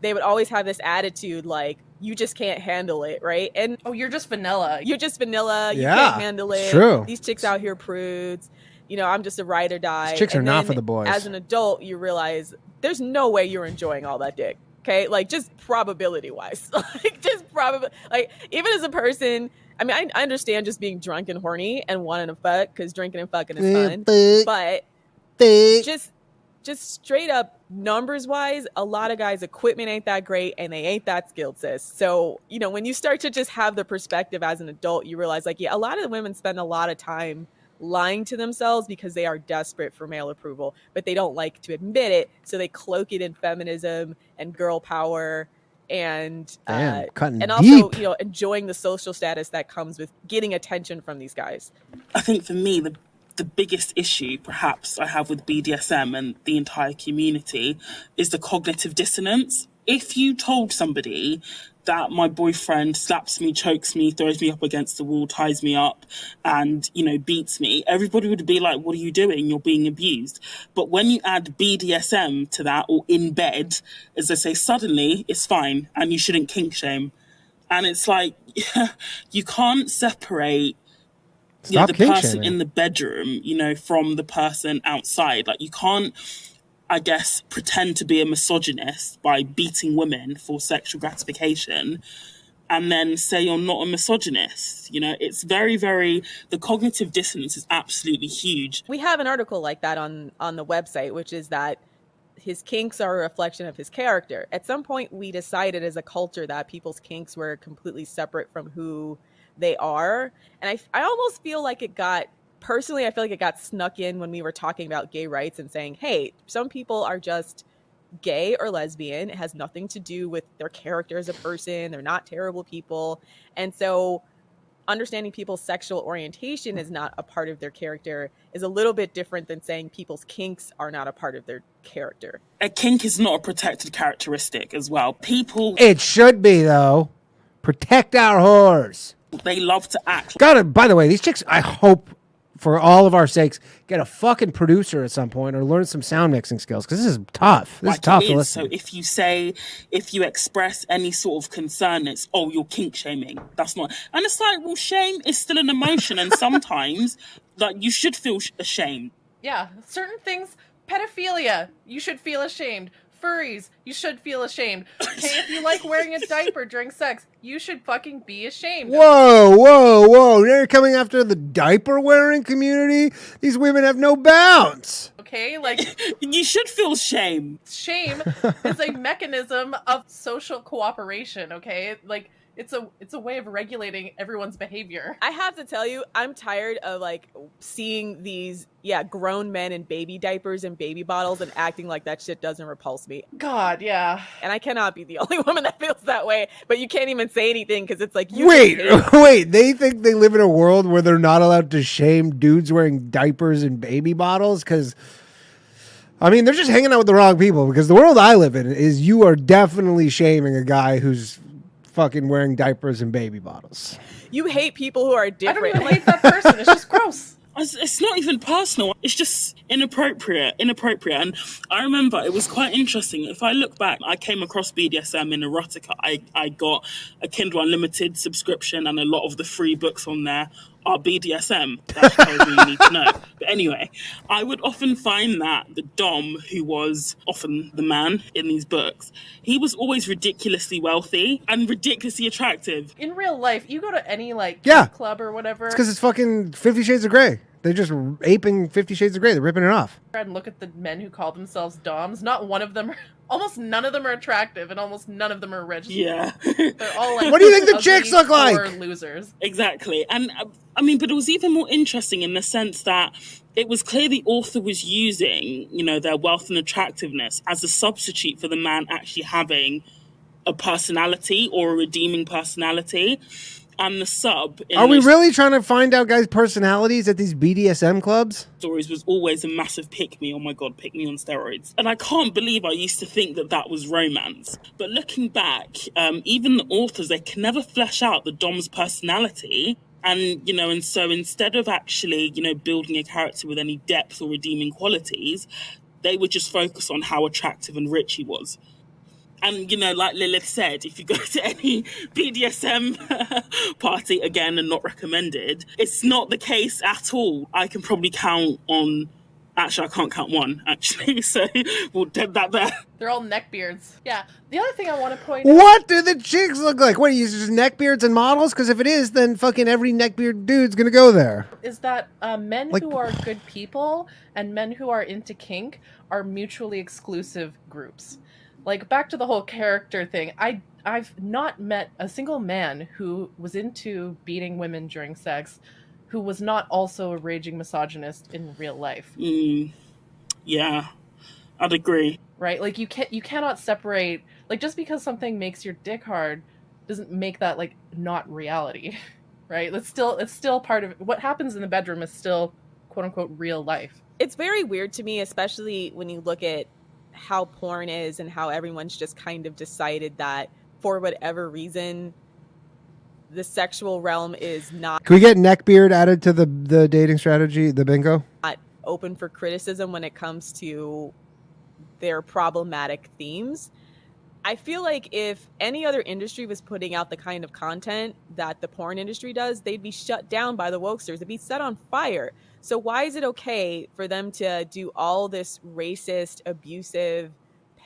They would always have this attitude like, you just can't handle it, right? And Oh, you're just vanilla. you're just vanilla. You Yeah, can't handle it's it. true. These chicks out here prudes. You know, I'm just a ride or die. These chicks And are not then for the boys. As an adult, you realize there's no way you're enjoying all that dick. Okay, like just probability wise, like just probably, like even as a person, I mean, I understand just being drunk and horny and wanting to fuck because drinking and fucking is fun, but just straight up numbers wise, a lot of guys' equipment ain't that great and they ain't that skilled, sis. So, you know, when you start to just have the perspective as an adult, you realize like, yeah, a lot of the women spend a lot of time lying to themselves because they are desperate for male approval, but they don't like to admit it. So they cloak it in feminism and girl power and cutting and also, deep. you know, enjoying the social status that comes with getting attention from these guys. I think for me, the biggest issue perhaps I have with BDSM and the entire community is the cognitive dissonance. If you told somebody that my boyfriend slaps me, chokes me, throws me up against the wall, ties me up and, you know, beats me, everybody would be like, what are you doing? You're being abused. But when you add BDSM to that, or in bed, as they say, suddenly it's fine and you shouldn't kink shame. And it's like, you can't separate Stop the kink person shaming. in the bedroom, you know, from the person outside. Like, you can't, I guess, pretend to be a misogynist by beating women for sexual gratification and then say you're not a misogynist. You know, it's very, very, the cognitive dissonance is absolutely huge. We have an article like that on the website, which is that his kinks are a reflection of his character. At some point, we decided as a culture that people's kinks were completely separate from who they are. And I almost feel like it got, personally, I feel like it got snuck in when we were talking about gay rights and saying, hey, some people are just gay or lesbian. It has nothing to do with their character as a person. They're not terrible people. And so understanding people's sexual orientation is not a part of their character is a little bit different than saying people's kinks are not a part of their character. A kink is not a protected characteristic as well. People, It should be, though. Protect our whores. they love to act. By the way, these chicks, I hope, for all of our sakes, get a fucking producer at some point or learn some sound mixing skills, because this is tough. This is Like tough it to is. listen. So if you express any sort of concern, it's, oh, you're kink shaming. That's not, and it's like, well, shame is still an emotion, and sometimes, like, you should feel ashamed. Yeah, certain things, pedophilia, you should feel ashamed. Furries, you should feel ashamed. Okay, if you like wearing a diaper during sex, you should fucking be ashamed. Whoa. They're coming after the diaper wearing community? These women have no bounds. Okay, like, You should feel shame. shame is a mechanism of social cooperation, okay? Like, it's a way of regulating everyone's behavior. I have to tell you, I'm tired of like seeing these, grown men in baby diapers and baby bottles and acting like that shit doesn't repulse me. God, yeah. And I cannot be the only woman that feels that way, but you can't even say anything because it's like, Wait, they think they live in a world where they're not allowed to shame dudes wearing diapers and baby bottles? Because, I mean, they're just hanging out with the wrong people, because the world I live in is you are definitely shaming a guy who's fucking wearing diapers and baby bottles. You hate people who are I different. don't even hate that person. It's just gross. It's not even personal. It's just inappropriate. And I remember it was quite interesting. If I look back, I came across BDSM in erotica. I got a Kindle Unlimited subscription, and a lot of the free books on there are BDSM. That tells me you need to know. But anyway, I would often find that the Dom, who was often the man in these books, he was always ridiculously wealthy and ridiculously attractive. In real life, you go to any, like, Yeah. club or whatever. It's because it's fucking 50 Shades of Grey. They're just aping 50 Shades of Grey. They're ripping it off. And look at the men who call themselves doms. Not one of them, almost none of them are attractive, and almost none of them are rich. Yeah. They're all like, what do you think the ugly, chicks look like? poor losers. Exactly. And I mean, but it was even more interesting in the sense that it was clear the author was using, you know, their wealth and attractiveness as a substitute for the man actually having a personality or a redeeming personality. And the sub in Are we really trying to find out guys' personalities at these BDSM clubs? stories was always a massive pick me. Oh my God, pick me on steroids. And I can't believe I used to think that that was romance. But looking back, even the authors, they can never flesh out the dom's personality. And, you know, and so instead of actually, you know, building a character with any depth or redeeming qualities, they would just focus on how attractive and rich he was. And, you know, like Lilith said, if you go to any BDSM party, again, and not recommended, it's not the case at all. I can probably count on... Actually, I can't count one, actually. So we'll dead that there. They're all neckbeards. Yeah. The other thing I want to point out... What do the chicks look like? What, are you just neckbeards and models? Because if it is, then fucking every neckbeard dude's going to go there. is that men Like- who are good people and men who are into kink are mutually exclusive groups. Like, back to the whole character thing, I've not met a single man who was into beating women during sex who was not also a raging misogynist in real life. Yeah, I'd agree. Right? Like, you cannot separate, like, just because something makes your dick hard doesn't make that, like, not reality. Right? It's still part of what happens in the bedroom is still quote unquote real life. It's very weird to me, especially when you look at how porn is and how everyone's just kind of decided that for whatever reason the sexual realm is not Can we get neckbeard added to the dating strategy, the bingo? open for criticism when it comes to their problematic themes. I feel like if any other industry was putting out the kind of content that the porn industry does, they'd be shut down by the wokesters. They'd be set on fire. So why is it okay for them to do all this racist, abusive,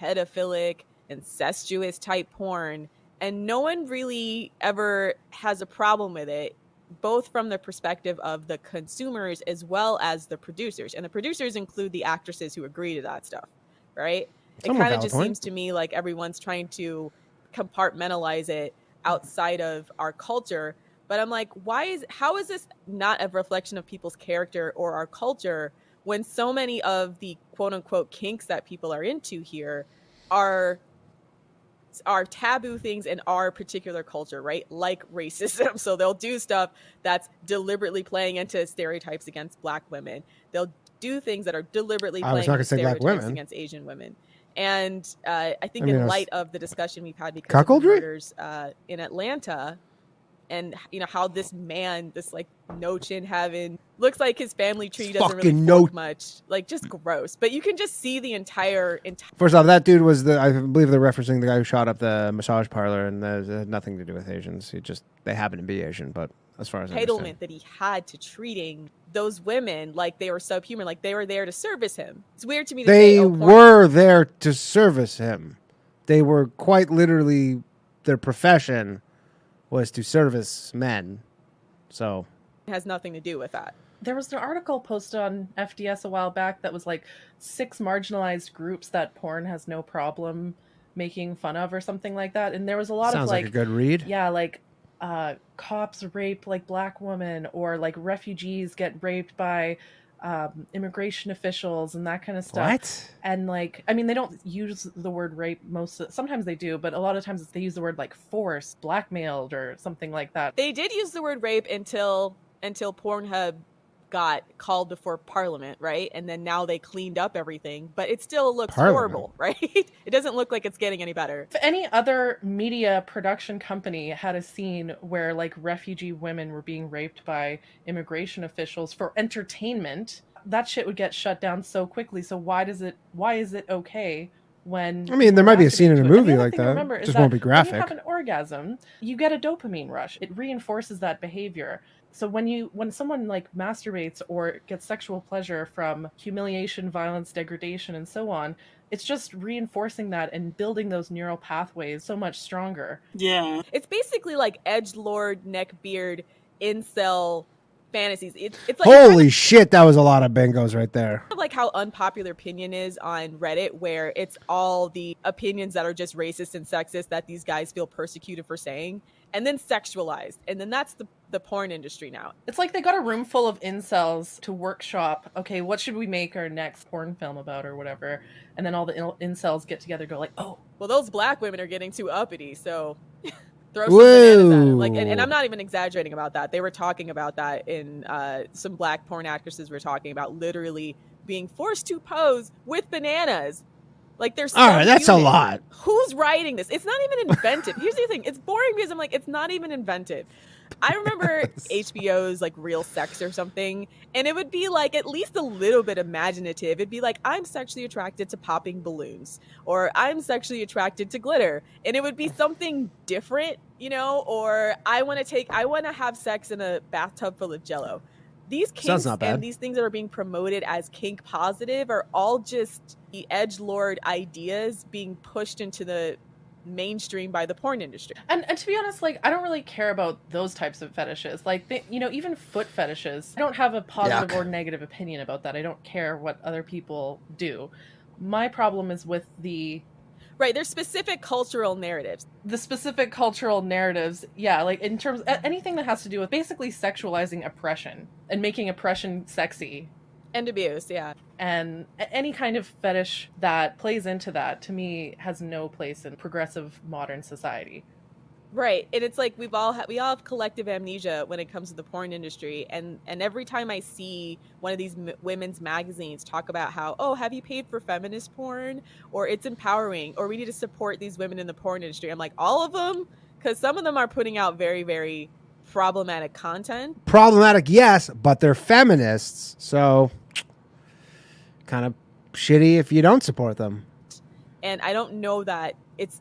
pedophilic, incestuous type porn, and no one really ever has a problem with it, both from the perspective of the consumers as well as the producers? And the producers include the actresses who agree to that stuff, right? It Somewhat kind of valid just point. seems to me like everyone's trying to compartmentalize it outside of our culture. But I'm like, how is this not a reflection of people's character or our culture when so many of the quote unquote kinks that people are into here are taboo things in our particular culture, right? Like racism. So they'll do stuff that's deliberately playing into stereotypes against Black women. They'll do things that are deliberately I was playing not into gonna say Black stereotypes women. against Asian women. And I think I mean, in it's light of the discussion we've had because of the cuckoldry? murders in Atlanta, and you know how this man, this like no chin having, looks like his family tree doesn't really Fucking fork much, like just gross. But you can just see the entire First off, that dude was I believe they're referencing the guy who shot up the massage parlor, and that had nothing to do with Asians. They happen to be Asian, but as far as I understand. entitlement that he had to treating those women like they were subhuman, like they were there to service him. It's weird to me to They say, oh, porn- were there to service him. They were quite literally, their profession was to service men. So has nothing to do with that. There was an article posted on FDS a while back that was like 6 marginalized groups that porn has no problem making fun of or something like that. And there was a lot sounds of like a good read. yeah, like cops rape like Black women, or like refugees get raped by immigration officials and that kind of stuff. What? And like, I mean, they don't use the word rape sometimes they do, but a lot of times they use the word like forced, blackmailed, or something like that. They did use the word rape until Pornhub got called before Parliament, right? And then now they cleaned up everything, but it still looks Parliament. horrible, right? It doesn't look like it's getting any better. If any other media production company had a scene where like refugee women were being raped by immigration officials for entertainment, that shit would get shut down so quickly. So why is it okay when I mean, there might be a masturbating scene in a to it? And the movie other like thing to that. remember is Just that won't be when graphic. you have an orgasm, you get a dopamine rush. It reinforces that behavior. So when someone like masturbates or gets sexual pleasure from humiliation, violence, degradation, and so on, it's just reinforcing that and building those neural pathways so much stronger. Yeah. It's basically like edgelord, neckbeard, incel fantasies. It's like Holy shit, that was a lot of bingos right there. like how unpopular opinion is on Reddit, where it's all the opinions that are just racist and sexist that these guys feel persecuted for saying, and then sexualized, and then that's the porn industry now. It's like they got a room full of incels to workshop, okay, what should we make our next porn film about or whatever, and then all the incels get together and go like, oh, well, those black women are getting too uppity, so throw some bananas at them. Like, and I'm not even exaggerating about that. They were talking about that in some black porn actresses were talking about literally being forced to pose with bananas. Like, there's all right, that's a lot. Who's writing this? It's not even inventive. Here's the thing: it's boring because I'm like, it's not even inventive. I remember HBO's like Real Sex or something, and it would be like at least a little bit imaginative. It'd be like, I'm sexually attracted to popping balloons, or I'm sexually attracted to glitter, and it would be something different, you know, or I want to have sex in a bathtub full of Jello. These kinks and these things that are being promoted as kink positive are all just the edgelord ideas being pushed into the mainstream by the porn industry. And to be honest, like, I don't really care about those types of fetishes. Like, you know, even foot fetishes, I don't have a positive or negative opinion about that. I don't care what other people do. My problem is with right, there's specific cultural narratives. The specific cultural narratives, yeah, like in terms of anything that has to do with basically sexualizing oppression and making oppression sexy. And abuse, yeah. And any kind of fetish that plays into that, to me, has no place in progressive modern society. Right, and it's like we all have collective amnesia when it comes to the porn industry, and every time I see one of these women's magazines talk about how, oh, have you paid for feminist porn, or it's empowering, or we need to support these women in the porn industry, I'm like, all of them? Because some of them are putting out very, very problematic content. Problematic, yes, but they're feminists, so kind of shitty if you don't support them. And I don't know that it's,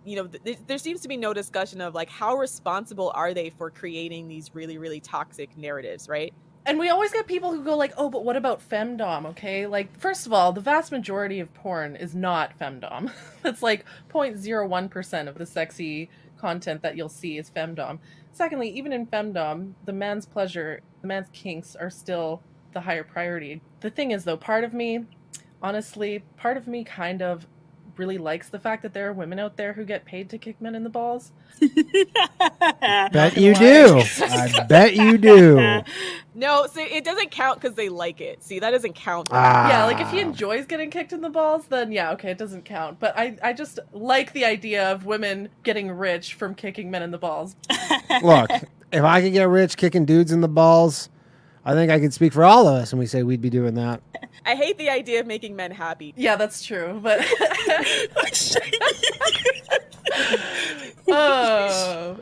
you know, there seems to be no discussion of like how responsible are they for creating these really, really toxic narratives, right? And we always get people who go like, oh, but what about femdom, okay? Like, first of all, the vast majority of porn is not femdom. It's like 0.01% of the sexy content that you'll see is femdom. Secondly, even in femdom, the man's pleasure, the man's kinks are still the higher priority. The thing is, though, part of me kind of really likes the fact that there are women out there who get paid to kick men in the balls. Bet you do. I bet you do. No, see, it doesn't count because they like it. See, that doesn't count. Yeah, like if he enjoys getting kicked in the balls, then yeah, okay, it doesn't count. But I just like the idea of women getting rich from kicking men in the balls. Look, if I could get rich kicking dudes in the balls, I think I could speak for all of us when we say we'd be doing that. I hate the idea of making men happy. Yeah, that's true, but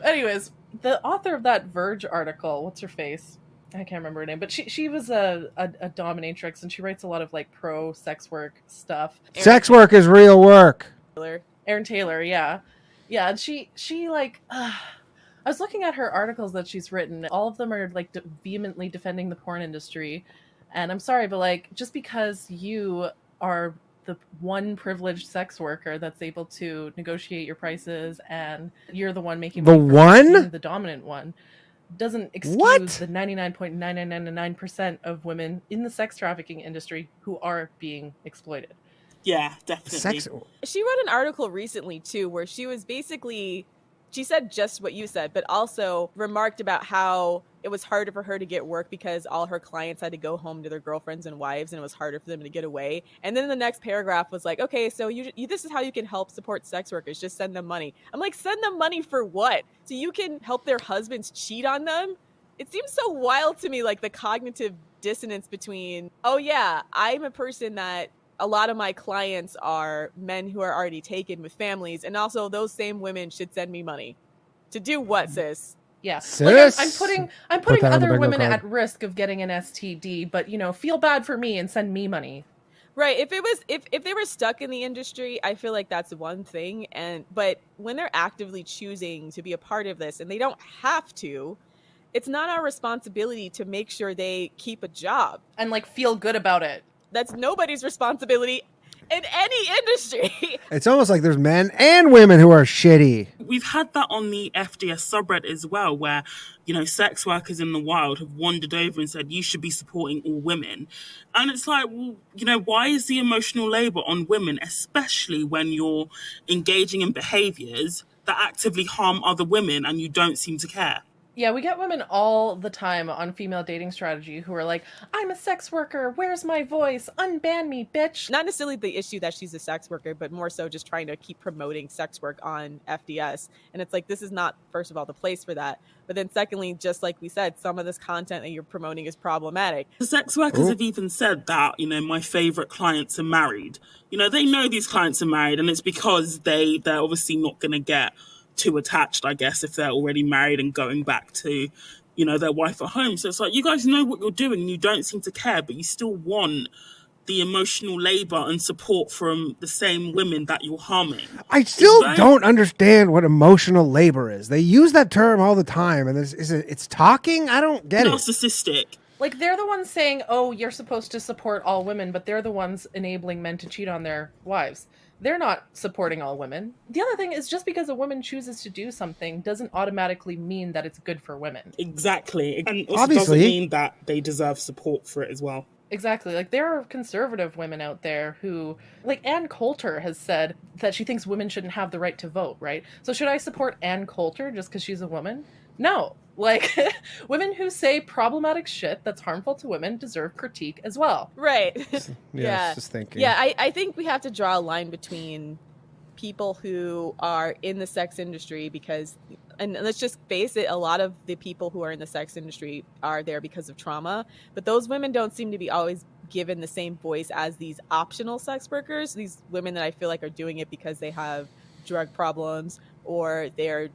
anyways, the author of that Verge article, what's her face? I can't remember her name, but she was a dominatrix, and she writes a lot of like pro sex work stuff. Sex work is real work. Erin Taylor, yeah, and she like. I was looking at her articles that she's written. All of them are like vehemently defending the porn industry. And I'm sorry, but like, just because you are the one privileged sex worker that's able to negotiate your prices and you're the one making the dominant one, doesn't excuse the 99.9999% of women in the sex trafficking industry who are being exploited. Yeah, definitely. She wrote an article recently too, where she was basically, she said just what you said, but also remarked about how it was harder for her to get work because all her clients had to go home to their girlfriends and wives, and it was harder for them to get away. And then the next paragraph was like, okay, so you this is how you can help support sex workers. Just send them money. I'm like, send them money for what? So you can help their husbands cheat on them? It seems so wild to me, like the cognitive dissonance between, oh yeah, I'm a person that a lot of my clients are men who are already taken with families, and also those same women should send me money. To do what, sis? Yeah, sis? Like I'm putting other women at risk of getting an STD, but you know, feel bad for me and send me money. Right. If they were stuck in the industry, I feel like that's one thing. But when they're actively choosing to be a part of this, and they don't have to, it's not our responsibility to make sure they keep a job and like feel good about it. That's nobody's responsibility. in any industry. It's almost like there's men and women who are shitty. We've had that on the FDS subreddit as well, where, sex workers in the wild have wandered over and said, you should be supporting all women. And it's like, well, why is the emotional labor on women, especially when you're engaging in behaviors that actively harm other women and you don't seem to care? Yeah, we get women all the time on Female Dating Strategy who are like, I'm a sex worker, where's my voice? Unban me, bitch. Not necessarily the issue that she's a sex worker, but more so just trying to keep promoting sex work on FDS. And it's like, this is not, first of all, the place for that. But then secondly, just like we said, some of this content that you're promoting is problematic. The sex workers have even said that, my favorite clients are married. They know these clients are married, and it's because they're obviously not going to get too attached, I guess, if they're already married and going back to, their wife at home. So it's like, you guys know what you're doing and you don't seem to care, but you still want the emotional labor and support from the same women that you're harming. I still don't understand what emotional labor is. They use that term all the time, and it's talking? I don't get it. Narcissistic. Like, they're the ones saying, oh, you're supposed to support all women, but they're the ones enabling men to cheat on their wives. They're not supporting all women. The other thing is, just because a woman chooses to do something doesn't automatically mean that it's good for women. Exactly. And also Obviously doesn't mean that they deserve support for it as well. Exactly. Like, there are conservative women out there who, like, Ann Coulter has said that she thinks women shouldn't have the right to vote, right? So should I support Ann Coulter just because she's a woman? No. Like, women who say problematic shit that's harmful to women deserve critique as well. Right. Yeah. Just thinking. Yeah, I think we have to draw a line between people who are in the sex industry because, and let's just face it, a lot of the people who are in the sex industry are there because of trauma, but those women don't seem to be always given the same voice as these optional sex workers, these women that I feel like are doing it because they have drug problems or they're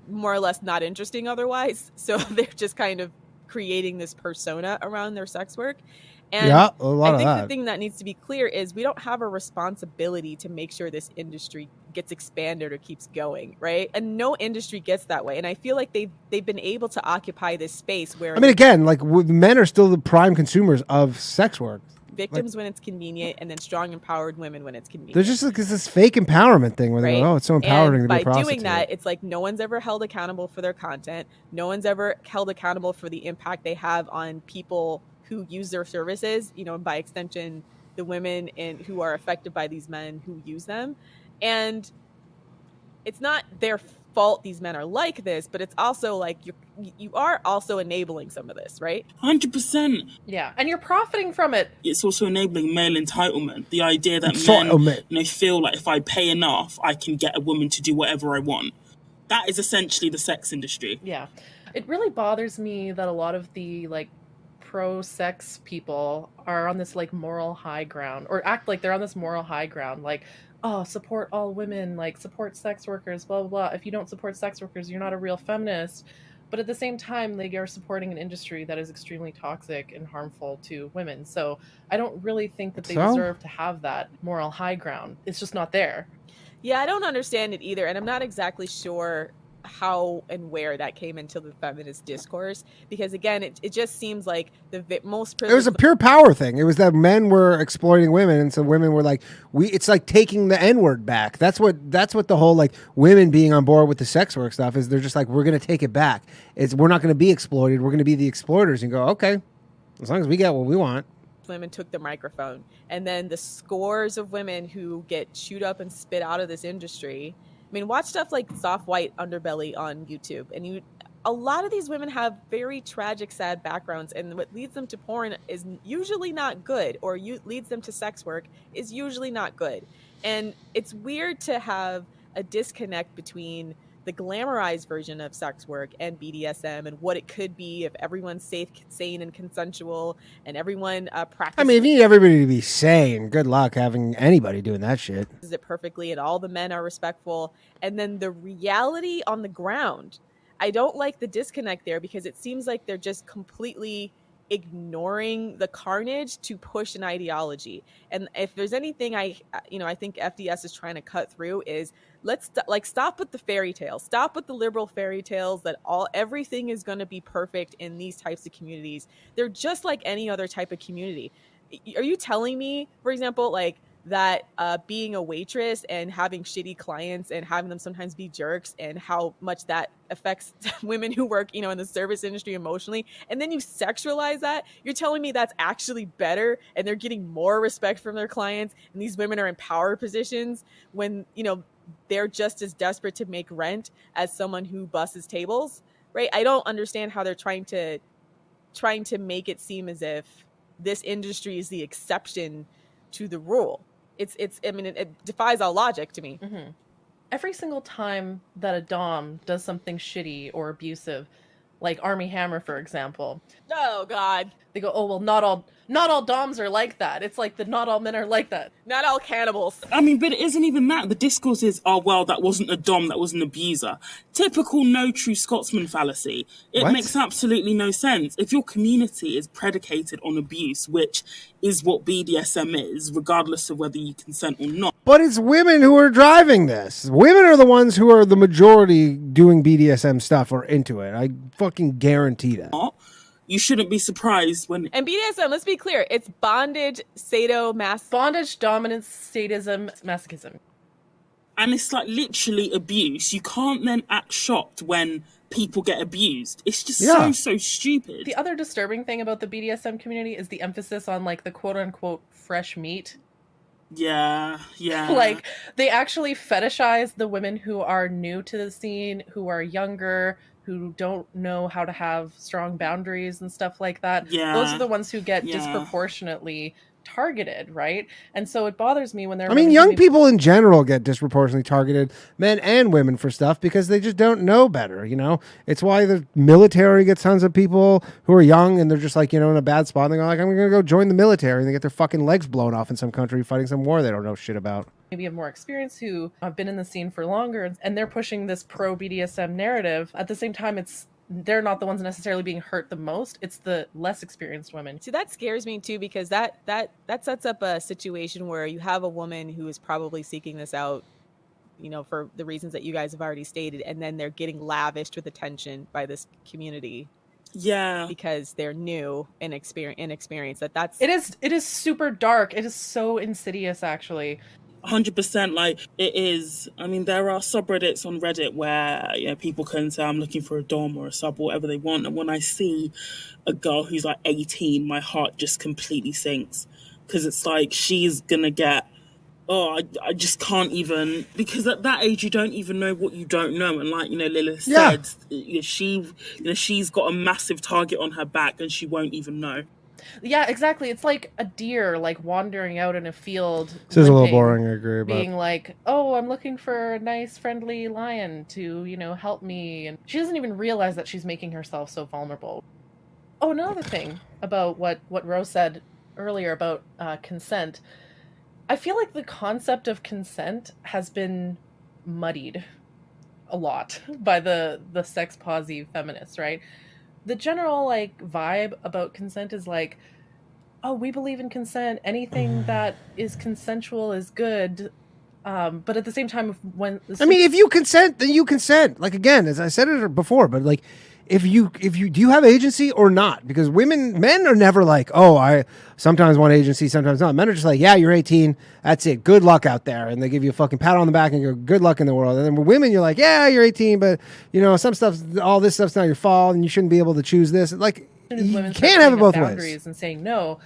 more or less not interesting otherwise. So they're just kind of creating this persona around their sex work. And yeah, a lot I think of that. the thing that needs to be clear is we don't have a responsibility to make sure this industry gets expanded or keeps going, right? And no industry gets that way. And I feel like they've been able to occupy this space where... I mean, again, like men are still the prime consumers of sex work. Victims when it's convenient, and then strong, empowered women when it's convenient. There's just like this fake empowerment thing where they go, oh, it's so empowering and to be a prostitute. by doing that, it's like no one's ever held accountable for their content. No one's ever held accountable for the impact they have on people who use their services, and by extension, the women who are affected by these men who use them. And it's not their fault these men are like this, but it's also like you are also enabling some of this, right? 100%. Yeah, and you're profiting from it. It's also enabling male entitlement. The idea that men feel like if I pay enough, I can get a woman to do whatever I want. That is essentially the sex industry. Yeah. It really bothers me that a lot of the pro-sex people are on this moral high ground, or act like they're on this moral high ground, oh, support all women, support sex workers, blah, blah, blah. If you don't support sex workers, you're not a real feminist. But at the same time, they are supporting an industry that is extremely toxic and harmful to women. So I don't really think that they deserve to have that moral high ground. It's just not there. Yeah, I don't understand it either. And I'm not exactly sure how and where that came into the feminist discourse, because again, it just seems like the most privileged... It was a pure power thing. It was that men were exploiting women, and so women were like, it's like taking the N-word back. That's what the whole women being on board with the sex work stuff is. They're just like, we're going to take it back. We're not going to be exploited. We're going to be the exploiters. And go, okay, as long as we get what we want. Women took the microphone, and then the scores of women who get chewed up and spit out of this industry. I mean, watch stuff like Soft White Underbelly on YouTube, and a lot of these women have very tragic, sad backgrounds, and what leads them to porn is usually not good, or leads them to sex work is usually not good. And it's weird to have a disconnect between the glamorized version of sex work and BDSM and what it could be if everyone's safe, sane, and consensual, and everyone practices. I mean, if you need everybody to be sane, good luck having anybody doing that shit. It perfectly, and all the men are respectful. And then the reality on the ground, I don't like the disconnect there, because it seems like they're just completely ignoring the carnage to push an ideology. And if there's anything I think FDS is trying to cut through is, let's stop with the fairy tales. Stop with the liberal fairy tales that everything is going to be perfect in these types of communities. They're just like any other type of community. Are you telling me, for example, that being a waitress and having shitty clients and having them sometimes be jerks and how much that affects women who work, you know, in the service industry emotionally, and then you sexualize that, you're telling me that's actually better and they're getting more respect from their clients and these women are in power positions when, you know, they're just as desperate to make rent as someone who busses tables, right? I don't understand how they're trying to make it seem as if this industry is the exception to the rule. I mean, it defies all logic to me. Mm-hmm. Every single time that a dom does something shitty or abusive, like Army Hammer, for example. Oh God. They go, oh, well, not all doms are like that. It's like not all men are like that. Not all cannibals. I mean, but it isn't even that. The discourse is, oh, well, that wasn't a dom, that was an abuser. Typical no true Scotsman fallacy. It makes absolutely no sense. If your community is predicated on abuse, which is what BDSM is, regardless of whether you consent or not. But it's women who are driving this. Women are the ones who are the majority doing BDSM stuff or into it. I fucking guarantee that. You shouldn't be surprised when... And BDSM, let's be clear, it's bondage, bondage, dominance, sadism, masochism. And it's like literally abuse. You can't then act shocked when people get abused. It's just so stupid. The other disturbing thing about the BDSM community is the emphasis on like the quote-unquote fresh meat. Yeah. Like, they actually fetishize the women who are new to the scene, who are younger, who don't know how to have strong boundaries and stuff like that. Yeah. Those are the ones who get disproportionately targeted, right? And so it bothers me when they're... I mean, young people in general get disproportionately targeted, men and women, for stuff because they just don't know better, you know? It's why the military gets tons of people who are young and they're just like, you know, in a bad spot. And they go like, I'm going to go join the military. And they get their fucking legs blown off in some country fighting some war they don't know shit about. Maybe have more experience, who have been in the scene for longer, and they're pushing this pro BDSM narrative. At the same time, they're not the ones necessarily being hurt the most. It's the less experienced women. See, that scares me too, because that sets up a situation where you have a woman who is probably seeking this out, you know, for the reasons that you guys have already stated, and then they're getting lavished with attention by this community. Yeah, because they're new and inexperienced. It is super dark. It is so insidious, actually. 100%. Like, it is. I mean, there are subreddits on Reddit where people can say I'm looking for a dom or a sub or whatever they want, and when I see a girl who's like 18, my heart just completely sinks, because it's like she's gonna get I just can't even, because at that age you don't even know what you don't know. And like Lilith said, she's got a massive target on her back and she won't even know. Yeah, exactly. It's like a deer, like wandering out in a field. This is a little boring, I agree. Being like, oh, I'm looking for a nice, friendly lion to, help me. And she doesn't even realize that she's making herself so vulnerable. Oh, another thing about what Rose said earlier about consent. I feel like the concept of consent has been muddied a lot by the sex posy feminists, right? The general vibe about consent is like, oh, we believe in consent. Anything that is consensual is good. But at the same time, if you consent, then you consent. Like, again, as I said it before, but like, if you do you have agency or not? Because men are never like, oh, I sometimes want agency, sometimes not. Men are just like, yeah, you're 18, that's it, good luck out there, and they give you a fucking pat on the back and go, good luck in the world. And then with women, you're like, yeah, you're 18, but some stuff's, all this stuff's not your fault, and you shouldn't be able to choose this. Like, you can't have it both ways. And saying no,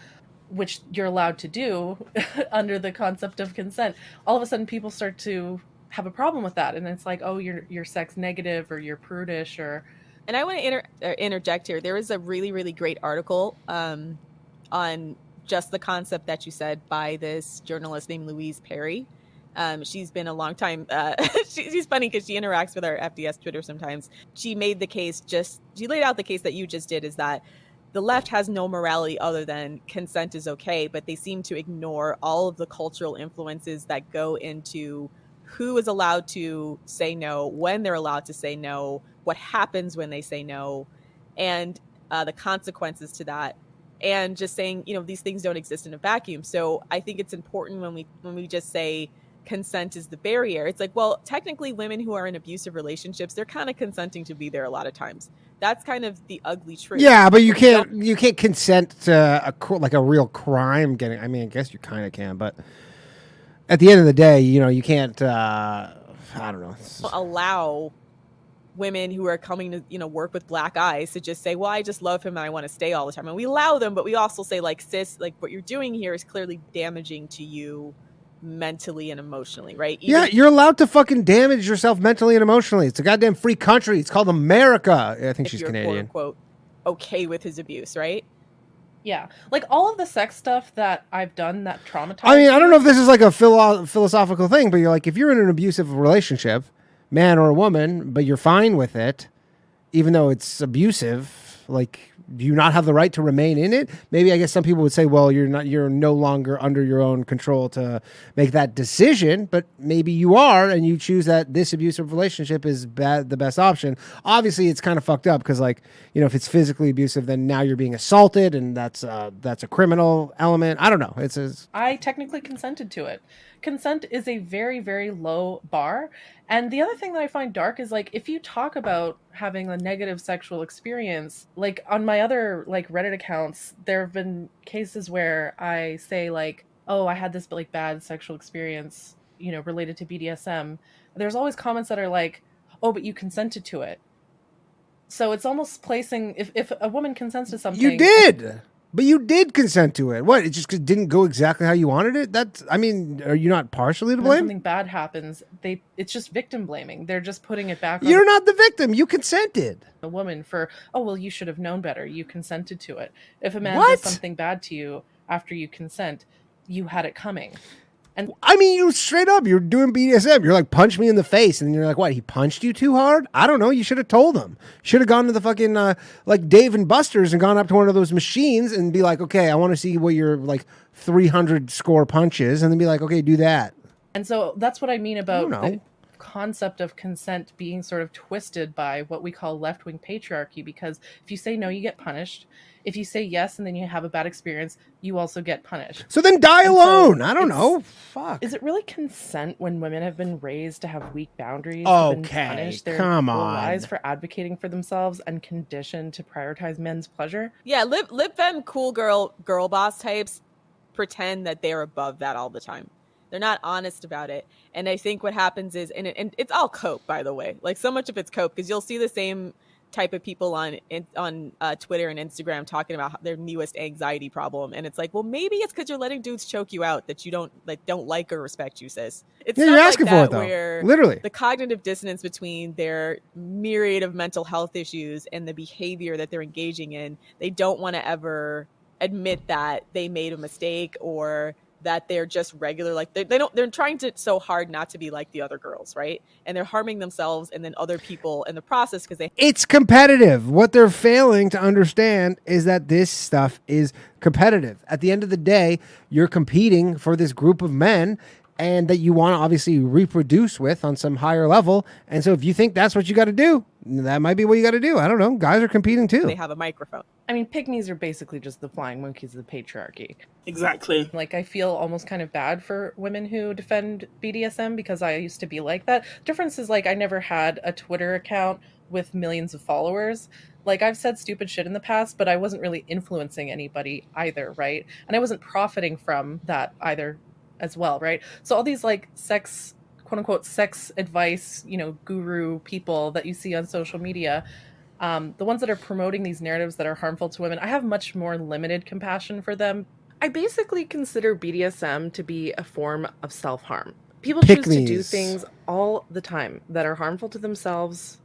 which you're allowed to do under the concept of consent. All of a sudden, people start to have a problem with that, and it's like, oh, you're sex negative, or you're prudish, or. And I want to interject here. There is a really, really great article on just the concept that you said by this journalist named Louise Perry. She's been a long time. She's funny because she interacts with our FDS Twitter sometimes. She made the case she laid out the case that you just did, is that the left has no morality other than consent is okay, but they seem to ignore all of the cultural influences that go into who is allowed to say no, when they're allowed to say no, what happens when they say no, and the consequences to that, and just saying, these things don't exist in a vacuum. So I think it's important when we just say consent is the barrier. It's like, well, technically women who are in abusive relationships, they're kind of consenting to be there a lot of times. That's kind of the ugly truth. Yeah, but you can't consent to a real crime. I guess you kind of can, but at the end of the day, you can't. I don't know. Allow women who are coming to work with black eyes to just say, well, I just love him and I want to stay all the time. And we allow them, but we also say, like, sis, like, what you're doing here is clearly damaging to you mentally and emotionally, right? Yeah, you're allowed to fucking damage yourself mentally and emotionally. It's a goddamn free country. It's called America. I think she's Canadian. Quote unquote okay with his abuse, right? Yeah, like all of the sex stuff that I've done that traumatized. I mean, I don't know if this is like a philosophical thing, but you're like, if you're in an abusive relationship, man or a woman, but you're fine with it, even though it's abusive, like, do you not have the right to remain in it? Maybe I guess some people would say, well, you're no longer under your own control to make that decision, but maybe you are, and you choose that this abusive relationship is the best option. Obviously, it's kind of fucked up because, like, if it's physically abusive, then now you're being assaulted, and that's a criminal element. I don't know. I technically consented to it. Consent is a very, very low bar. And the other thing that I find dark is, like, if you talk about having a negative sexual experience, like on my other like Reddit accounts, there have been cases where I say, like, oh, I had this like bad sexual experience, related to BDSM. There's always comments that are like, oh, but you consented to it. So it's almost placing, if a woman consents to something. You did! But you did consent to it. What? It just didn't go exactly how you wanted it? Are you not partially to blame? When something bad happens, it's just victim blaming. They're just putting it back on. You're not the victim. You consented. The woman for, oh, well, you should have known better. You consented to it. If a man does something bad to you after you consent, you had it coming. And I mean, you straight up, you're doing BDSM. You're like, punch me in the face. And you're like, what? He punched you too hard? I don't know. You should have told him. Should have gone to the fucking, like Dave and Buster's and gone up to one of those machines and be like, okay, I want to see what your like 300 score punch is. And then be like, okay, do that. And so that's what I mean about the concept of consent being sort of twisted by what we call left-wing patriarchy. Because if you say no, you get punished. If you say yes and then you have a bad experience, you also get punished. So then die alone. I don't know. Fuck. Is it really consent when women have been raised to have weak boundaries? Okay, been punished their come whole on. lives for advocating for themselves and conditioned to prioritize men's pleasure? Yeah, lip femme cool girl boss types pretend that they're above that all the time. They're not honest about it. And I think what happens is, and it's all cope, by the way. Like, so much of it's cope, because you'll see the same type of people on Twitter and Instagram talking about their newest anxiety problem, and it's like, well, maybe it's because you're letting dudes choke you out that you don't like or respect you, sis. It's you're asking for it, though. Where literally the cognitive dissonance between their myriad of mental health issues and the behavior that they're engaging in, they don't want to ever admit that they made a mistake or that they're just regular, like they're trying to so hard not to be like the other girls, right? And they're harming themselves and then other people in the process because it's competitive. What they're failing to understand is that this stuff is competitive. At the end of the day, you're competing for this group of men and that you want to obviously reproduce with on some higher level. And so if you think that's what you got to do, that might be what you got to do. I don't know. Guys are competing too. They have a microphone. I mean, pygmies are basically just the flying monkeys of the patriarchy. Exactly. Like, I feel almost kind of bad for women who defend BDSM because I used to be like that. Difference is, like, I never had a Twitter account with millions of followers. Like, I've said stupid shit in the past, but I wasn't really influencing anybody either, right? And I wasn't profiting from that either as well, right? So all these, like, quote unquote sex advice, guru people that you see on social media, the ones that are promoting these narratives that are harmful to women, I have much more limited compassion for them. I basically consider BDSM to be a form of self-harm. People choose to do things all the time that are harmful to themselves.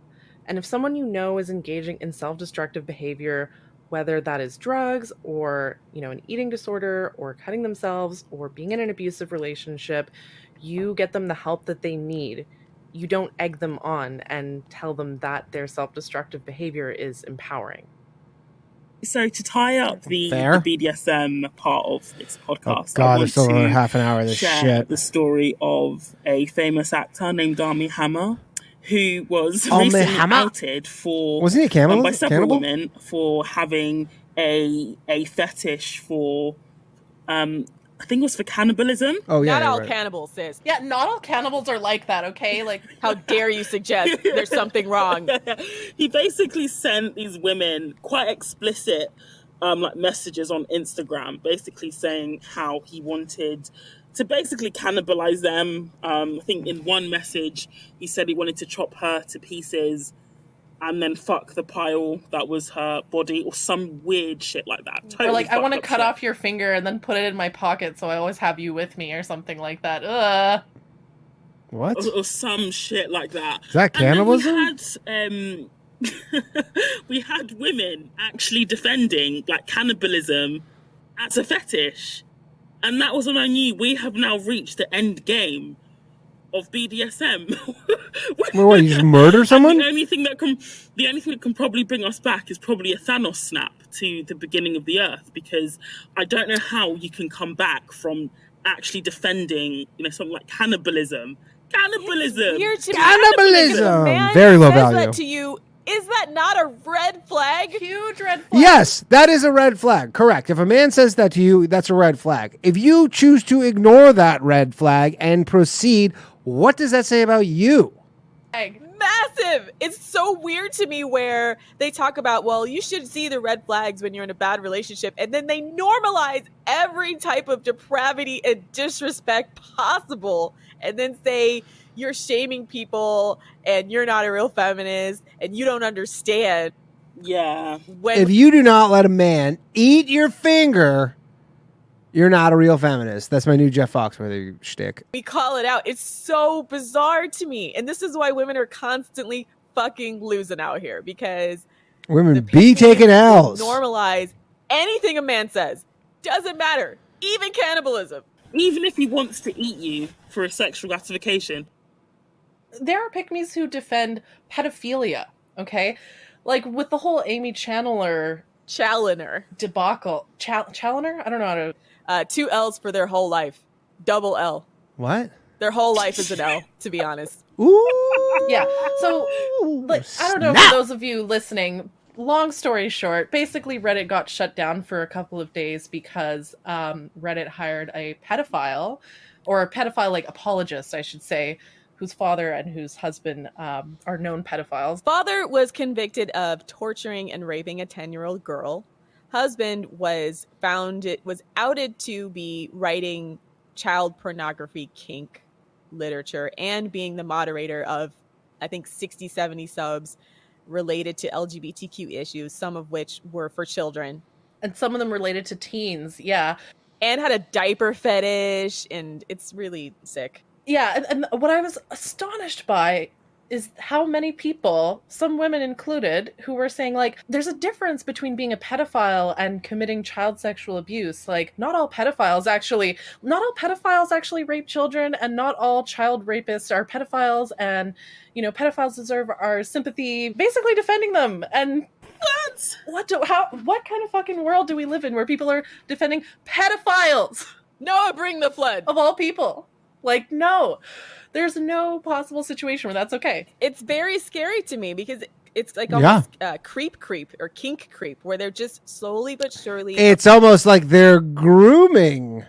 And if someone is engaging in self-destructive behavior, whether that is drugs or, an eating disorder or cutting themselves or being in an abusive relationship, you get them the help that they need. You don't egg them on and tell them that their self-destructive behavior is empowering. So to tie up the BDSM part of this podcast, God, there's still another half an hour of this shit. The story of a famous actor named Armie Hammer, who was recently outed for wasn't he a cannibal? By several women for having a fetish for I think it was for cannibalism. Oh yeah, not all cannibals, sis. Yeah, not all cannibals are like that. Okay, like how dare you suggest there's something wrong? He basically sent these women quite explicit like messages on Instagram, basically saying how he wanted to basically cannibalize them. I think in one message he said he wanted to chop her to pieces and then fuck the pile that was her body, or some weird shit like that. Totally Or like, I want to fucked up cut shit. off your finger and then put it in my pocket so I always have you with me, or something like that. Ugh. What? Or some shit like that. Is that cannibalism? And then we had women actually defending like cannibalism as a fetish, and that was when I knew we have now reached the end game of BDSM. Well, what, you just murder someone? And the only thing that can probably bring us back is probably a Thanos snap to the beginning of the Earth, because I don't know how you can come back from actually defending, something like cannibalism. Cannibalism. Weird to me. Cannibalism. If a man Very low says value. that to you, is that not a red flag? Huge red flag. Yes, that is a red flag. Correct. If a man says that to you, that's a red flag. If you choose to ignore that red flag and proceed, what does that say about you? Massive. It's so weird to me where they talk about, well, you should see the red flags when you're in a bad relationship, and then they normalize every type of depravity and disrespect possible, and then say you're shaming people and you're not a real feminist and you don't understand. Yeah. If you do not let a man eat your finger, you're not a real feminist. That's my new Jeff Foxworthy shtick. We call it out. It's so bizarre to me. And this is why women are constantly fucking losing out here, because Women the be taking L's. normalize anything a man says. Doesn't matter. Even cannibalism. Even if he wants to eat you for a sexual gratification. There are pick-me's who defend pedophilia, okay? Like, with the whole Amy Chandler debacle. Challoner? I don't know how to... 2 L's for their whole life. Double L. What? Their whole life is an L, to be honest. Ooh. Yeah, so, like, I don't know, Snap. for those of you listening, long story short, basically Reddit got shut down for a couple of days because Reddit hired a pedophile, or a pedophile, like, apologist, I should say, whose father and whose husband are known pedophiles. Father was convicted of torturing and raping a 10-year-old girl. Husband was outed to be writing child pornography kink literature and being the moderator of, I think, 60, 70 subs related to LGBTQ issues, some of which were for children. And some of them related to teens, yeah. And had a diaper fetish, and it's really sick. Yeah, and what I was astonished by is how many people, some women included, who were saying, like, there's a difference between being a pedophile and committing child sexual abuse. Like, not all pedophiles actually rape children, and not all child rapists are pedophiles, and, pedophiles deserve our sympathy, basically defending them. And what kind of fucking world do we live in where people are defending pedophiles? Noah, bring the flood. Of all people. Like, no, there's no possible situation where that's okay. It's very scary to me because it's like almost creep or kink creep, where they're just slowly but surely. It's almost like they're grooming,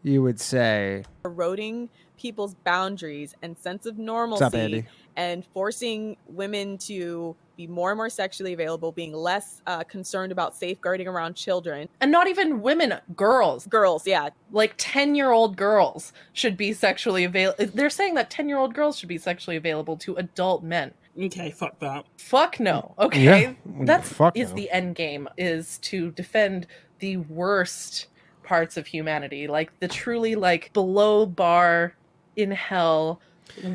you would say. Eroding people's boundaries and sense of normalcy. What's up, Andy? And forcing women to be more and more sexually available, being less concerned about safeguarding around children. And not even women, girls. Girls, yeah. Like 10-year-old girls should be sexually available. They're saying that 10-year-old girls should be sexually available to adult men. Okay, fuck that. Fuck no. Okay. Yeah. That's Fuck is no. the end game, is to defend the worst parts of humanity. Like the truly, like, below bar in hell.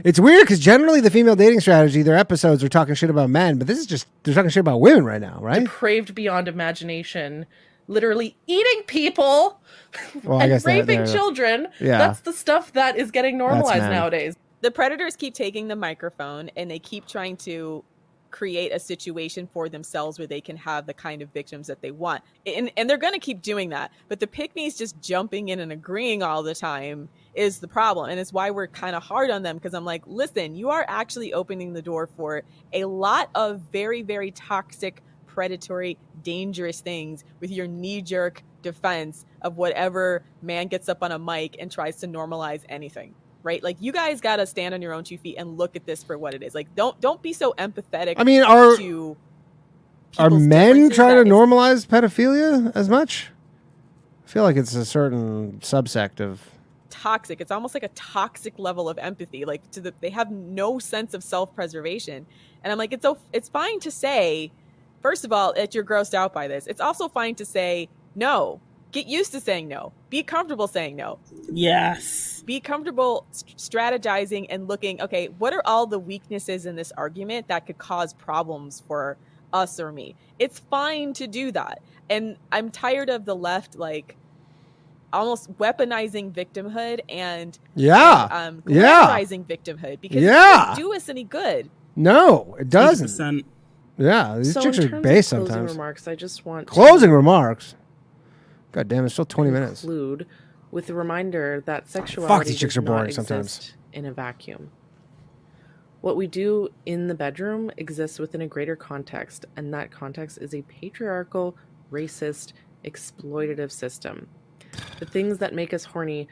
It's weird because generally the female dating strategy, their episodes are talking shit about men, but this is just, they're talking shit about women right now, right? Depraved beyond imagination, literally eating people Well, I and guess raping children. Yeah. That's the stuff that is getting normalized mad. nowadays. The predators keep taking the microphone and they keep trying to create a situation for themselves where they can have the kind of victims that they want. And they're going to keep doing that. But the pick-me's just jumping in and agreeing all the time is the problem. And it's why we're kind of hard on them, because I'm like, listen, you are actually opening the door for a lot of very, very toxic, predatory, dangerous things with your knee-jerk defense of whatever man gets up on a mic and tries to normalize anything. Right? Like, you guys got to stand on your own 2 feet and look at this for what it is. Like, don't be so empathetic. I mean, to Are people's men differences trying that to is normalize pedophilia as much? I feel like it's a certain subsect of. toxic. It's almost like a toxic level of empathy. Like they have no sense of self-preservation. And I'm like, it's fine to say, first of all, that you're grossed out by this. It's also fine to say no. Get used to saying no. Be comfortable saying no. Yes. Be comfortable strategizing and looking, okay, what are all the weaknesses in this argument that could cause problems for us or me? It's fine to do that. And I'm tired of the left, like, almost weaponizing victimhood and glamorizing victimhood, because it doesn't do us any good. No, it doesn't. 100%. Yeah, these chicks are base sometimes. Remarks, I just want closing remarks. God damn, it's still 20 minutes. Conclude with the reminder that sexuality Fuck, these chicks are boring does not sometimes. exist in a vacuum. What we do in the bedroom exists within a greater context, and that context is a patriarchal, racist, exploitative system. The things that make us horny,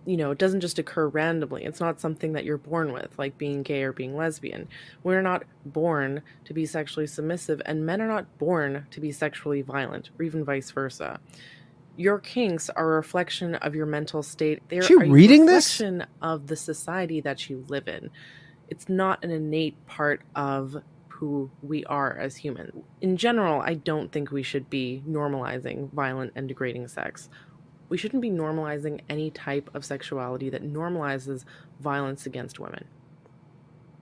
it doesn't just occur randomly. It's not something that you're born with, like being gay or being lesbian. We're not born to be sexually submissive, and men are not born to be sexually violent, or even vice versa. Your kinks are a reflection of your mental state. They are a reflection of the society that you live in. It's not an innate part of who we are as humans. In general, I don't think we should be normalizing violent and degrading sex. We shouldn't be normalizing any type of sexuality that normalizes violence against women.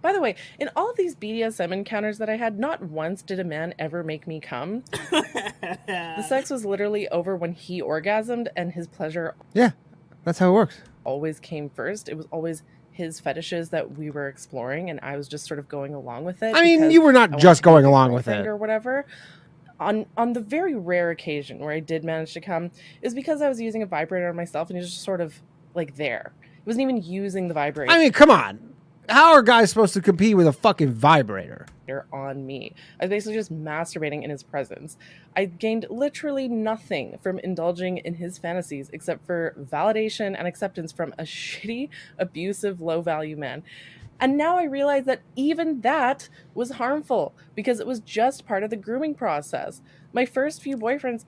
By the way, in all of these BDSM encounters that I had, not once did a man ever make me come. The sex was literally over when he orgasmed, and his pleasure... Yeah, that's how it works. ...always came first. It was always his fetishes that we were exploring, and I was just sort of going along with it. I mean, you were not just going along with it. Or whatever. On the very rare occasion where I did manage to come, is because I was using a vibrator on myself, and he was just sort of, like, there. He wasn't even using the vibrator. I mean, come on. How are guys supposed to compete with a fucking vibrator? On me. I was basically just masturbating in his presence. I gained literally nothing from indulging in his fantasies except for validation and acceptance from a shitty, abusive, low-value man. And now I realize that even that was harmful because it was just part of the grooming process. My first few boyfriends,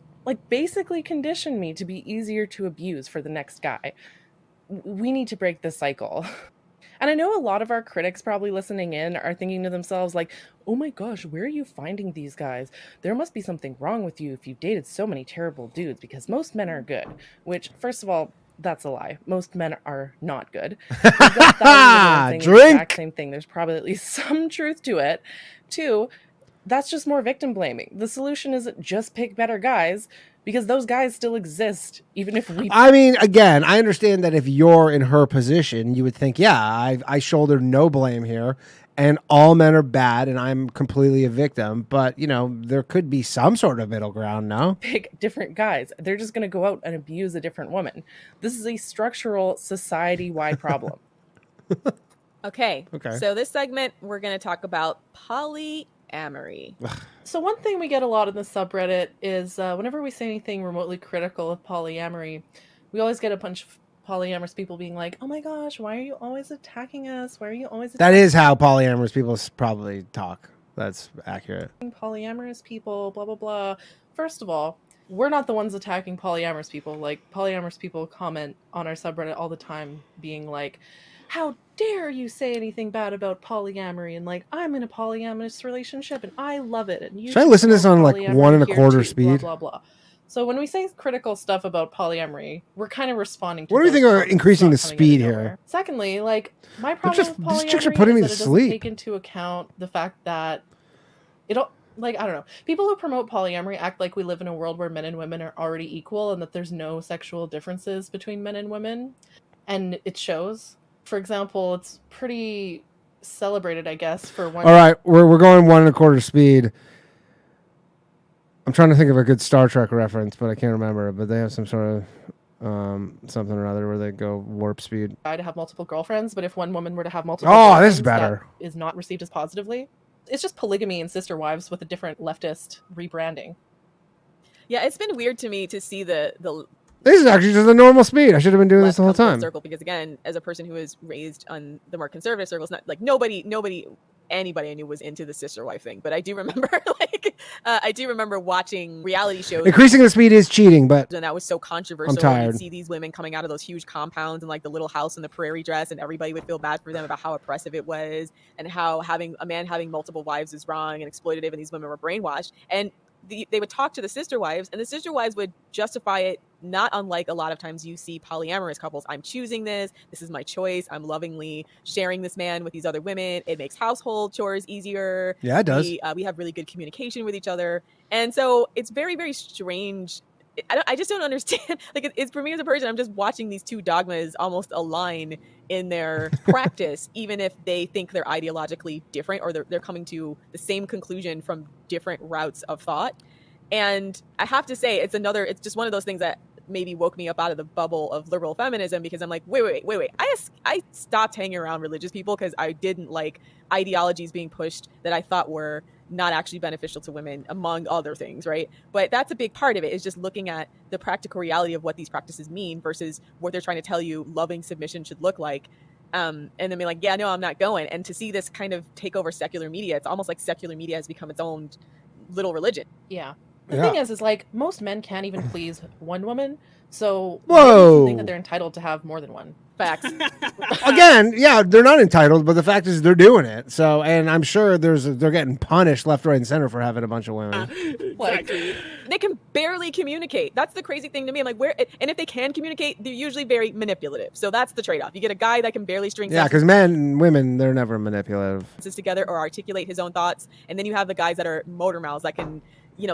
basically conditioned me to be easier to abuse for the next guy. We need to break this cycle. And I know a lot of our critics probably listening in are thinking to themselves like, oh my gosh, where are you finding these guys? There must be something wrong with you if you've dated so many terrible dudes, because most men are good. Which, first of all, that's a lie. Most men are not good. Drink! The exact same thing. There's probably at least some truth to it. Two, that's just more victim blaming. The solution isn't just pick better guys, because those guys still exist, even if we... I mean, again, I understand that if you're in her position, you would think, yeah, I shoulder no blame here, and all men are bad, and I'm completely a victim. But, there could be some sort of middle ground, no? Pick different guys. They're just going to go out and abuse a different woman. This is a structural, society-wide problem. Okay. So this segment, we're going to talk about polyamory. So one thing we get a lot in the subreddit is whenever we say anything remotely critical of polyamory, we always get a bunch of polyamorous people being like, oh my gosh, why are you always attacking us? Why are you always attacking That is how polyamorous people probably talk. That's accurate. Polyamorous people, blah, blah, blah. First of all, we're not the ones attacking polyamorous people. Polyamorous people comment on our subreddit all the time being like, how dare you say anything bad about polyamory, and I'm in a polyamorous relationship and I love it. And you should I listen to this on 1 1/4 speed? Blah, blah, blah. So when we say critical stuff about polyamory, we're kind of responding to what do you think are increasing the speed here? Secondly, my problem with polyamory these chicks are putting me to doesn't sleep. take into account the fact that I don't know. People who promote polyamory act like we live in a world where men and women are already equal and that there's no sexual differences between men and women. And it shows. For example, it's pretty celebrated, I guess, for one. All right, we're going 1 1/4 speed. I'm trying to think of a good Star Trek reference, but I can't remember. But they have some sort of something or other where they go warp speed. To have multiple girlfriends, but if one woman were to have multiple, this is better. That is not received as positively. It's just polygamy and sister wives with a different leftist rebranding. Yeah, it's been weird to me to see the This is actually just a normal speed. I should have been doing this the whole time. Circle, because again, as a person who was raised on the more conservative circles, not nobody anybody I knew was into the sister wife thing, but I do remember I do remember watching reality shows. Increasing the speed is cheating, but and that was so controversial. I'm tired. You'd see these women coming out of those huge compounds and like the little house in the prairie dress, and everybody would feel bad for them about how oppressive it was and how having a man having multiple wives is wrong and exploitative, and these women were brainwashed. And they would talk to the sister wives, and the sister wives would justify it, not unlike a lot of times you see polyamorous couples. I'm choosing this. This is my choice. I'm lovingly sharing this man with these other women. It makes household chores easier. Yeah, it does. We have really good communication with each other. And so it's very, very strange. I just don't understand. Like, it's for me as a person, I'm just watching these two dogmas almost align in their practice, even if they think they're ideologically different, or they're coming to the same conclusion from different routes of thought. And I have to say, it's just one of those things that maybe woke me up out of the bubble of liberal feminism, because I'm like, wait. I stopped hanging around religious people because I didn't like ideologies being pushed that I thought were not actually beneficial to women, among other things, right? But that's a big part of it, is just looking at the practical reality of what these practices mean versus what they're trying to tell you loving submission should look like. And then be like, yeah, no, I'm not going. And to see this kind of take over secular media, it's almost like secular media has become its own little religion. Yeah. The thing is like most men can't even please one woman, so Whoa. I think that they're entitled to have more than one. Facts. Again, yeah, they're not entitled, but the fact is they're doing it. So, and I'm sure they're getting punished left, right, and center for having a bunch of women. Like, they can barely communicate. That's the crazy thing to me. I'm like, and if they can communicate, they're usually very manipulative. So that's the trade-off. You get a guy that can barely string Yeah, because men and women, they're never manipulative. sentences together or articulate his own thoughts, and then you have the guys that are motor mouths that can,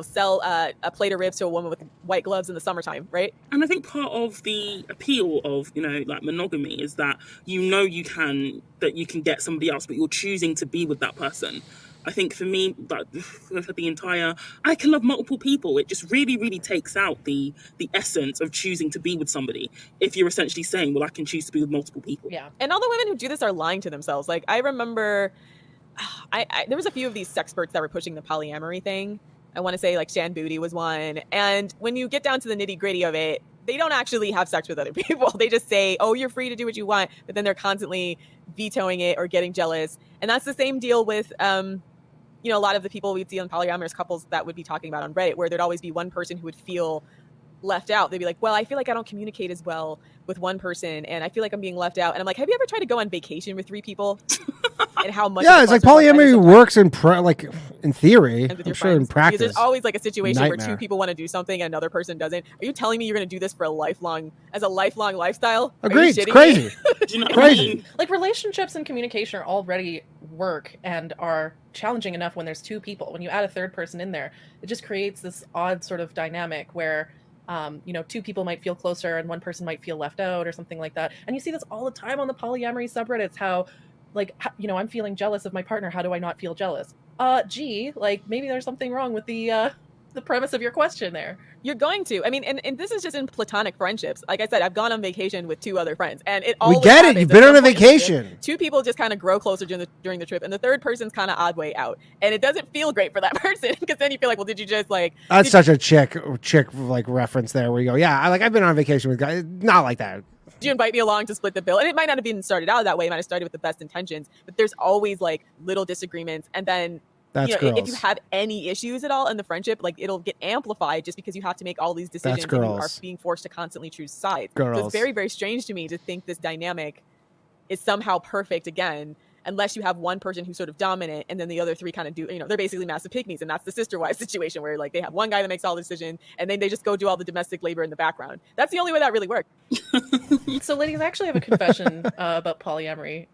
sell a plate of ribs to a woman with white gloves in the summertime, right? And I think part of the appeal of, like monogamy is that you can get somebody else, but you're choosing to be with that person. I think for me, for the entire, I can love multiple people. It just really, really takes out the essence of choosing to be with somebody. If you're essentially saying, well, I can choose to be with multiple people. Yeah. And all the women who do this are lying to themselves. Like, I remember, there was a few of these sexperts that were pushing the polyamory thing. I want to say like Shan Booty was one. And when you get down to the nitty gritty of it, they don't actually have sex with other people. They just say, oh, you're free to do what you want. But then they're constantly vetoing it or getting jealous. And that's the same deal with, a lot of the people we'd see on polyamorous couples that would be talking about on Reddit, where there'd always be one person who would feel left out. They'd be like, well, I feel like I don't communicate as well with one person, and I feel like I'm being left out. And I'm like, have you ever tried to go on vacation with 3 people? And how much? Yeah, it's like polyamory works in theory. I'm sure in practice. Because there's always like a situation Nightmare. where 2 people want to do something and another person doesn't. Are you telling me you're going to do this for a lifelong lifestyle? Agreed. It's crazy. Do you know what I Crazy. mean? Like relationships and communication are already work and are challenging enough when there's 2 people. When you add a third person in there, it just creates this odd sort of dynamic where 2 people might feel closer and one person might feel left out or something like that. And you see this all the time on the polyamory subreddits, how I'm feeling jealous of my partner. How do I not feel jealous? Maybe there's something wrong with the premise of your question there. You're going to. I mean, and this is just in platonic friendships. Like I said, I've gone on vacation with 2 other friends, and it We always get it. happens. You've At been some on a point in the trip, vacation. 2 people just kind of grow closer during the trip, and the third person's kind of odd way out, and it doesn't feel great for that person, because then you feel like, well, did you just like? That's such a chick like reference there, where you go, yeah, I've been on vacation with guys. Not like that. Did you invite me along to split the bill? And it might not have been started out that way. It might have started with the best intentions, but there's always like little disagreements, and then. That's if girls. you have any issues at all in the friendship, like it'll get amplified just because you have to make all these decisions and you are being forced to constantly choose sides. Girls. So it's very, very strange to me to think this dynamic is somehow perfect again, unless you have one person who's sort of dominant and then the other 3 kind of do, they're basically massive pygmies. And that's the sister wife situation where like they have one guy that makes all the decisions and then they just go do all the domestic labor in the background. That's the only way that really works. So ladies, I actually have a confession about polyamory.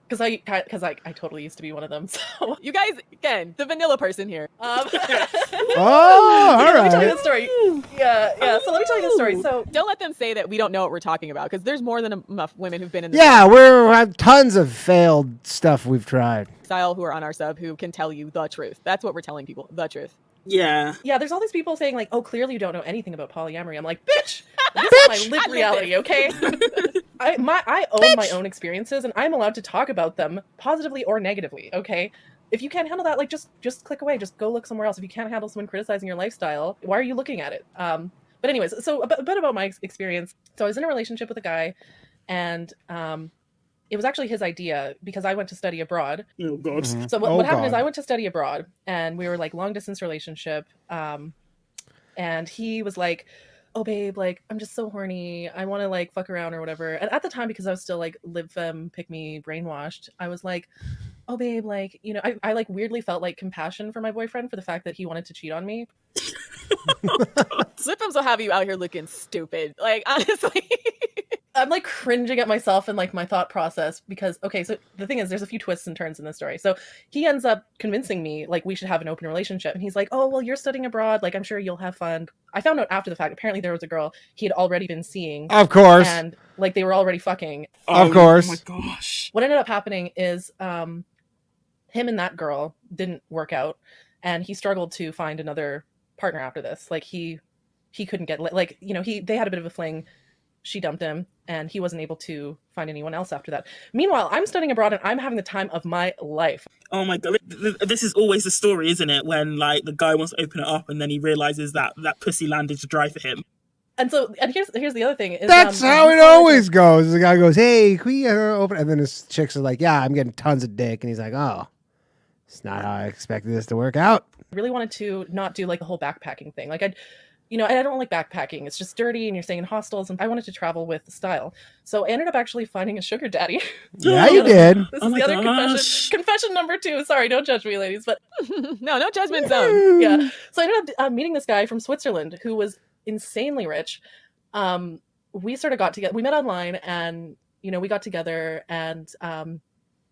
Because I totally used to be one of them. So you guys, again, the vanilla person here. Oh, all Let me tell you right. the story. Yeah. So let me tell you the story. So Don't let them say that we don't know what we're talking about, because there's more than enough women who've been in this Yeah, we have tons of failed stuff we've tried. style who are on our sub who can tell you the truth. That's what we're telling people, the truth. Yeah. yeah, there's all these people saying like, oh, clearly you don't know anything about polyamory. I'm like, bitch, this is my lived reality, okay? I own my own experiences and I'm allowed to talk about them positively or negatively, okay? If you can't handle that, like just click away, just go look somewhere else. If you can't handle someone criticizing your lifestyle, why are you looking at it? But anyways, so a bit about my experience. So I was in a relationship with a guy, and it was actually his idea because I went to study abroad. Oh God. Mhm. So what, Oh, what happened is God. I went to study abroad, and we were like long distance relationship. And he was like, "Oh babe, like I'm just so horny. I want to like fuck around or whatever." And at the time, because I was still like live femme, pick me, brainwashed, I was like, "Oh babe, like, you know," I like weirdly felt like compassion for my boyfriend for the fact that he wanted to cheat on me. Flip-Ems will have you out here looking stupid. Like, honestly. I'm like cringing at myself and like my thought process because, okay, so the thing is, there's a few twists and turns in this story. So he ends up convincing me like we should have an open relationship, and he's like, "Oh well, you're studying abroad, like I'm sure you'll have fun." I found out after the fact, apparently there was a girl he had already been seeing, Of course. and like they were already fucking. Of course. Oh my gosh. What ended up happening is him and that girl didn't work out, and he struggled to find another partner after this. Like he couldn't get, like, you know, they had a bit of a fling. She dumped him, and he wasn't able to find anyone else after that. Meanwhile, I'm studying abroad, and I'm having the time of my life. Oh my God. This is always the story, isn't it? When like the guy wants to open it up and then he realizes that pussy land is dry for him. And so, and here's the other thing. Is, That's how it always goes. The guy goes, "Hey, can we open?" And then his chicks are like, "Yeah, I'm getting tons of dick," and he's like, "Oh, it's not how I expected this to work out." I really wanted to not do like the whole backpacking thing. Like I don't like backpacking. It's just dirty, and you're staying in hostels. And I wanted to travel with style, so I ended up actually finding a sugar daddy. Yeah, you did. This Oh is my the other gosh. confession number 2. Sorry, don't judge me, ladies, but No judgment zone. yeah. So I ended up meeting this guy from Switzerland who was insanely rich. We sort of got together. We met online, and you know, we got together, and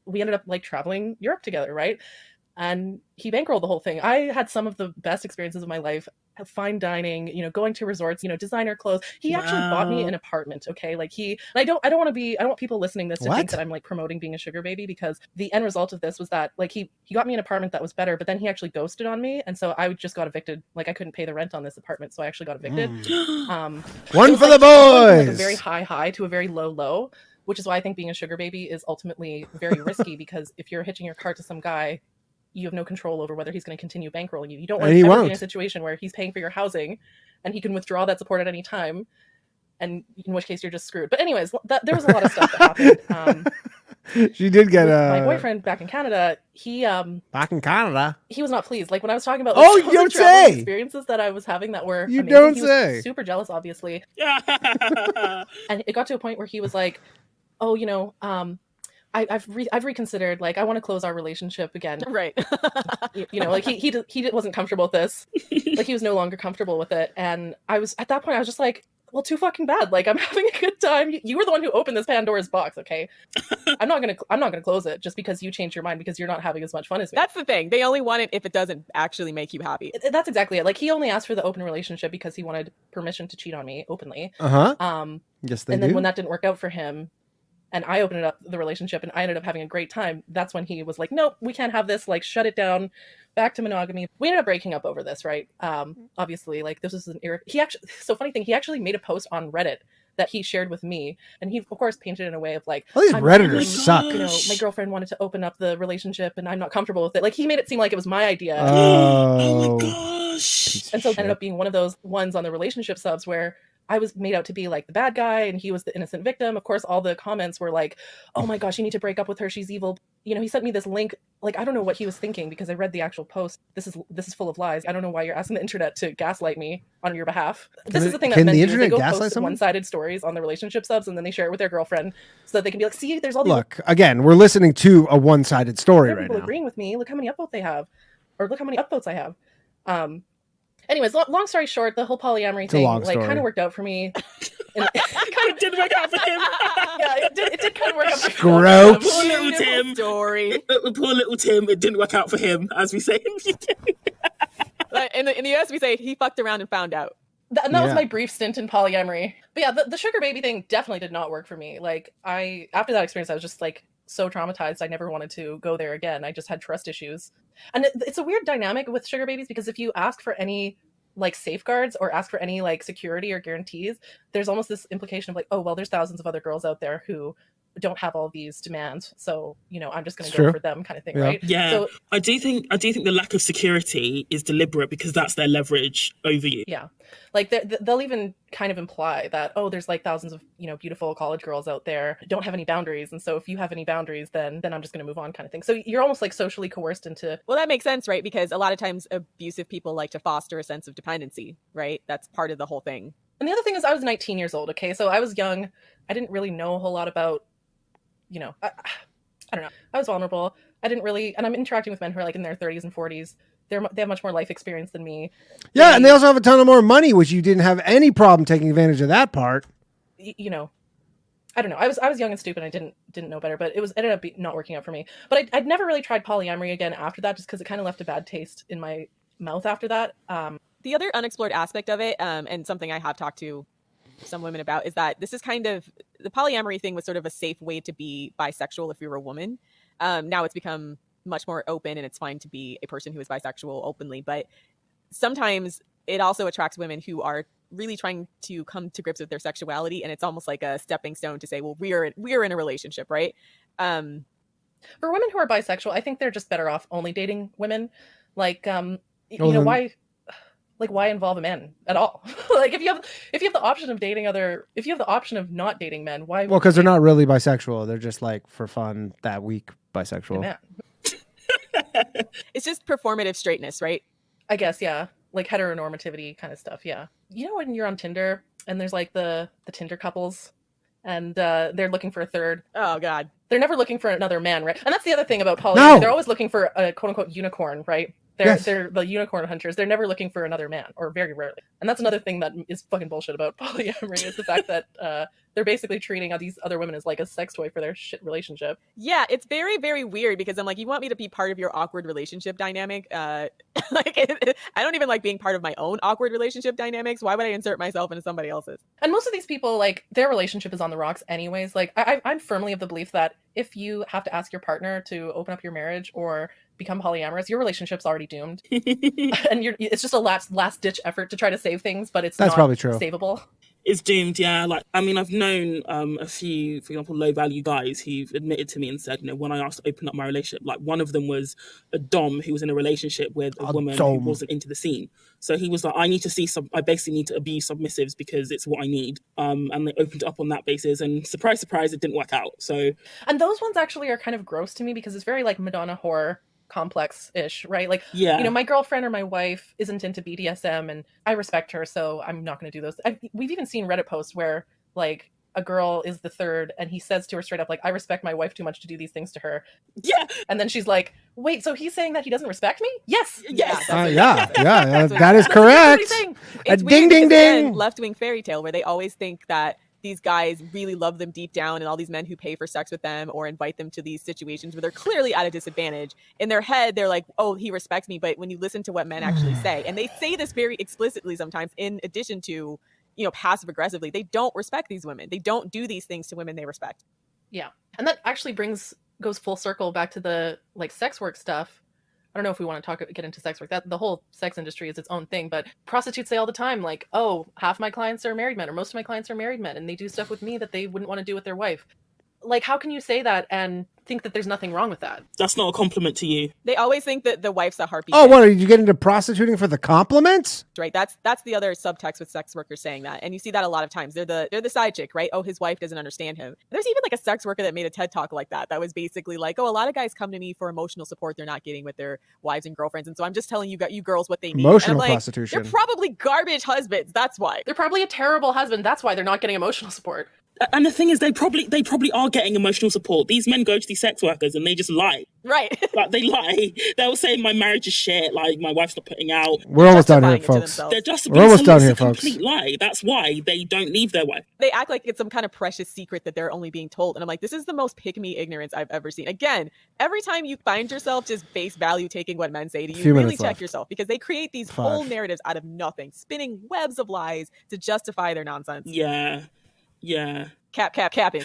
we ended up like traveling Europe together, right? And he bankrolled the whole thing. I had some of the best experiences of my life. Fine dining, you know, going to resorts, you know, designer clothes. He actually bought me an apartment. Okay, like I don't want people listening to this to What? think that I'm like promoting being a sugar baby, because the end result of this was that like he got me an apartment that was better, but then he actually ghosted on me, and so I just got evicted. Like I couldn't pay the rent on this apartment, so I actually got evicted. One It for was the like going from, like, a boys. very high to a very low, which is why I think being a sugar baby is ultimately very risky, because if you're hitching your cart to some guy, you have no control over whether he's going to continue bankrolling you. You don't want And he to ever be in won't. a situation where he's paying for your housing and he can withdraw that support at any time, and in which case you're just screwed. But anyways, there was a lot of stuff that happened. She did get My boyfriend back in Canada, he back in Canada. was not pleased. Like when I was talking about Oh, some of you the don't traveling say! experiences that I was having that were You amazing, don't he was say! super jealous, obviously. Yeah. And it got to a point where he was like, "Oh, you know, I've reconsidered. Like, I want to close our relationship again." Right. You know, like he wasn't comfortable with this. Like he was no longer comfortable with it, and I was at that point. I was just like, "Well, too fucking bad. Like I'm having a good time. You were the one who opened this Pandora's box. Okay, I'm not gonna close it just because you changed your mind because you're not having as much fun as me." That's the thing. They only want it if it doesn't actually make you happy. That's exactly it. Like he only asked for the open relationship because he wanted permission to cheat on me openly. Yes, they And then do. when that didn't work out for him, and I opened up the relationship and I ended up having a great time, that's when he was like, "Nope, we can't have this, like shut it down, back to monogamy." We ended up breaking up over this, right? Obviously, like this was an funny thing, he actually made a post on Reddit that he shared with me, and he of course painted it in a way of like, All these "I'm Redditors leaving, suck. You know, my girlfriend wanted to open up the relationship and I'm not comfortable with it." Like he made it seem like it was my idea. Oh Oh, my gosh. And so it shit. ended up being one of those ones on the relationship subs where I was made out to be like the bad guy and he was the innocent victim. Of course, all the comments were like, "Oh my gosh, you need to break up with her. She's evil." You know, he sent me this link. Like, I don't know what he was thinking because I read the actual post. This is full of lies. I don't know why you're asking the internet to gaslight me on your behalf. This is the thing that can men the do, is they internet go gaslight post someone? one-sided stories on the relationship subs and then they share it with their girlfriend so that they can be like, "See, there's all these Look, again, we're listening to a one-sided story right people now. agreeing with me. Look how many upvotes they have, or look how many upvotes I have." Anyways, long story short, the whole polyamory a thing long like story. kind of worked out for me. And It did work out for him. yeah, it did kind of work out. For Scroat. me. Poor little Beautiful Tim. story. Poor little Tim. It didn't work out for him, as we say. In the US, we say he fucked around and found out. That Yeah. was my brief stint in polyamory. But yeah, the sugar baby thing definitely did not work for me. Like after that experience, I was just like so traumatized. I never wanted to go there again. I just had trust issues. And it's a weird dynamic with sugar babies because if you ask for any like safeguards or ask for any like security or guarantees, there's almost this implication of like, "Oh, well, there's thousands of other girls out there who don't have all these demands, so I'm just going It's to go true. for them, kind of thing, Yeah. right? Yeah, So I do think the lack of security is deliberate because that's their leverage over you. yeah, like they'll even kind of imply that, oh, there's like thousands of beautiful college girls out there don't have any boundaries, and so if you have any boundaries, then I'm just going to move on, kind of thing. So you're almost like socially coerced into. Well, that makes sense, right? Because a lot of times abusive people like to foster a sense of dependency, right? That's part of the whole thing. And the other thing is, I was 19 years old. Okay, so I was young. I didn't really know a whole lot about, I don't know. I was vulnerable. I didn't really, and I'm interacting with men who are like in their 30s and 40s. They have much more life experience than me. Yeah, and they also have a ton of more money, which you didn't have any problem taking advantage of that part. I don't know. I was young and stupid. And I didn't know better, but it ended up not working out for me. But I'd never really tried polyamory again after that, just because it kind of left a bad taste in my mouth after that. The other unexplored aspect of it, and something I have talked to some women about, is that this is kind of, the polyamory thing was sort of a safe way to be bisexual if you're a woman. Now it's become much more open, and it's fine to be a person who is bisexual openly, but sometimes it also attracts women who are really trying to come to grips with their sexuality, and it's almost like a stepping stone to say, well, we're in a relationship, right? For women who are bisexual, I think they're just better off only dating women. Like, why involve a man at all? Like, if you have the option of not dating men, why? Well, because they're not really bisexual. They're just like for fun that week bisexual. Man. It's just performative straightness, right? I guess, yeah. Like heteronormativity kind of stuff, yeah. When you're on Tinder and there's like the Tinder couples and they're looking for a third. Oh, God. They're never looking for another man, right? And that's the other thing about polyamory. No. They're always looking for a quote-unquote unicorn, right? They're the unicorn hunters. They're never looking for another man, or very rarely. And that's another thing that is fucking bullshit about polyamory, is the fact that they're basically treating these other women as like a sex toy for their shit relationship. Yeah, it's very, very weird, because I'm like, you want me to be part of your awkward relationship dynamic? I don't even like being part of my own awkward relationship dynamics. Why would I insert myself into somebody else's? And most of these people, like, their relationship is on the rocks anyways. Like, I'm firmly of the belief that if you have to ask your partner to open up your marriage or become polyamorous, your relationship's already doomed. And it's just a last ditch effort to try to save things, but that's not probably true. Savable. It's doomed, yeah. Like, I mean, I've known a few, for example, low-value guys who've admitted to me and said, when I asked to open up my relationship, like, one of them was a dom who was in a relationship with a woman who wasn't into the scene. So he was like, I basically need to abuse submissives because it's what I need. And they opened it up on that basis, and surprise, surprise, it didn't work out. So, and those ones actually are kind of gross to me, because it's very like Madonna whore complex-ish, right? Like, yeah. My girlfriend or my wife isn't into BDSM, and I respect her, so I'm not going to do those. We've even seen Reddit posts where, like, a girl is the third, and he says to her straight up, like, I respect my wife too much to do these things to her. Yeah. And then she's like, wait, so he's saying that he doesn't respect me? Yes. Yes. That is correct. It's Ding, weird, ding, because, ding. Left-wing fairy tale, where they always think that these guys really love them deep down, and all these men who pay for sex with them or invite them to these situations where they're clearly at a disadvantage. In their head, they're like, oh, he respects me. But when you listen to what men actually say, and they say this very explicitly sometimes, in addition to, passive aggressively, they don't respect these women. They don't do these things to women they respect. Yeah. And that actually goes full circle back to the like sex work stuff. I don't know if we want to get into sex work. That the whole sex industry is its own thing, but prostitutes say all the time, like, oh, half my clients are married men, or most of my clients are married men, and they do stuff with me that they wouldn't want to do with their wife. Like, how can you say that and think that there's nothing wrong with that? That's not a compliment to you. They always think that the wife's a heartbeat. Oh, what, are you getting into prostituting for the compliments? Right. That's the other subtext with sex workers saying that. And you see that a lot of times. They're the side chick, right? Oh, his wife doesn't understand him. There's even like a sex worker that made a TED talk like that. That was basically like, oh, a lot of guys come to me for emotional support they're not getting with their wives and girlfriends. And so I'm just telling you girls what they need. Emotional like, prostitution. They're probably garbage husbands. That's why. They're probably a terrible husband. That's why they're not getting emotional support. And the thing is, they probably are getting emotional support. These men go to these sex workers and they just lie. Right. Like, they lie. They'll say my marriage is shit, like my wife's not putting out. We're almost done here, folks. They're just We're almost done here, a folks. complete lie. That's why they don't leave their wife. They act like it's some kind of precious secret that they're only being told. And I'm like, this is the most pick-me ignorance I've ever seen. Again, every time you find yourself just face value taking what men say to you, really check yourself, because they create these whole narratives out of nothing, spinning webs of lies to justify their nonsense. Yeah. Capping.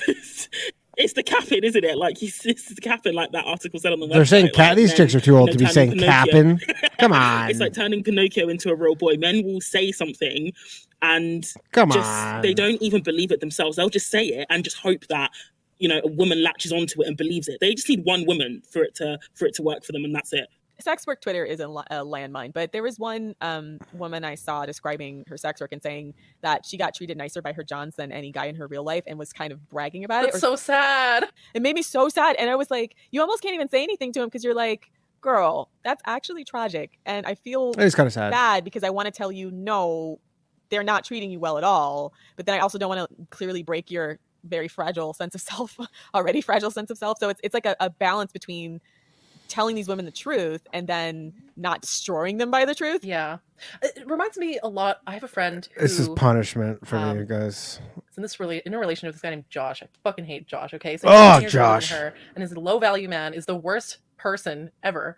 It's the capping, isn't it? Like, it's the capping, like that article said on the website. They're saying like, these chicks are too old to be saying capping. Come on. It's like turning Pinocchio into a real boy. Men will say something and they don't even believe it themselves. They'll just say it and just hope that you know, a woman latches onto it and believes it. They just need one woman for it to work for them, and that's it. Sex work Twitter is a landmine, but there was one woman I saw describing her sex work and saying that she got treated nicer by her Johns than any guy in her real life, and was kind of bragging about That's so sad. It made me so sad, and I was like, you almost can't even say anything to him because you're like, girl, that's actually tragic, and I feel It's kind of sad. bad because I want to tell you, no, they're not treating you well at all, but then I also don't want to clearly break your very fragile sense of self, already fragile sense of self. So it's like a balance between telling these women the truth and then not destroying them by the truth. Yeah. It reminds me a lot. I have a friend who This is punishment for me, guys. is in a relation with this guy named Josh. I fucking hate Josh, okay? So Oh, he's 10 years older than Josh. her, and is a low value man, is the worst person ever.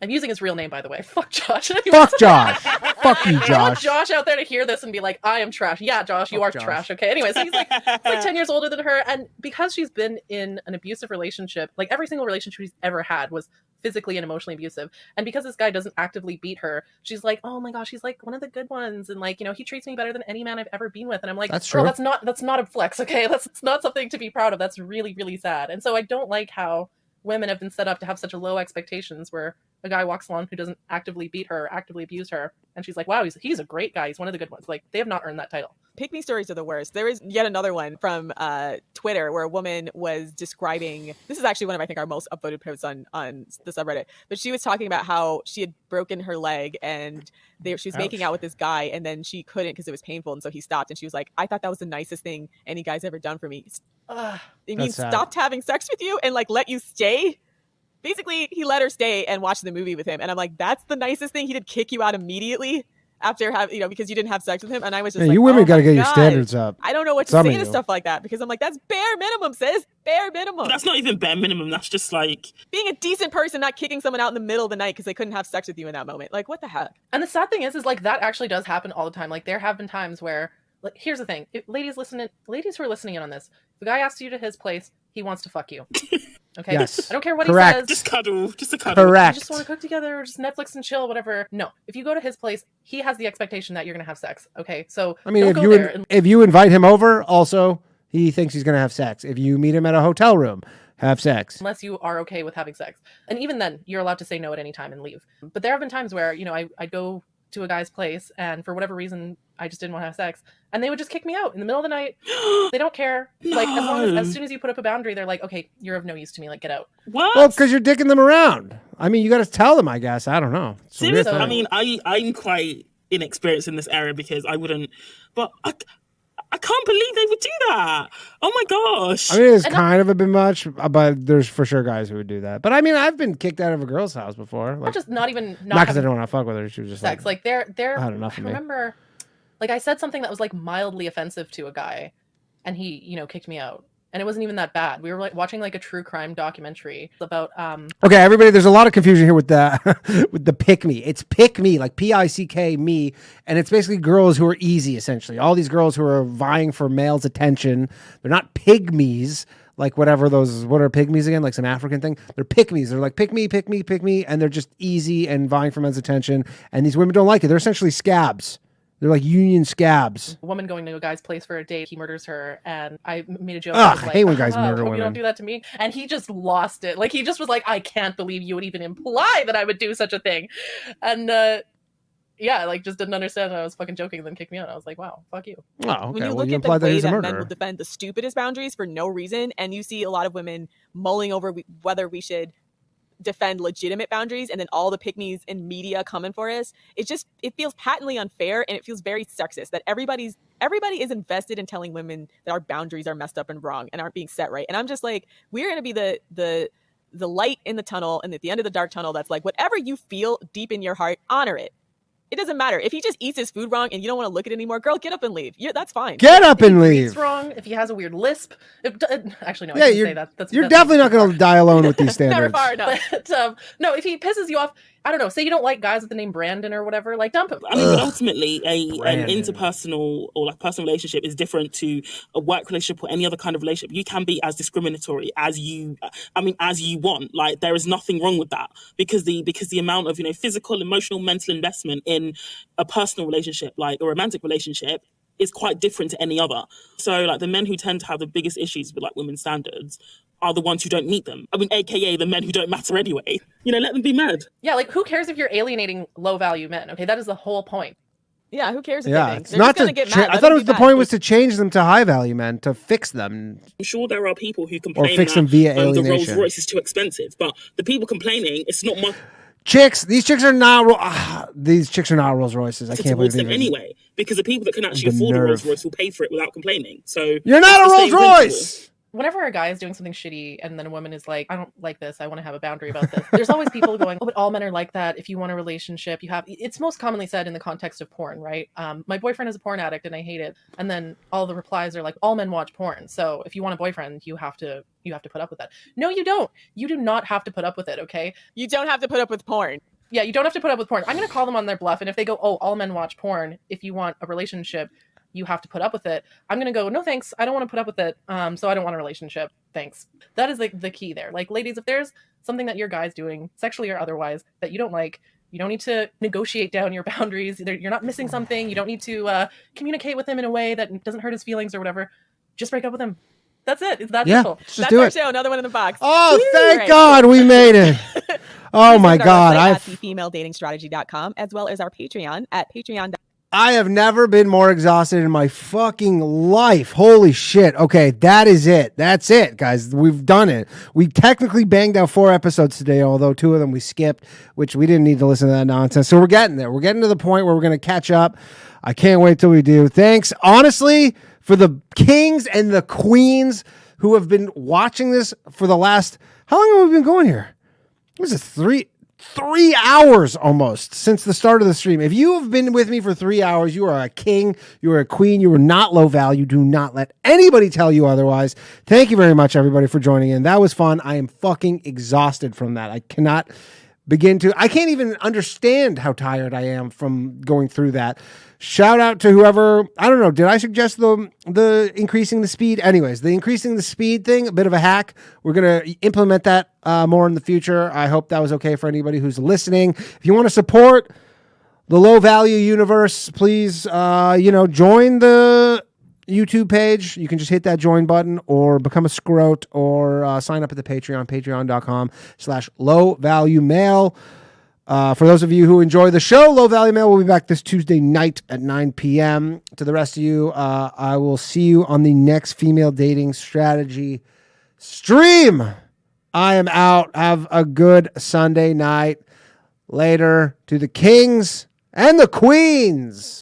I'm using his real name, by the way. Fuck Josh. Fuck Josh. Fuck you, I don't want Josh. Josh out there to hear this and be like, I am trash. Yeah, Josh, you Fuck are Josh. trash. Okay. Anyway, so he's like 10 years older than her. And because she's been in an abusive relationship, like every single relationship she's ever had was physically and emotionally abusive. And because this guy doesn't actively beat her, she's like, oh my gosh, he's like one of the good ones. And like, you know, he treats me better than any man I've ever been with. And I'm like, That's girl, true. that's not a flex. Okay. That's not something to be proud of. That's really, really sad. And so I don't like how women have been set up to have such a low expectations where a guy walks along who doesn't actively beat her, actively abuse her, and she's like, wow, he's a great guy, he's one of the good ones. Like, they have not earned that title. Pick me stories are the worst. There is yet another one from Twitter where a woman was describing, this is actually one of, I think, our most upvoted posts on the subreddit, but she was talking about how she had broken her leg and she was making out with this guy, and then she couldn't because it was painful, and so he stopped, and she was like, I thought that was the nicest thing any guy's ever done for me. It means sad. stopped having sex with you and like let you stay. Basically, he let her stay and watch the movie with him, and I'm like, that's the nicest thing. He did kick you out immediately after because you didn't have sex with him, and I was just like, you women oh got to my get your God. standards up. I don't know what to Some say of to you. stuff like that because I'm like, that's bare minimum, sis. Bare minimum. That's not even bare minimum. That's just like Being a decent person, not kicking someone out in the middle of the night because they couldn't have sex with you in that moment. Like, what the heck? And the sad thing is like, that actually does happen all the time. Like, there have been times where, like, here's the thing. Ladies who are listening in on this, if a guy asks you to his place, he wants to fuck you. Okay? Yes. I don't care what Correct. he says. just cuddle, just a cuddle. Correct. You just want to cook together or just Netflix and chill, whatever. No. If you go to his place, he has the expectation that you're going to have sex. Okay? So, I mean, don't if go you there and if you invite him over, also he thinks he's going to have sex. If you meet him at a hotel room, have sex. unless you are okay with having sex. And even then, you're allowed to say no at any time and leave. But there have been times where, you know, I'd go to a guy's place and for whatever reason, I just didn't want to have sex. And they would just kick me out in the middle of the night. They don't care. Like, as soon as you put up a boundary, they're like, okay, you're of no use to me. Like, get out. What? Well, because you're dicking them around. I mean, you got to tell them, I guess. I don't know. It's a weird Seriously, thing. I mean, I'm quite inexperienced in this area because I wouldn't, but I can't believe they would do that. Oh my gosh. I mean, it's kind of a bit much, but there's for sure guys who would do that. But I mean, I've been kicked out of a girl's house before. Like, Not because I having didn't want to fuck with her. She was just sex. like, Like, they're I had enough of me. remember, like, I said something that was like mildly offensive to a guy, and he, you know, kicked me out. And it wasn't even that bad. We were like watching like a true crime documentary about okay, everybody, there's a lot of confusion here with the with the pick me. It's pick me, like PICK me, and it's basically girls who are easy, essentially. All these girls who are vying for males' attention. They're not pygmies, like whatever those. What are pygmies again? Like some African thing. They're pygmies. They're like pick me, and they're just easy and vying for men's attention. And these women don't like it. They're essentially scabs. They're like union scabs. a woman going to a guy's place for a date. He murders her, and I made a joke. Ugh, I was I like, hate when guys "Oh, murder hope women." You don't do that to me. And he just lost it. Like, he just was like, I can't believe you would even imply that I would do such a thing. And yeah, like, just didn't understand that I was fucking joking, and then kicked me out. I was like, wow, fuck you. Oh, okay. When you Well, look you at the implied that way he's a that men murderer. will defend the stupidest boundaries for no reason, and you see a lot of women mulling over whether we should defend legitimate boundaries, and then all the pick-me's in media coming for us, it feels patently unfair, and it feels very sexist that everybody is invested in telling women that our boundaries are messed up and wrong and aren't being set right. And I'm just like, we're going to be the light in the tunnel and at the end of the dark tunnel that's like, whatever you feel deep in your heart, honor it. It doesn't matter. If he just eats his food wrong and you don't want to look at it anymore, girl, get up and leave. That's fine. Get up and It's leave. wrong. If he has a weird lisp, actually, no, I Yeah, shouldn't you're, say that. you're that's definitely not too going to die alone with these Never standards. far enough. But no, if he pisses you off, I don't know. Say you don't like guys with the name Brandon or whatever, like, dump him. I mean, but ultimately, an Brandon. interpersonal or like personal relationship is different to a work relationship or any other kind of relationship. You can be as discriminatory as you want. Like, there is nothing wrong with that because the amount of, you know, physical, emotional, mental investment in a personal relationship, like a romantic relationship, is quite different to any other. So like the men who tend to have the biggest issues with like women's standards are the ones who don't meet them. I mean, AKA the men who don't matter anyway. You know, let them be mad. Yeah, like who cares if you're alienating low value men? Okay, that is the whole point. Yeah, who cares? If Yeah, they think? it's They're not just to. gonna get mad. I Let thought them it was be the mad. point was to change them to high value men, to fix them. I'm sure there are people who complain fix them via the Rolls alienation. Royce is too expensive, but the people complaining, it's not my Chicks, these chicks are not. These chicks are not Rolls Royces. I can't believe towards them they anyway, because the people that can actually The afford a Rolls nerve. Royce will pay for it without complaining. So You're not it's a the Rolls same Royce. principle. Whenever a guy is doing something shitty and then a woman is like, I don't like this, I want to have a boundary about this. There's always people going, oh, but all men are like that. If you want a relationship, you have, it's most commonly said in the context of porn, right? My boyfriend is a porn addict and I hate it. And then all the replies are like, all men watch porn. So if you want a boyfriend, you have to put up with that. No, you don't. You do not have to put up with it, okay? You don't have to put up with porn. Yeah, you don't have to put up with porn. I'm going to call them on their bluff. And if they go, oh, all men watch porn, if you want a relationship, you have to put up with it. I'm going to go, no, thanks. I don't want to put up with it. So I don't want a relationship. Thanks. That is the key there. Like, ladies, if there's something that your guy's doing, sexually or otherwise, that you don't like, you don't need to negotiate down your boundaries. You're not missing something. You don't need to communicate with him in a way that doesn't hurt his feelings or whatever. Just break up with him. That's it. It's that simple. Just That's do our it. show. Another one in the box. Oh, Woo! thank Right. God we made it. Oh my Visit our God, website I at thefemaledatingstrategy.com, as well as our Patreon at patreon.com. I have never been more exhausted in my fucking life. Holy shit. Okay, that is it. That's it, guys. We've done it. We technically banged out 4 episodes today, although 2 of them we skipped, which we didn't need to listen to that nonsense. So we're getting there. We're getting to the point where we're going to catch up. I can't wait till we do. Thanks, honestly, for the kings and the queens who have been watching this for the last... How long have we been going here? This is 3 hours almost since the start of the stream. If you have been with me for 3 hours, you are a king, you are a queen, you are not low value. Do not let anybody tell you otherwise. Thank you very much, everybody, for joining in. That was fun. I am fucking exhausted from that. I cannot I can't even understand how tired I am from going through that. Shout out to whoever, I don't know, did I suggest the increasing the speed? Anyways, the increasing the speed thing, a bit of a hack. We're going to implement that more in the future. I hope that was okay for anybody who's listening. If you want to support the low value universe, please, join the YouTube page. You can just hit that join button or become a scrote or sign up at the Patreon, patreon.com/low value mail. For those of you who enjoy the show, Low Value Mail will be back this Tuesday night at 9 p.m. To the rest of you, I will see you on the next Female Dating Strategy stream. I am out. Have a good Sunday night. Later to the kings and the queens.